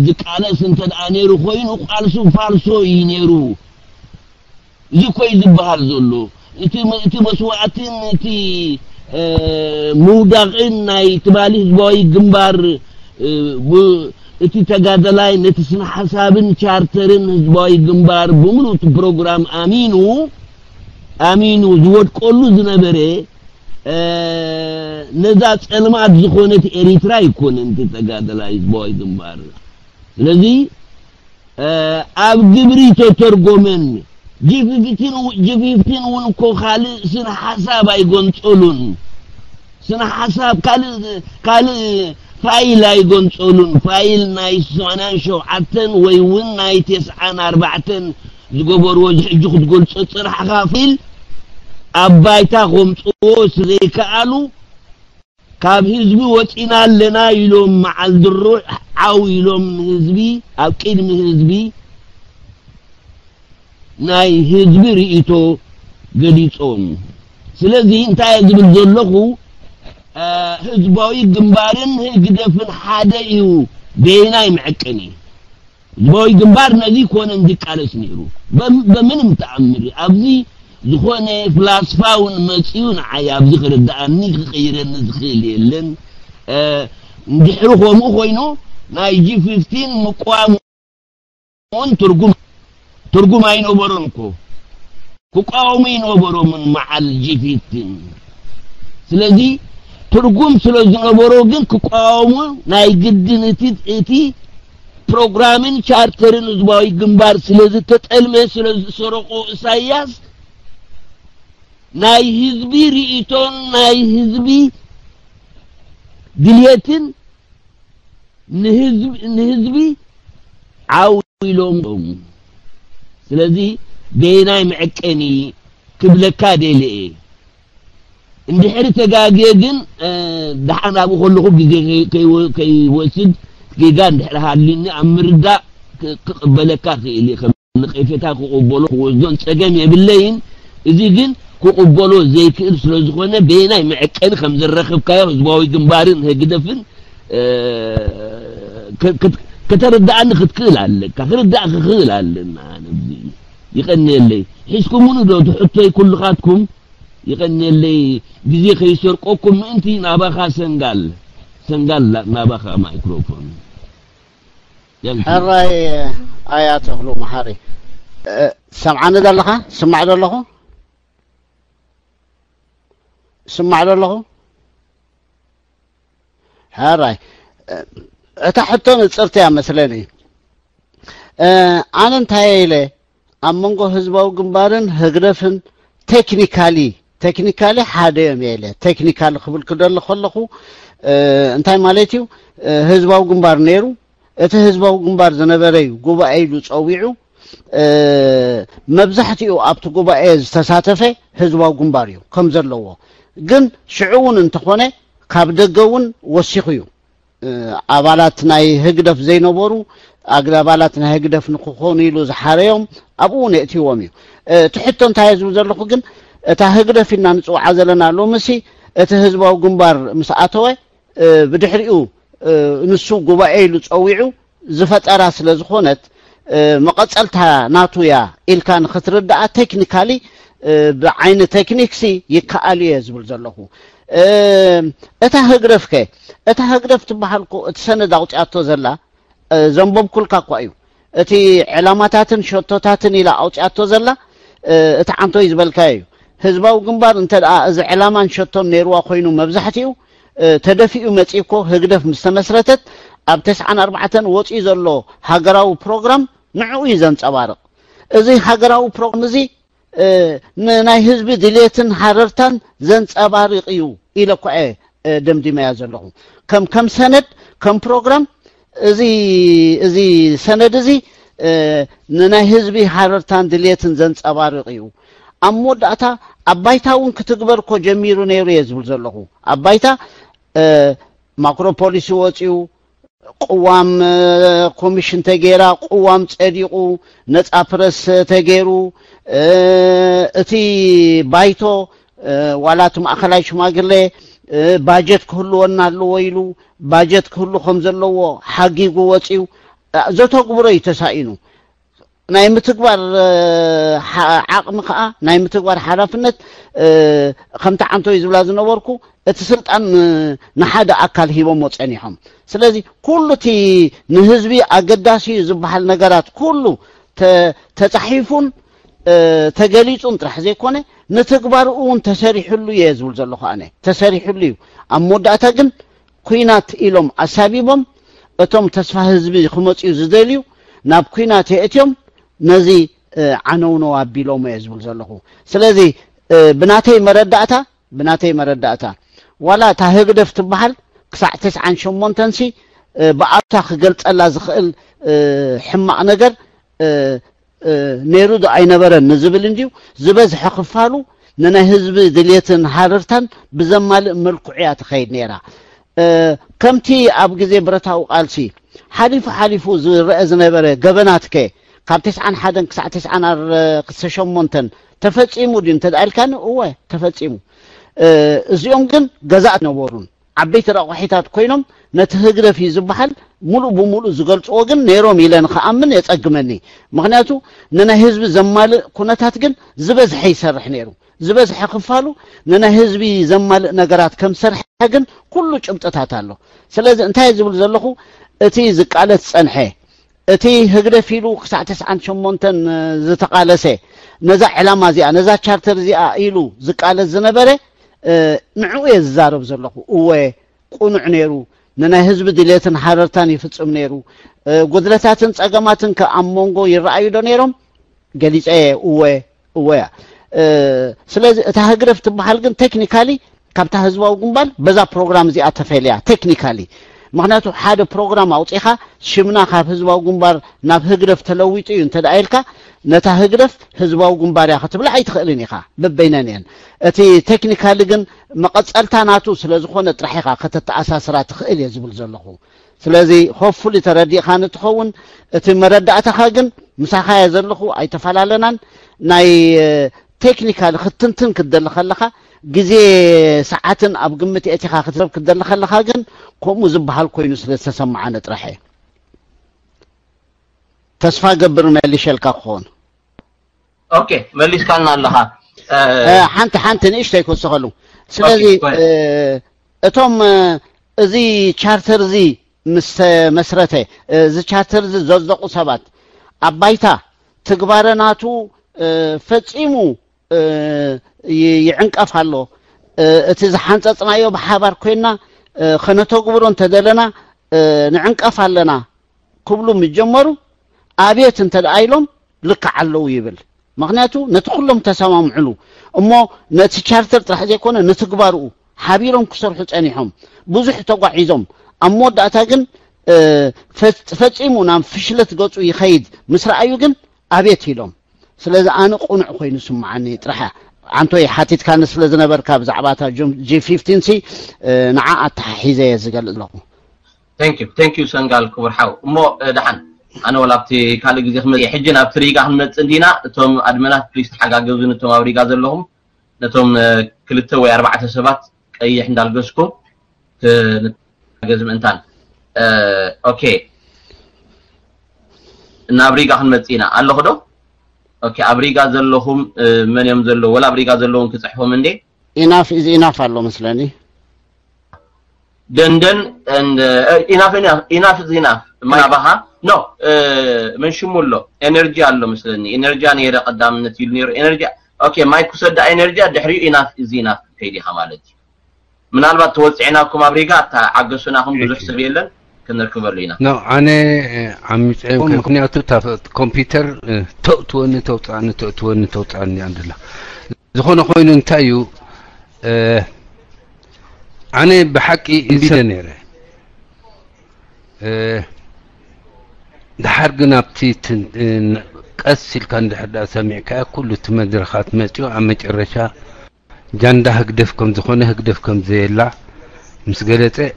ذكالس انت دانيرو خوين وقالسو فالسو ينيرو زي كوي زبهال زلو انت مسوعتين انت مودغن ناي تبالي هزبوي جنبار انت تقادلاي نتسن حسابن چارترن هزبوي جنبار بملوت بروغرام امينو زود كلو زنبري نزات علمات زخونة إريترا يكون انت تقادلاي بوي دمبار لذي أب جبريتو ترقومن جفيفتين ونكو خالي سنة حساب ايقون تقولون سنة حساب كالي فايل ايقون تقولون فايل ناي سعنان شوعتن ويون ناي 9 زقبر وجه جخد قول تصرح غافل أبايتا خمسوس ذيك قالوا كاب هزبي وطينا لنا يلوم مع الدروع عاو يلوم هزبي أو كيد من هزبي ناي هزبي رئيتو قديتهم سلذي انتا يجب الزلقو هزباوي جنبارن هقدفن حادئيو بيناي معكني هزباوي جنبار نذيك وانا نديك على سنيرو بمن متعمري أبزي زخونة فلاسفاون مسيون عياب ذكر الدعني خيرن زخيل يلن ندحروه ومخوينو نايجي 15 مقوام ترجم عينو برونكو كقاومين وبرو من مع الجي 15 سلذي ترجم سلذي بروجن كقاوم نايجدن اتي بروجرامين شارترن زباي جنبار سلذي تتألمه سلذي سرقو إساياس ناي هزبي رئيتون ناي هزبي دليتن نهزبي عاويلهم سلذي بيناي معكني كبلكا ديلي اندي حري تقاقيقن دحانا ابو خلقو كي وسد كي قان دحرها لاني امردا كبلكا خيلي خمنقيفتها كقبولو وزدون تقامي باللين اذي قن كقبولو زي كيل سلوزخونا بيناي معكن خمز الرخب كايو زباوي جنبارين هكدفن كتردع عنك تقيل عليك كتردع خيل علينا انا بزي يقني لي حسكم منو دو تحطي كل خاتكم يقني لي جزي خيسرقكم انتي نابخا سنغال لا نابخا مايكروفون حراي آيات أخلو محاري سمعنا دلخا سمع دلخو سمع دلخو حراي أتحطون تصرتي يا مسلاني أنا انتهي لي أمونغو هزباو جنبارن هجرفن تكنيكالي حدا يوم يلي تكنيكالي خبل كده اللي خلقو انتهي مالتيو هزباو جنبار نيرو እቲ ህዝባዊ ግንባር ዝነበረዩ ጉባኤ ኢሉ ጸዊዑ መብዛሕትኡ ኣብቲ ጉባኤ ዝተሳተፈ ህዝባዊ ግንባር እዩ ከም ዘለዎ ግን ሽዑውን እንተኾነ ካብ ደገውን ወሲኹ እዩ ኣባላት ናይ ህግደፍ ዘይነበሩ ኣባላት ናይ ህግደፍ ንክኾኑ ኢሉ ዝሓረዮም ኣብኡ ነእትይዎም እዩ ትሕቶ እንታይ ዝብል ዘለኹ ግን እታ ህግደፍ ኢና ንፅውዓ ዘለና ሎምሲ እቲ ህዝባዊ ግንባር ምስ ኣተወ ብድሕሪኡ ንሱ ጉባኤ ኢሉ ጸዊዑ ዝፈጠራ ስለ ዝኾነት መቀጸልታ ናቱያ ኢልካ ንኽትርዳኣ ቴክኒካሊ ብዓይነ ቴክኒክሲ ይከኣል እየ ዝብል ዘለኹ እታ ህግደፍ ትበሃልኩ እቲ ሰነድ ኣውፅኣቶ ዘላ ዘንበብኩልካ እኳ እዩ እቲ ዕላማታትን ሸቶታትን ኢላ ኣውፅኣቶ ዘላ እቲ ዓንቶይ ዝበልካ እዩ ህዝባዊ ግንባር እንተደኣ እዚ ዕላማን ሸቶን ነይርዋ ኮይኑ መብዛሕትኡ ተደፊኡ መጽይኮ ህግደፍ ምስተመስረተት ኣብ 94 ወጪ ዘሎ ሃገራዊ ፕሮግራም ንዑ ይዘንጸባርቕ እዚ ሃገራዊ ፕሮግራም እዚ ናይ ህዝቢ ድሌትን ሓረርታን ዘንጸባርቕ እዩ ኢለ እኳ ደምዲመያ ዘለኹ ከም ሰነድ ከም ፕሮግራም እዚ ሰነድ እዚ ንናይ ህዝቢ ሓረርታን ድሌትን ዘንጸባርቕ እዩ ኣብ መወዳእታ ኣባይታውን ክትግበር ኮ ጀሚሩ ነይሩ እየ ዝብል ዘለኹ ኣባይታ ማክሮፖሊስ ወፂኡ قوام كوميشن تغيرا قوام تصديقو نصا برس تغيرو اتي بايتو ولات ماخلاي شماغله باجت كله ونالو ويلو باجت كله خمزلو حقيقو وصيو زتو قبره يتساينو ناي متغبر عقم خا ناي متغبر حرفنت خمت عنتو يزبلا زنوركو اتسلطان نحد اكل هيبو مصنيهم ስለዚህ ኩሉቲ ንህዝቢ አገዳሲ ዝባሃል ነገራት ኩሉ ተጻሒፉን ተገሊጹን ጥራሕ ዘይኮነ ንተግባሩን ተሰሪሕሉ የዝብል ዘለኹ ኣነ ተሰሪሕሉ ኣብ መወዳእታ ግን ኩናት ኢሎም ኣሳቢቦም እቶም ተስፋ ህዝቢ ክመጽኡ ዝደልዩ ናብ ኩናት የእትዮም ነዚ ዓነውኖ ኣቢሎም የዝብል ዘለኹ ስለዚህ ብናተይ መረዳእታ ዋላ ታህግደፍ ትበሃል ክሳዕ 98 ሲ በአታ ክገልጸላ ዝኽእል ሕማቅ ነገር ነይሩ ዶ ኣይነበረን ንዝብል እንዲው ዝበዝሐ ክፋሉ ንናይ ህዝቢ ድሌትን ሓረርታን ብዘማልእ መልኩዕያ ትኸይድ ነይራ ከምቲ ኣብ ግዜ ብረታዊ ቃልሲ ሓሊፉ ዝረአ ዝነበረ ገበናትከ ካብ 91 ክሳዕ 98 ተፈጺሙ ዲ እንተዳልካን እወ ተፈጺሙ እዚኦም ግን ገዛእ ነበሩን عبيت رقحيتات كوينم نتهجرف يزبحل ملو بملو زغلصو ግን ነይሮም ኢለን ከአምን የጸግመኒ ምክንያቱ ነና ህዝብ ዘማል ኩነታት ግን ዝበዝሐ ይሰርሕ ነይሩ ዝበዝሐ ክፋሉ ነና ህዝቢ ዘማል ነገራት ከም ሰርሕ ግን ኩሉ ጭምጥታት አሎ ስለዚህ እንታይ ዝብል ዘለኹ እቲ ዝቃለት ጸንሐ እቲ ህግደፍ ኢሉ ክሳዕ 98 ዝተቃለሰ ነዛ ዕላማ እዚኣ ነዛ ቻርተር እዚኣ ኢሉ ዝቃለት ዝነበረ ንዑ የዛረብ ዘለኹ እወ ቁኑዕ ነይሩ ንናይ ህዝቢ ድሌትን ሓረርታን ይፍጽም ነይሩ ጉድለታትን ጸገማትን ከአሞንጎ ይረአዩ ዶ ነይሮም ገሊጸ እወ ስለዚህ እታ ህግረፍ ትበሃል ግን ቴክኒካሊ ካብታ ህዝባዊ ግንባር በዛ ፕሮግራም እዚኣ ተፈልያ ቴክኒካሊ ምክንያቱ ሓደ ፕሮግራም አውጪኻ ሽምና ካብ ህዝባዊ ግንባር ናብ ህግረፍ ተለዊጡ እዩ እንተዳይልካ ነታ ህግረፍ ህዝባዊ ግንባር ያ ክትብላ ኣይትኽእልን ኢኻ በበይነን እቲ ቴክኒካሊ ግን መቀጸልታ ናቱ ስለዝኾነ ጥራሕኻ ከተተኣሳስራ ትኽእል የዝብል ዘለኹ ስለዚህ ሆፕፉሊ ተረዲእኻ ንትኸውን እቲ መረዳእታኻ ግን ምሳኻ ዘለኹ ኣይተፈላለናን ናይ ቴክኒካሊ ክትንትን ክደሊ ከለኻ ግዜ ሰዓትን ኣብ ግምት እቲኻ ክትረብ ክደሊ ከለኻ ግን ከምኡ ዝበሃል ኮይኑ ስለተሰማዓነ ጥራሕ ተስፋ ገብር መልሸልካ ክኾን اوكي مليس كان لها حنت نيشتي كوسخلو سلازي اتوم ازي تشارتر زي مسرته زي تشارتر زي ززقو سبات ابايتا تግባረናቱ ፈጽሙ ይዕንቀፋሎ እቲ ዝሓንጸጽናዮ በሓባር ኮይና خنتግብሮ እንተደለና ንዕንቀፍ ኣለና ክብሉ ምጀመሩ አብየት እንተዳይሎም ልክዓለው ይብል ምክንያቱ ነቲ ኩሎም ተሰማምዕሉ እሞ ነቲ ቻርተር ጥራሕ ዘይኮነ ነትግባሩ ሓቢሮም ክሰርሑ ጸኒሖም ብዙሕ ተጓዒዞም ኣሞዳታ ግን ፈጽሙ ናብ ፍሽለት ገጹ ይኸይድ ምስራአዩ ግን አብየት ኢሎም ስለዚ ኣነ ቁኑዕ ኮይኑ ስማዓኒ ጥራሕ አንቶ ይሓቲት ካን ስለዝነበርካ ብዛዕባታ G15 ሲ ንዓ ኣተሓሒዘ ዝገልጽለኹ ثانك يو سنغال كبرحاو مو دحن انا ولابتي كالي غزي خمس يحجن اب تريغا خمس اندينا توم ادمنات بليز تحغاغزو نتوم ابريغا زلهم نتوم كلته وي 4 سبات قيح እንዳልገስኩ ተገዝም እንታን ኦኬ እና አብሪጋ خمسينا አለሁ ዶ ኦኬ አብሪጋ ዘለሁም ምንም ዘለው ወላ አብሪጋ ዘለውን ክጽሕፎም እንዴ ኢናፍ ኢዝ ኢናፍ አለው መስለኒ Denden and enough is enough. Mabaha no menshumullo energy allo مثلني energy أنا يرى قدام نتيل energy okay ما يكسر ده energy دحري enough is enough كيدي حمالتي من البعض توسعناكم أمريكا تعجزناهم بزح سبيلا كنركب لينا. No أنا عم كوني أتوتا كمبيوتر توتعني عند الله. زخون خوين انتايو أنا بحكي إنسانيرة دحرقنا بتيت قسل كان دحدا سمع كل تمدرخات ماتيو عم ترشا جاندا هقدفكم زخونه هقدفكم زي لا مسقلته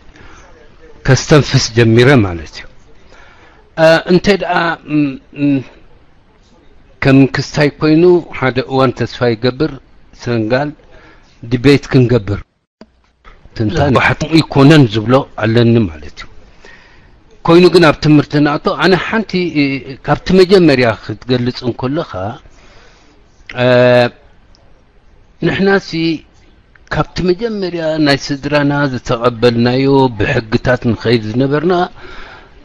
كستنفس جميرة مالتي انت كم كستاي كوينو هذا وان تسفاي قبر سنغال ديبيت كنقبر تنتان واحد يكونن زبلو علن مالتي كوينو جنا بتمرتنا أتو أنا حنتي كابت مجمر خد قلت إن كلها نحنا سي كابت مجمر ناس درنا تقبلنا يو بحقتات نخيز نبرنا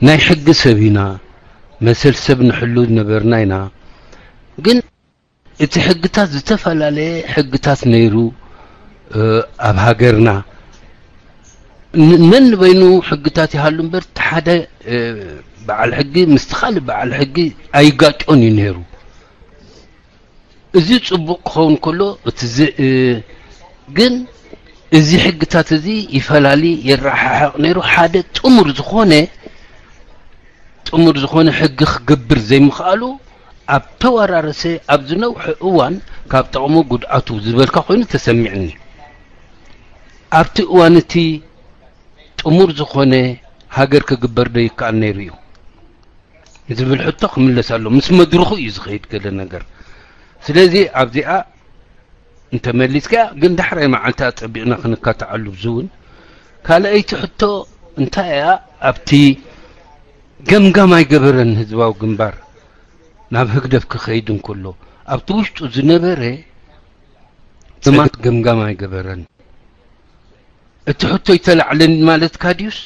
ناي حق سبينا مثل سبن حلود نبرناينا قن اتحقتات زتفل عليه حقتات نيرو أبهاجرنا نن بينو حقتاتي هالون برت حدا بعل حقي مستخال بعل حقي اي قاطون ينهرو ازي صبق خون كله جن ازي حقتات ازي يفلالي يراحح نيرو حدا تمر زخونه حق خقبر زي مخالو اب تورارسي اب زنو اوان كاب طقمو قدعتو زبلكا خوينو تسمعني ابت اوانتي أمور زخونة هاجر كجبر ده يكان نيريو إذا بالحطة من لسالو مس مدروخو يزخيد كذا نجار سلازي عبديا أنت مليت كا قند حرام معلتات بينا خنك تعلب زون قال أي تحطه أنت يا أبتي جم أي جبرن هزوا وجنبار ناب هقدف كخيدن كله أبتوش تزنبره تمات جم أي جبرن اتحطو يتلع لن مالت كاديوس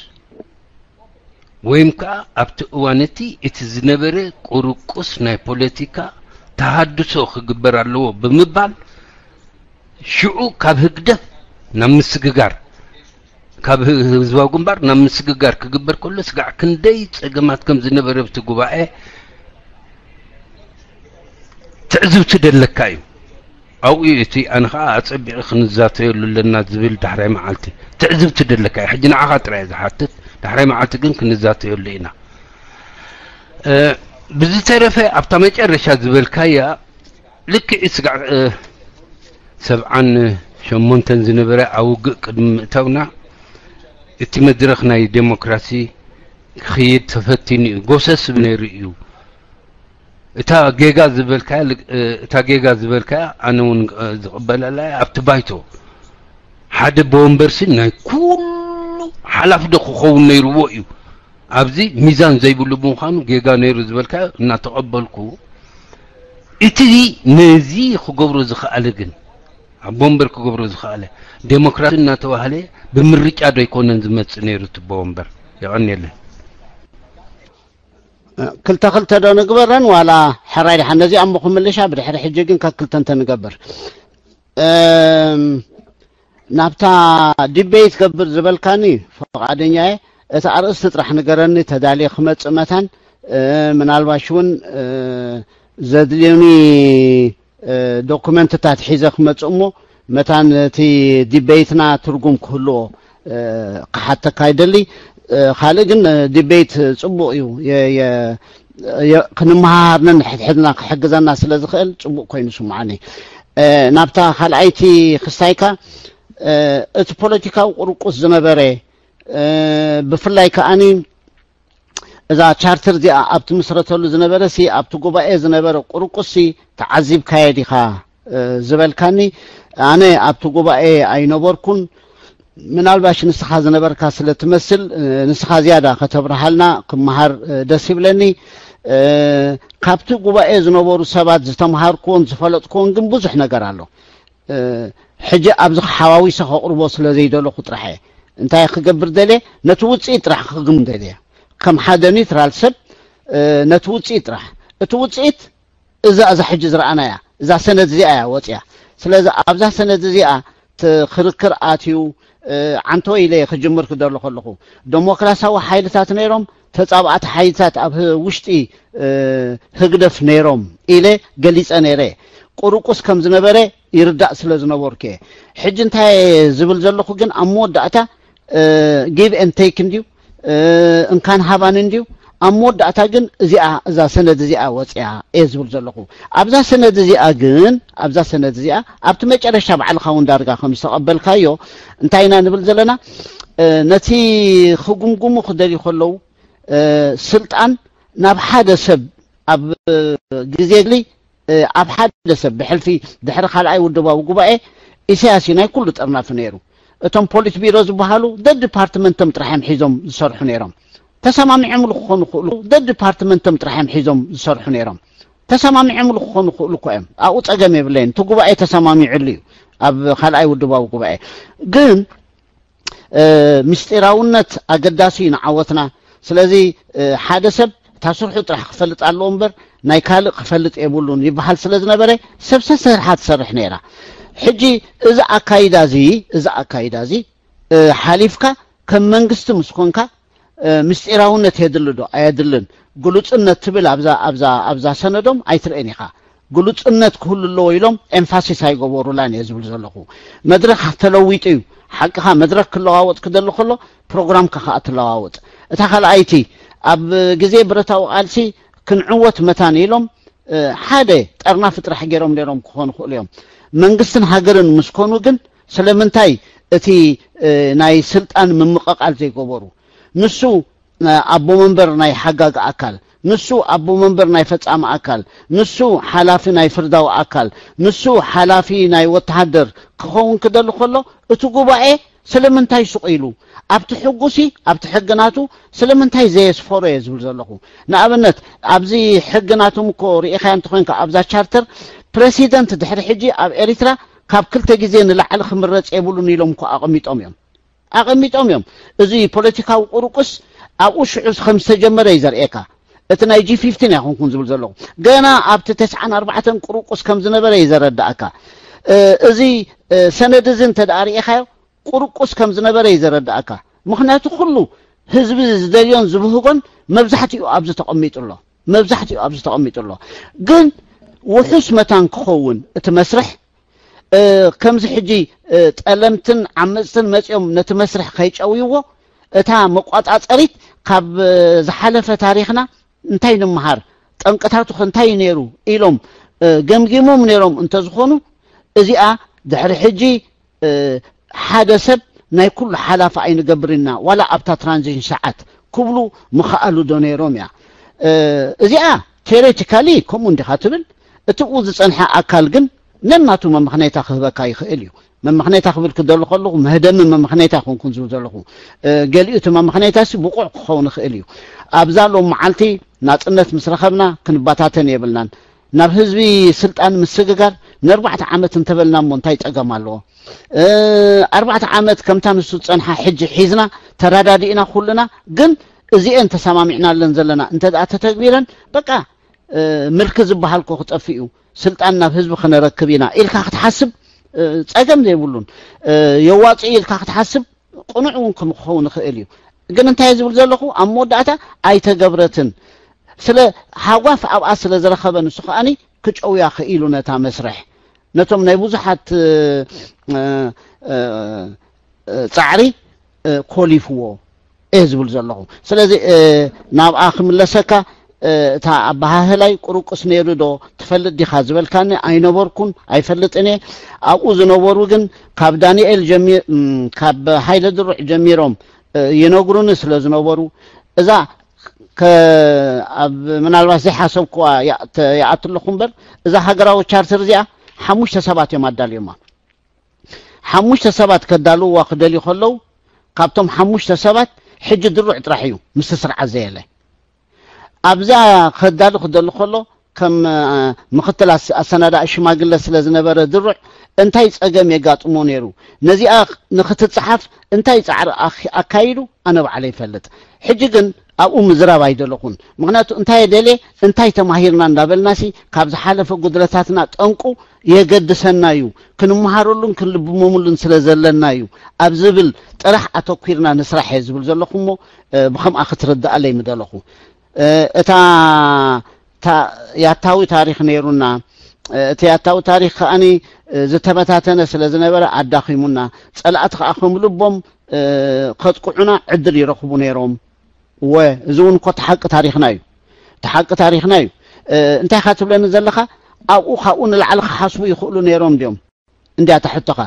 ويمكا ابتقوانتي اتزنبري قروقوس ناي بوليتيكا تحدثو خقبر اللو بمبال شعو كاب هقدف نمسققار كاب هزواو قنبار نمسققار كقبر كله سقع كندي تسقمات كم زنبري بتقوبائي تعزو تدلكايو أو إيتي أنا أتصبح خنزاتي للناس زبيل تحري معالتي تعزب تدلك حجنا عخاطر إذا حطت تحري معالتي كن خنزاتي لينا بزي تعرفي أبتمج الرشاد زبيل كايا لك إسقع سبعان شمون تنزنبرة أو قدم تونا اتمدرخنا ديمقراسي خيد تفتيني قوسس بنيريو تا جيجا زبالكا أنا ونقبل لا أبتبايتو حد بومبرسين ناي كله حلف دخو خو نيرو ويو أبزي ميزان زي بلو بونخانو جيجا نيرو زبالكا نتقبلكو اتدي نزي خقبرو زخالجن بومبر خقبرو زخاله ديمقراطينا توهله بمرጫ ዶ ይኮነን ዝመጽ ነይሩት በወንበር يعني له كلتا دو نقبرن ولا حرايد حنزي أمكم ملشا بدحر حجيجن كلتا تنقبر نابتا ديبيت قبر زبالكاني فقادنياي اتعرس تطرح نقرني تدالي خمت مثلا من الباشون زدليوني دوكومنت تاعت حيزة خمت امو مثلا تي ديبيتنا ترقم كله حتى كايدلي خالقن ديبيت صبو يو يا كنمهارنا حدنا حجزنا سلازخل صبو كوينو سمعني نابتا خلعيتي خستايكا ات بوليتيكا ورقوس زنبري بفلاي كاني اذا تشارتر دي ابت مسرتلو زنبره سي ابت غباء زنبره قرقوسي تعذيب كايديخا زبلكاني انا ابت غباء اينبركون ምናልባሽ ንስኻ ዝነበርካ ስለትመስል ንስኻ ዝያዳ ከተብርሃልና ክመሃር ደስ ይብለኒ ካብቲ ጉባኤ ዝነበሩ ሰባት ዝተምሃርኩን ዝፈለጥኩን ግን ብዙሕ ነገር ኣሎ ሕጂ ኣብዚ ሓዋዊሰ ከቅርቦ ስለዘይደለኹ ጥራሕ እንታይ ክገብር ደለ ነቲ ውፅኢት ጥራሕ ክግም ደለ ከም ሓደ ኒውትራል ሰብ ነቲ ውፅኢት ጥራሕ እቲ ውፅኢት እዛ ሕጂ ዝረኣናያ እዛ ሰነድ እዚኣ ወፅያ ስለዚ ኣብዛ ሰነድ እዚኣ ክርክር ኣትዩ عنتو إليه خجمر كدر لخلقه ديمقراطية وحيلتات نيرم تطابعت حيلتات أب وشتي هقدف نيرم إليه جليس أنيره قروقس كم زنبره يردع سلز نوركه حج انتهى زبل زلخو جن أمود دعتا give and take نديو إن كان هبان نديو أمود دعتا جن زيا إذا سند زيا وزيا زبل زلخو أبزا سند زيا جن أبزا سند زيا أبتمج على شبع الخون دارجا خمسة قبل كايو انتهينا نبل زلنا نتي خجوم خدري خلو سلطان ناب حدا سب أب جزيلي أب حدا سب بحلفي دحر خلعي ودبا وجبائي إساسينا كل ترنا في نيرو تم بوليس بيروز بحالو ده ديبارتمنت تم ترحم حزم صرح نيرم تسمع يعملوا خون خلو ده ديبارتمنت تم ترحم حزم صرح نيرم تسمع يعملوا خون خلو قائم أو تجمع بلين تجبائي تسمع يعليو أب خلعي ودبا وجبائي جن مستراونت أقداسين عوتنا سلذي حادثب تصرح طرح خفلت على الأمبر نايكال خفلت يقولون يبحال سلذنا بري سبسة سرحات سرح نيرا حجي إذا أكايدازي حالفك كم منقست مسكونك مستراونت يدلدو أيدلن قلت إن تبل أبزا سندهم أيترينيخا قلت إن كل اللي يلوم إنفاسيس هاي جبورو لان يزبل زلقو مدرك تلويتيو حقها مدرك كلاوات كده اللي خلو برنامج كخات تلاوات اتخل ايتي اب جزي برتاو قالسي كنعوت متاني لهم حدا طرنا فطر حجرهم لهم كون خليهم منقستن هاجرن مسكونو جن سلمنتاي اتي ناي سلطان ممققال زي غبرو نسو ابو منبر ناي حقاق اكل نسو ابو منبر ناي فصام اكل نسو حلافي ناي فرداو اكل نسو حلافي ناي وتحدر كون كدل خلو اتو غباء سلمنتاي سقيلو ابت حقوسي ابت حقناتو سلمنتاي زيس فوريز بلزلخو نابنت ابزي حقناتو مكو ريخا انت خوينك ابزا تشارتر بريسيدنت دحر حجي اب اريترا كاب كلتا غزي نلعل خمرص يبلو نيلوم كو اقميطوم يوم ازي بوليتيكاو قرقس ابو شعوز خمسه جمره يزرئكا اتناي جي 15 يكون كون زبل زلو غنا ابت 94 قرقس كم زنبره يزرداكا ازي سندزن تداريخا قرقس كم زنبره يزرداكا مخناتو كله حزب زدليون زبهقن مبزحتي ابز تقميط الله ግን وحس متان كخون اتمسرح كم زحجي طلمتن عمصن مصيوم نتمسرح كيچويو اتا مقاطاصريت كاب زحلفه تاريخنا انتي نمهار طنقتاتو انتي نيرو إيلوم جمجموم نيروم انت زخونو ازيا دحر حجي حدثب ناي كل حلافه اين قبرنا ولا ابتا ترانزيشن ساعات كبلو مخالو دونيروم يا ازيا ثيوريتيكالي كومون دخاتبل اتقوز صنحه اكل جن نناتو ممخنيتا خبكا يخيليو ممخنيتا خبل كدل خلو مهدم ممخنيتا كون زلخو قاليو ممخنيتا سي بقوع خون خيليو ابزالو معلتي ناصنت مسرخبنا كنباتاتن يبلنان ናብ ህዝቢ ስልጣን ምስግጋር ን4 ዓመት እንተበልና ሞ እንታይ ፀገም ኣለዎ 4 ዓመት ከምታ ንሱ ፀንሓ ሕጂ ሒዝና ተራዳዲእና ኩልና ግን እዚአን ተሰማሚዕና አለን ዘለና እንተዳ ተተግቢረን በቃ ምልክ ዝበሃልኮ ክጠፍኡ ስልጣን ናብ ህዝቢ ክነረክብ ኢና ኢልካ ክትሓስብ ፀገም ዘይብሉን የዋፂ ኢልካ ክትሓስብ ቁኑዕውን ክኸውን ይኽእል እዩ ግን እንታይ ዝብል ዘለኹ ኣብ መወዳእታ ኣይተገብረትን ስለ ሓጓፍ ኣብኣ ስለ ዝረኸበ ንሱ ከኣኒ ክጨውያ ክኢሉ ነታ መስርሕ ነቶም ናይ ብዙሓት ፃዕሪ ኮሊፍዎ ዝብል ዘለኹ ስለዚ ናብኣ ክምለሰካ እታ ኣባሃህላይ ቁርቁስ ነይሩ ዶ ትፈልጥ ዲኻ ዝበልካኒ ኣይነበርኩን ኣይፈልጥን ኣብኡ ዝነበሩ ግን ካብ ዳንኤል ጀሚር ካብ ሃይለ ድሩዕ ጀሚሮም ይነግሩን ስለ ዝነበሩ እዛ ምናልባት ዘይሓሰብኩዋ ይኣትለኹም በር እዛ ሃገራዊ ቻርተር እዚኣ 5 ሰባት እዮም ኣዳልዮማ 5 ሰባት ከዳልውዋ ክደልዩ ከለው ካብቶም 5 ሰባት ሕጂ ድሩዕ ጥራሕ እዩ ምስ ስርዓት ዘየለ ኣብዛ ከዳሉ ክደሉ ከሎ ከም ምክትል ኣሰናዳእ ሽማግለ ስለ ዝነበረ ድሩዕ እንታይ ፀገም የጋጥሞ ነይሩ ነዚኣ ንክትፅሓፍ እንታይ ፃዕሪ ኣካይዱ ኣነ ባዕለ ይፈልጥ ሕጂ ግን ኣብኡ ምዝራብ ኣይደለኹን ምክንያቱ እንታይ ደለ እንታይ ተማሂርና እንዳበልናሲ ካብ ዝሓለፈ ጉድለታትና ጠንቁ የገድሰና እዩ ክንመሃረሉን ክንልብመሙሉን ስለ ዘለና እዩ ኣብ ዝብል ጥራሕ ኣተኲርና ንስራሕ ዝብል ዘለኹሞ ብከምኣ ክትርዳእለይ ምደለኹ እታ ያታዊ ታሪክ ነይሩና እቲ ያታዊ ታሪክ ከኣኒ ዝተበታተነ ስለ ዝነበረ ኣዳኺሙና ፀላእቲ ከዓ ከምልቦም ከጥቁዑና ዕድል ይረኽቡ ነይሮም ወእዚውን እኮ ተሓቂ ታሪክና እዩ ተሓቂ ታሪክና እዩ እንታይ ካ ትብለኒ ዘለኻ ኣብኡ ካብኡ ንላዕሊ ክሓስቡ ይኽእሉ ነይሮም ድዮም እንድያ ተሕቶኻ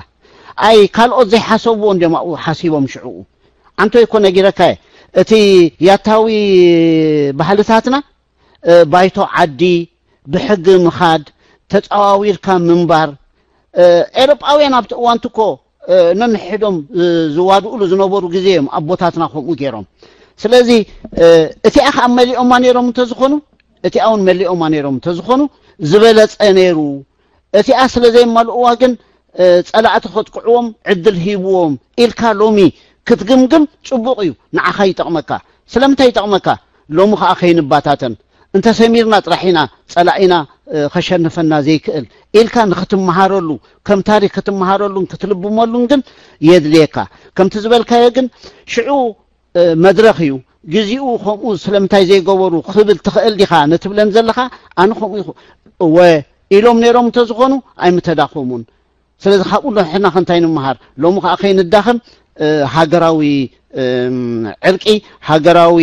ኣይ ካልኦት ዘይሓሰብዎ እንድዮም ኣብኡ ሓሲቦም ሽዑኡ አንተ ይኮ ነጊረካየ እቲ ያታዊ ባህልታትና ባይቶ ዓዲ ብሕጊ ምኻድ ተፃዋዊርካ ምንባር ኤሮጳውያን ኣብቲ እዋንትኮ ነንሕዶም ዝዋድኡሉ ዝነበሩ ግዜ እዮም ኣቦታትና ከምኡ ገይሮም ስለዚ እቲኣ ከዓ መሊኦማ ነይሮም እንተዝኾኑ እቲኣውን መሊኦማ ነይሮም እንተዝኾኑ ዝበለፀ ነይሩ እቲኣ ስለ ዘይመልእዋ ግን ፀላእቲ ከጥቅዕዎም ዕድል ሂብዎም ኢልካ ሎሚ ክትግምግም ፅቡቕ እዩ ንዓኻ ይጠቕመካ ስለምንታይ ይጠቕመካ ሎሚ ከዓ ከይንባታተን እንተ ሰሚርና ጥራሒና ፀላኢና ከሸንፈና ዘይክእል ኢልካ ንክትመሃረሉ ከም ታሪክ ክትመሃረሉን ክትልብመሉን ግን የድልየካ ከምቲ ዝበልካዮ ግን ሽዑ መድረኽ እዩ ግዚኡ ከምኡ ስለምንታይ ዘይገበሩ ክብል ትኽእል ዲኻ ነትብለን ዘለኻ ኣነ ከምኡ ኢሎም ነይሮም እንተዝኾኑ ኣይምተዳኸሙን ስለዚ ካብኡ ንሕና ክንታይ ንምሃር ሎሚ ከዓ ከይንዳኸም ሃገራዊ ዕርቂ ሃገራዊ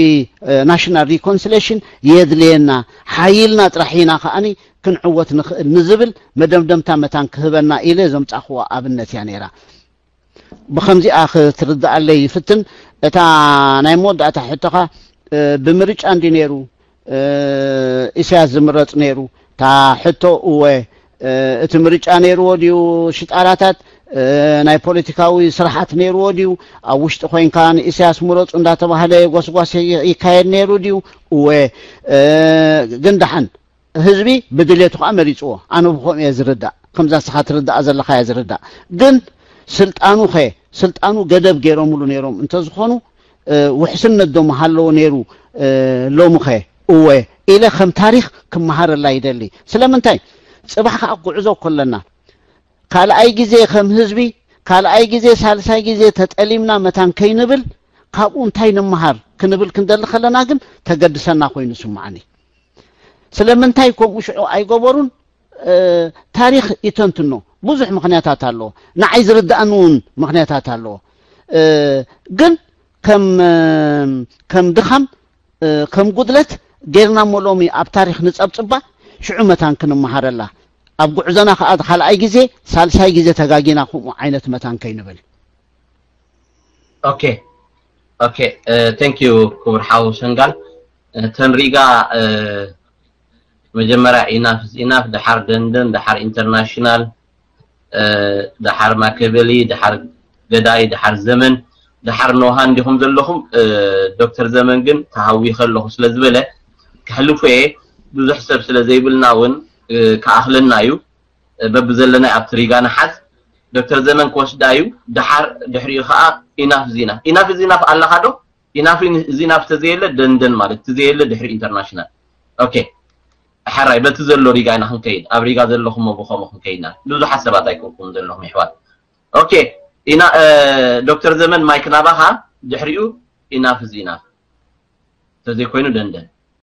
ናሽናል ሪኮንሲሌሽን የድልየና ሓይልና ጥራሒና ከኣኒ ክንዕወት ንኽእል ንዝብል መደምደምታ መታን ክህበና ኢለ ዘምፃኽዋ ኣብነት እያ ነይራ ብከምዚኣ ክትርዳእለይ ይፍትን እታ ናይ መወዳእታ ሕቶኻ ብምርጫ እንዲ ነይሩ ኢሳያስ ዝምረፅ ነይሩ እታ ሕቶ እቲ ምርጫ ነይርዎ ድዩ ሽጣራታት ናይ ፖለቲካዊ ስራሓት ነይርዎ ድዩ ኣብ ውሽጢ ኮይንካ ንኢሳያስ ምረፁ እንዳተባሃለ ጎስጓስ ይካየድ ነይሩ ድዩ ግን ደሓን ህዝቢ ብድሌቱ ከዓ መሪፅዎ ኣነ ብከምኡ እየ ዝርዳእ ከምዛ ስኻ ትርዳእ ዘለካ እየ ዝርዳእ ግን ስልጣኑ ገደብ ገይሮምሉ ነይሮም እንተዝኾኑ ውሕስነት ዶ መሃለዎ ነይሩ ሎሚ ኸ ኢለ ከም ታሪክ ክመሃረላ ይደሊ ስለምንታይ ፅባሕ ከዓ ጉዕዞ ከለና ካልኣይ ግዜ ከም ህዝቢ ካልኣይ ግዜ ሳልሳይ ግዜ ተጠሊምና መታን ከይንብል ካብኡ እንታይ ንምሃር ክንብል ክንደሊ ከለና ግን ተገድሰና ኮይኑ ስማዓኒ ስለምንታይ ከምኡ ሽዑ ኣይገበሩን ታሪክ ይተንትኖ ብዙሕ ምክንያታት ኣለዎ ንዓይ ዝርዳእን ምክንያታት ኣለዎ ግን ከም ድኻም ከም ጉድለት ጌርና ሞሎሚ ኣብ ታሪክ ንፀብፅባ ሽዑ መታን ክንመሃረላ ኣብ ጉዕዞና ከዓ ካልኣይ ግዜ ሳልሳይ ግዜ ተጋጊና ከምኡ ዓይነት መታን ከይንብል ኦኬ ቴንክ ዩ ክቡር ሓው ሰንጋል ተንሪጋ መጀመሪያ ኢናፍ ድሓር ደንደን ድሓር ኢንተርናሽናል ድሓር ማከበሊ ድሓር ገዳይ ድሓር ዘመን ድሓር ኖሃን ዲኹም ዘለኹም ዶክተር ዘመን ግን ተሃዊ ከለኹ ስለ ዝበለ ክሕልፉ ብዙሕ ሰብ ስለ ዘይብልና እውን كأخلنا يو ببزلنا عبتريجانا حس دكتور زمن كوش دايو دحر دحري خاء إناف زينا فالله هادو إناف زينا فتزيله دندن مالت تزيله دحري انترناشنال أوكي حراي بتزلوا ريجانا هم كين أبريجا زلهم وبخهم هم كينا لذو حسبات يكون زلهم محور أوكي إنا دكتور زمن مايك نباها دحريو إناف زينا تزي كوينو دندن